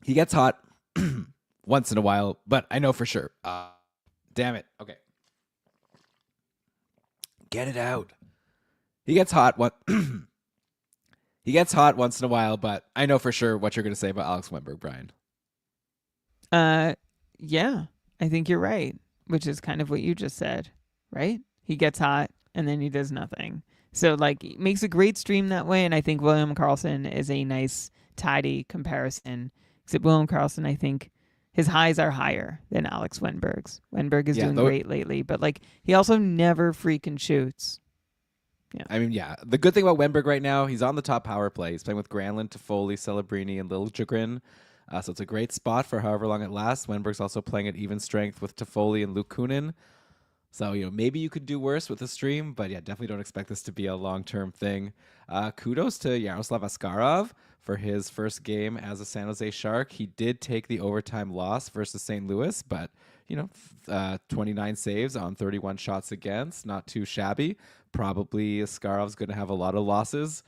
He gets hot once in a while, but I know for sure. Damn it. Okay. Get it out. He gets hot. He gets hot once in a while, but I know for sure what you're going to say about Alex Wenberg, Brian. Yeah, I think you're right, which is kind of what you just said, right? He gets hot and then he does nothing. So, like, it makes a great stream that way, and I think William Karlsson is a nice, tidy comparison. Except William Karlsson, I think his highs are higher than Alex Wenberg's. Wenberg is doing great lately, but, like, he also never freaking shoots. Yeah. I mean, yeah. The good thing about Wenberg right now, he's on the top power play. He's playing with Granlund, Toffoli, Celebrini, and Liljegren. So it's a great spot for however long it lasts. Wenberg's also playing at even strength with Toffoli and Luke Kunin. So, maybe you could do worse with the stream, but yeah, definitely don't expect this to be a long-term thing. Kudos to Yaroslav Askarov for his first game as a San Jose Shark. He did take the overtime loss versus St. Louis, but, 29 saves on 31 shots against. Not too shabby. Probably Askarov's going to have a lot of losses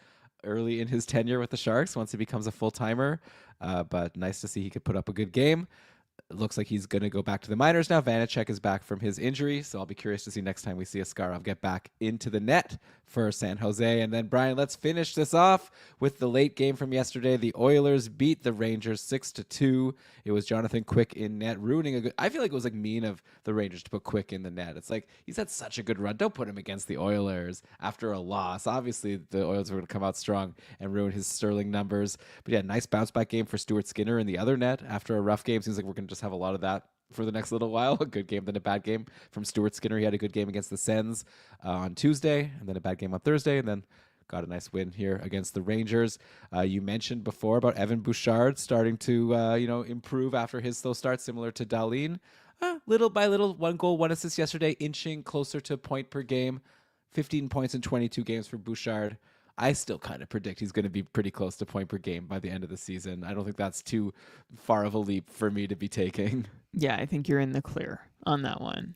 early in his tenure with the Sharks once he becomes a full-timer, but nice to see he could put up a good game. It looks like he's going to go back to the minors now. Vanacek is back from his injury, so I'll be curious to see next time we see Askarov get back into the net for San Jose. And then, Brian, let's finish this off with the late game from yesterday. The Oilers beat the Rangers 6-2. It was Jonathan Quick in net, ruining a good... I feel like it was like mean of the Rangers to put Quick in the net. It's like, he's had such a good run. Don't put him against the Oilers after a loss. Obviously, the Oilers were going to come out strong and ruin his sterling numbers. But yeah, nice bounce back game for Stuart Skinner in the other net after a rough game. Seems like we're going to just have a lot of that for the next little while. A good game, then a bad game from Stuart Skinner. He had a good game against the Sens on Tuesday, and then a bad game on Thursday, and then got a nice win here against the Rangers. You mentioned before about Evan Bouchard starting to improve after his slow start, similar to Dahlin. Little by little, 1 goal, 1 assist yesterday, inching closer to a point per game. 15 points in 22 games for Bouchard. I still kind of predict he's going to be pretty close to point per game by the end of the season. I don't think that's too far of a leap for me to be taking. Yeah, I think you're in the clear on that one.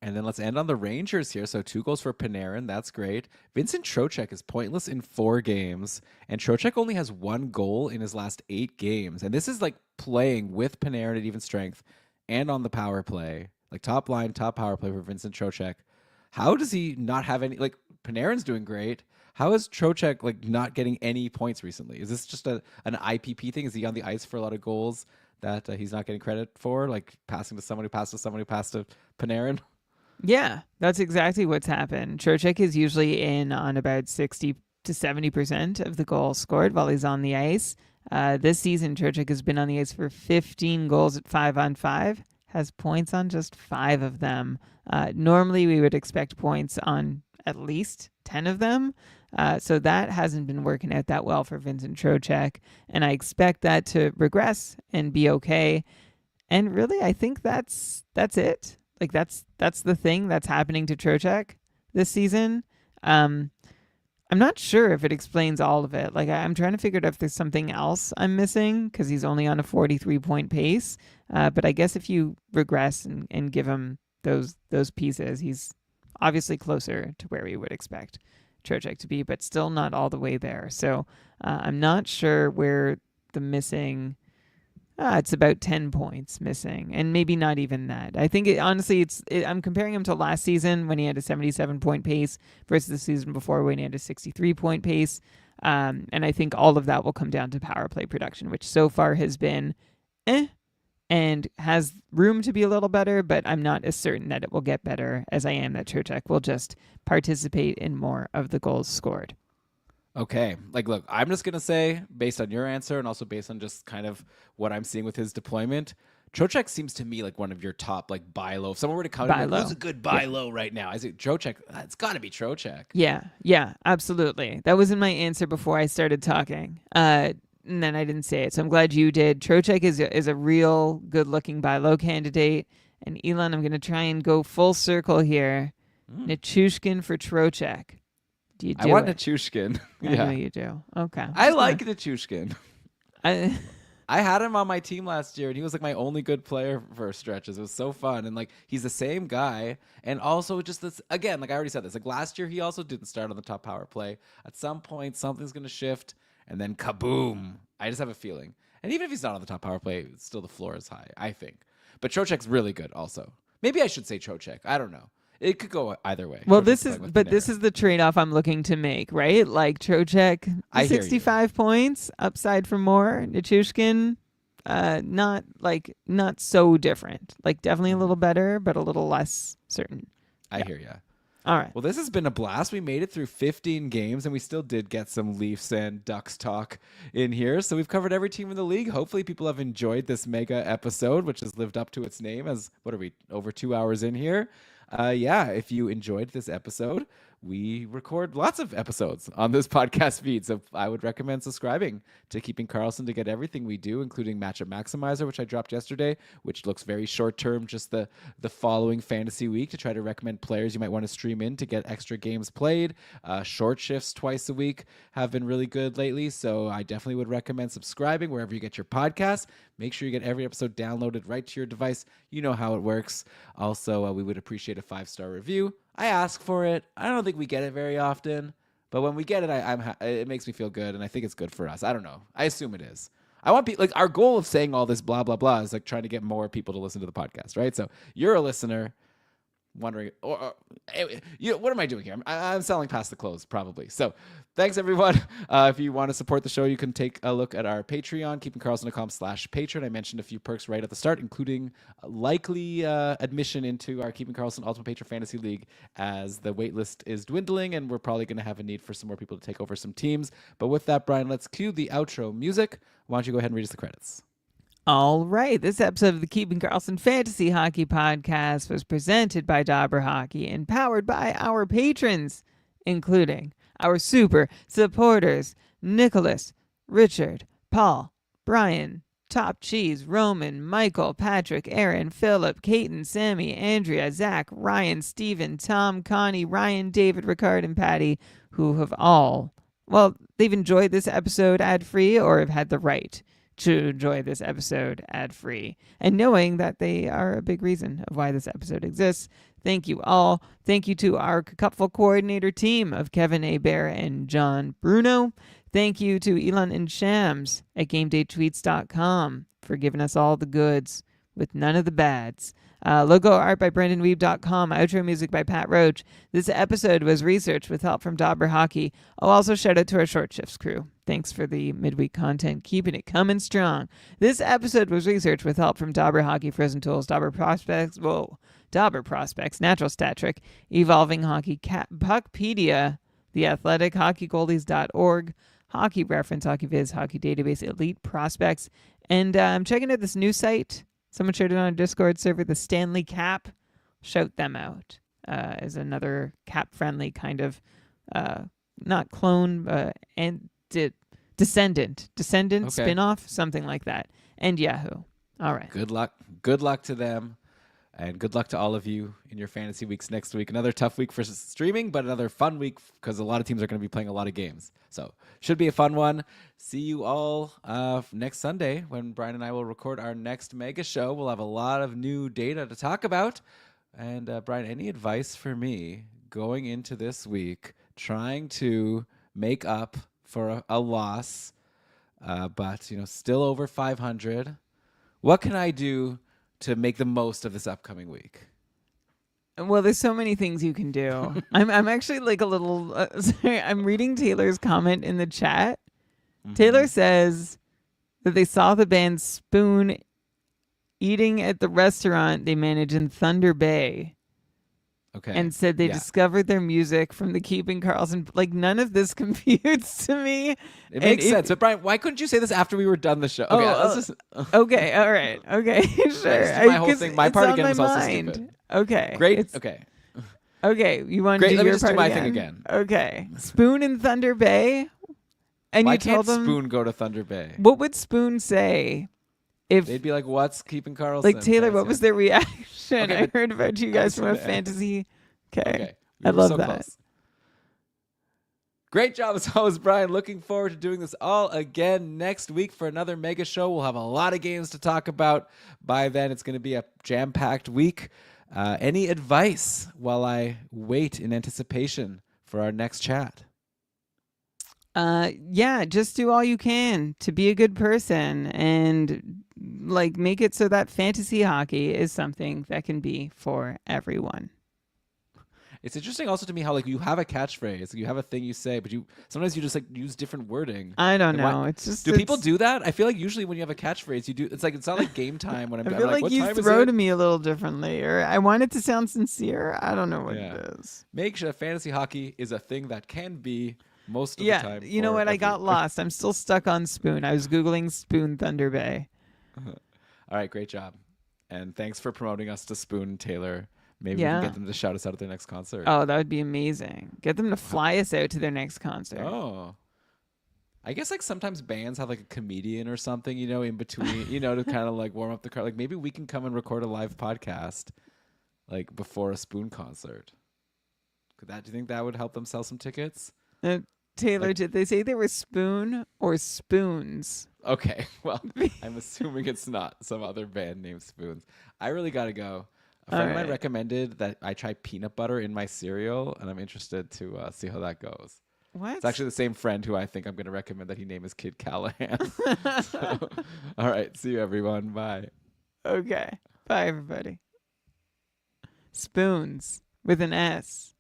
And then let's end on the Rangers here. So 2 goals for Panarin. That's great. Vincent Trocheck is pointless in 4 games. And Trocheck only has 1 goal in his last 8 games. And this is like playing with Panarin at even strength and on the power play. Like top line, top power play for Vincent Trocheck. How does he not have any... Like, Panarin's doing great. How is Trocheck like not getting any points recently? Is this just an IPP thing? Is he on the ice for a lot of goals that he's not getting credit for? Like passing to someone who passed to someone who passed to Panarin? Yeah, that's exactly what's happened. Trocheck is usually in on about 60 to 70% of the goals scored while he's on the ice. This season, Trocheck has been on the ice for 15 goals at 5-on-5, has points on just 5 of them. Normally, we would expect points on at least 10 of them. So that hasn't been working out that well for Vincent Trocheck, and I expect that to regress and be okay. And really, I think that's it. Like that's the thing that's happening to Trocheck this season. I'm not sure if it explains all of it. Like I'm trying to figure out if there's something else I'm missing because he's only on a 43-point pace. But I guess if you regress and give him those pieces, he's obviously closer to where we would expect Trocheck to be, but still not all the way there. So I'm not sure where the missing... it's about 10 points missing, and maybe not even that. I think, I'm comparing him to last season when he had a 77-point pace versus the season before when he had a 63-point pace. And I think all of that will come down to power play production, which so far has been and has room to be a little better, but I'm not as certain that it will get better as I am that Trocheck will just participate in more of the goals scored. Okay. Like, look, I'm just going to say, based on your answer and also based on just kind of what I'm seeing with his deployment, Trocheck seems to me like one of your top, like, buy low. If someone were to count him, who's a good buy low right now? I say Trocheck. It's got to be Trocheck. Yeah, absolutely. That wasn't my answer before I started talking. And then I didn't say it, so I'm glad you did. Trocheck is a real good-looking buy low candidate. And Elon, I'm going to try and go full circle here. Nichushkin for Trocheck. Do you do I want it? Nichushkin. I know you do. Okay. I like Nichushkin. I had him on my team last year, and he was like my only good player for stretches. It was so fun, and like he's the same guy, and also just this again. Like I already said this. Like last year, he also didn't start on the top power play. At some point, something's gonna shift, and then kaboom! I just have a feeling. And even if he's not on the top power play, still the floor is high. I think. But Trocheck's really good. Also, maybe I should say Trocheck. I don't know. It could go either way. Well, Trocheck's this is the trade-off I'm looking to make, right? Like Trocheck, I hear you. 65 points, upside for more. Nichushkin, not so different. Like definitely a little better, but a little less certain. I hear you. All right. Well, this has been a blast. We made it through 15 games, and we still did get some Leafs and Ducks talk in here. So we've covered every team in the league. Hopefully people have enjoyed this mega episode, which has lived up to its name as, what are we, over 2 hours in here? If you enjoyed this episode, we record lots of episodes on this podcast feed. So I would recommend subscribing to Keeping Karlsson to get everything we do, including Matchup Maximizer, which I dropped yesterday, which looks very short term, just the following fantasy week to try to recommend players you might want to stream in to get extra games played. Short shifts twice a week have been really good lately. So I definitely would recommend subscribing wherever you get your podcasts. Make sure you get every episode downloaded right to your device. You know how it works. Also, we would appreciate a 5-star review. I ask for it. I don't think we get it very often, but when we get it, it makes me feel good, and I think it's good for us. I don't know. I assume it is. I want people, like, our goal of saying all this blah blah blah is like trying to get more people to listen to the podcast, right? So you're a listener wondering, what am I doing here? I'm selling past the close, probably. So thanks, everyone. If you want to support the show, you can take a look at our Patreon, keepingkarlsson.com/patron. I mentioned a few perks right at the start, including likely admission into our Keeping Karlsson Ultimate Patron Fantasy League, as the waitlist is dwindling, and we're probably going to have a need for some more people to take over some teams. But with that, Brian, let's cue the outro music. Why don't you go ahead and read us the credits? All right. This episode of the Keeping Karlsson Fantasy Hockey Podcast was presented by Dobber Hockey and powered by our patrons, including our super supporters, Nicholas, Richard, Paul, Brian, Top Cheese, Roman, Michael, Patrick, Aaron, Philip, Caton, Sammy, Andrea, Zach, Ryan, Steven, Tom, Connie, Ryan, David, Ricard, and Patty, who have all, well, they've enjoyed this episode ad-free or have had the right to enjoy this episode ad-free. And knowing that they are a big reason of why this episode exists, thank you all. Thank you to our Cupful coordinator team of Kevin Bear and John Bruno. Thank you to Elon and Shams at GameDayTweets.com for giving us all the goods with none of the bads. Logo art by BrandonWeeb.com. Outro music by Pat Roach. This episode was researched with help from Dobber Hockey. Oh, also shout out to our Short Shifts crew. Thanks for the midweek content, keeping it coming strong. This episode was researched with help from Dobber Hockey, Frozen Tools, Dobber Prospects, Natural Stat Trick, Evolving Hockey, Puckpedia, The Athletic, HockeyGoldies.org, Hockey Reference, Hockey Viz, Hockey Database, Elite Prospects, and I'm checking out this new site. Someone shared it on a Discord server, the Stanley Cap. Shout them out as another cap-friendly kind of, not clone, and descendant Okay. spin-off, something like that. And Yahoo. All right. Good luck. Good luck to them. And good luck to all of you in your fantasy weeks next week. Another tough week for streaming, but another fun week because a lot of teams are going to be playing a lot of games. So should be a fun one. See you all next Sunday when Brian and I will record our next mega show. We'll have a lot of new data to talk about. And Brian, any advice for me going into this week, trying to make up for a loss, but still over 500? What can I do to make the most of this upcoming week? Well, there's so many things you can do. I'm actually like a little sorry. I'm reading Taylor's comment in the chat. Mm-hmm. Taylor says that they saw the band Spoon eating at the restaurant they manage in Thunder Bay. Okay. And said they discovered their music from the Keeping Karlsson. Like, none of this computes to me. It makes sense. But Brian, why couldn't you say this after we were done the show? Okay, okay, all right. Okay, sure. My whole thing, my part again was also stupid. Okay. Great. Okay. Okay, you want to Great. do Let me your just part do my thing again. Okay. Spoon in Thunder Bay. And Why you told can't them, Spoon go to Thunder Bay? what would Spoon say? If They'd be like, "What's Keeping Karlsson?" like Taylor, what was their reaction? Okay, I heard about you guys from a fantasy. Okay. I love that. Close. Great job as always, Brian. Looking forward to doing this all again next week for another mega show. We'll have a lot of games to talk about. By then, it's going to be a jam-packed week. Any advice while I wait in anticipation for our next chat? Yeah, just do all you can to be a good person and like make it so that fantasy hockey is something that can be for everyone. It's interesting also to me how like you have a catchphrase, you have a thing you say, but sometimes you just like use different wording. I don't know. It's just people do that? I feel like usually when you have a catchphrase, you do. It's not like game time when I'm. I feel like what you time throw is to it? me a little differently, or I want it to sound sincere. I don't know what it is. Make sure fantasy hockey is a thing that can be most of the time. You know what? I got lost. I'm still stuck on Spoon. I was Googling Spoon Thunder Bay. All right, great job. And thanks for promoting us to Spoon, Taylor. Maybe we can get them to shout us out at their next concert. Oh, that would be amazing. Get them to fly us out to their next concert. Oh. I guess like sometimes bands have like a comedian or something, in between, to kind of like warm up the crowd. Like maybe we can come and record a live podcast like before a Spoon concert. Do you think that would help them sell some tickets? Taylor, did they say they were Spoon or Spoons? Okay, well, I'm assuming it's not some other band named Spoons. I really got to go. A friend of mine recommended that I try peanut butter in my cereal, and I'm interested to see how that goes. What? It's actually the same friend who I think I'm going to recommend that he name his kid Callahan. So, all right. See you, everyone. Bye. Okay. Bye, everybody. Spoons with an S.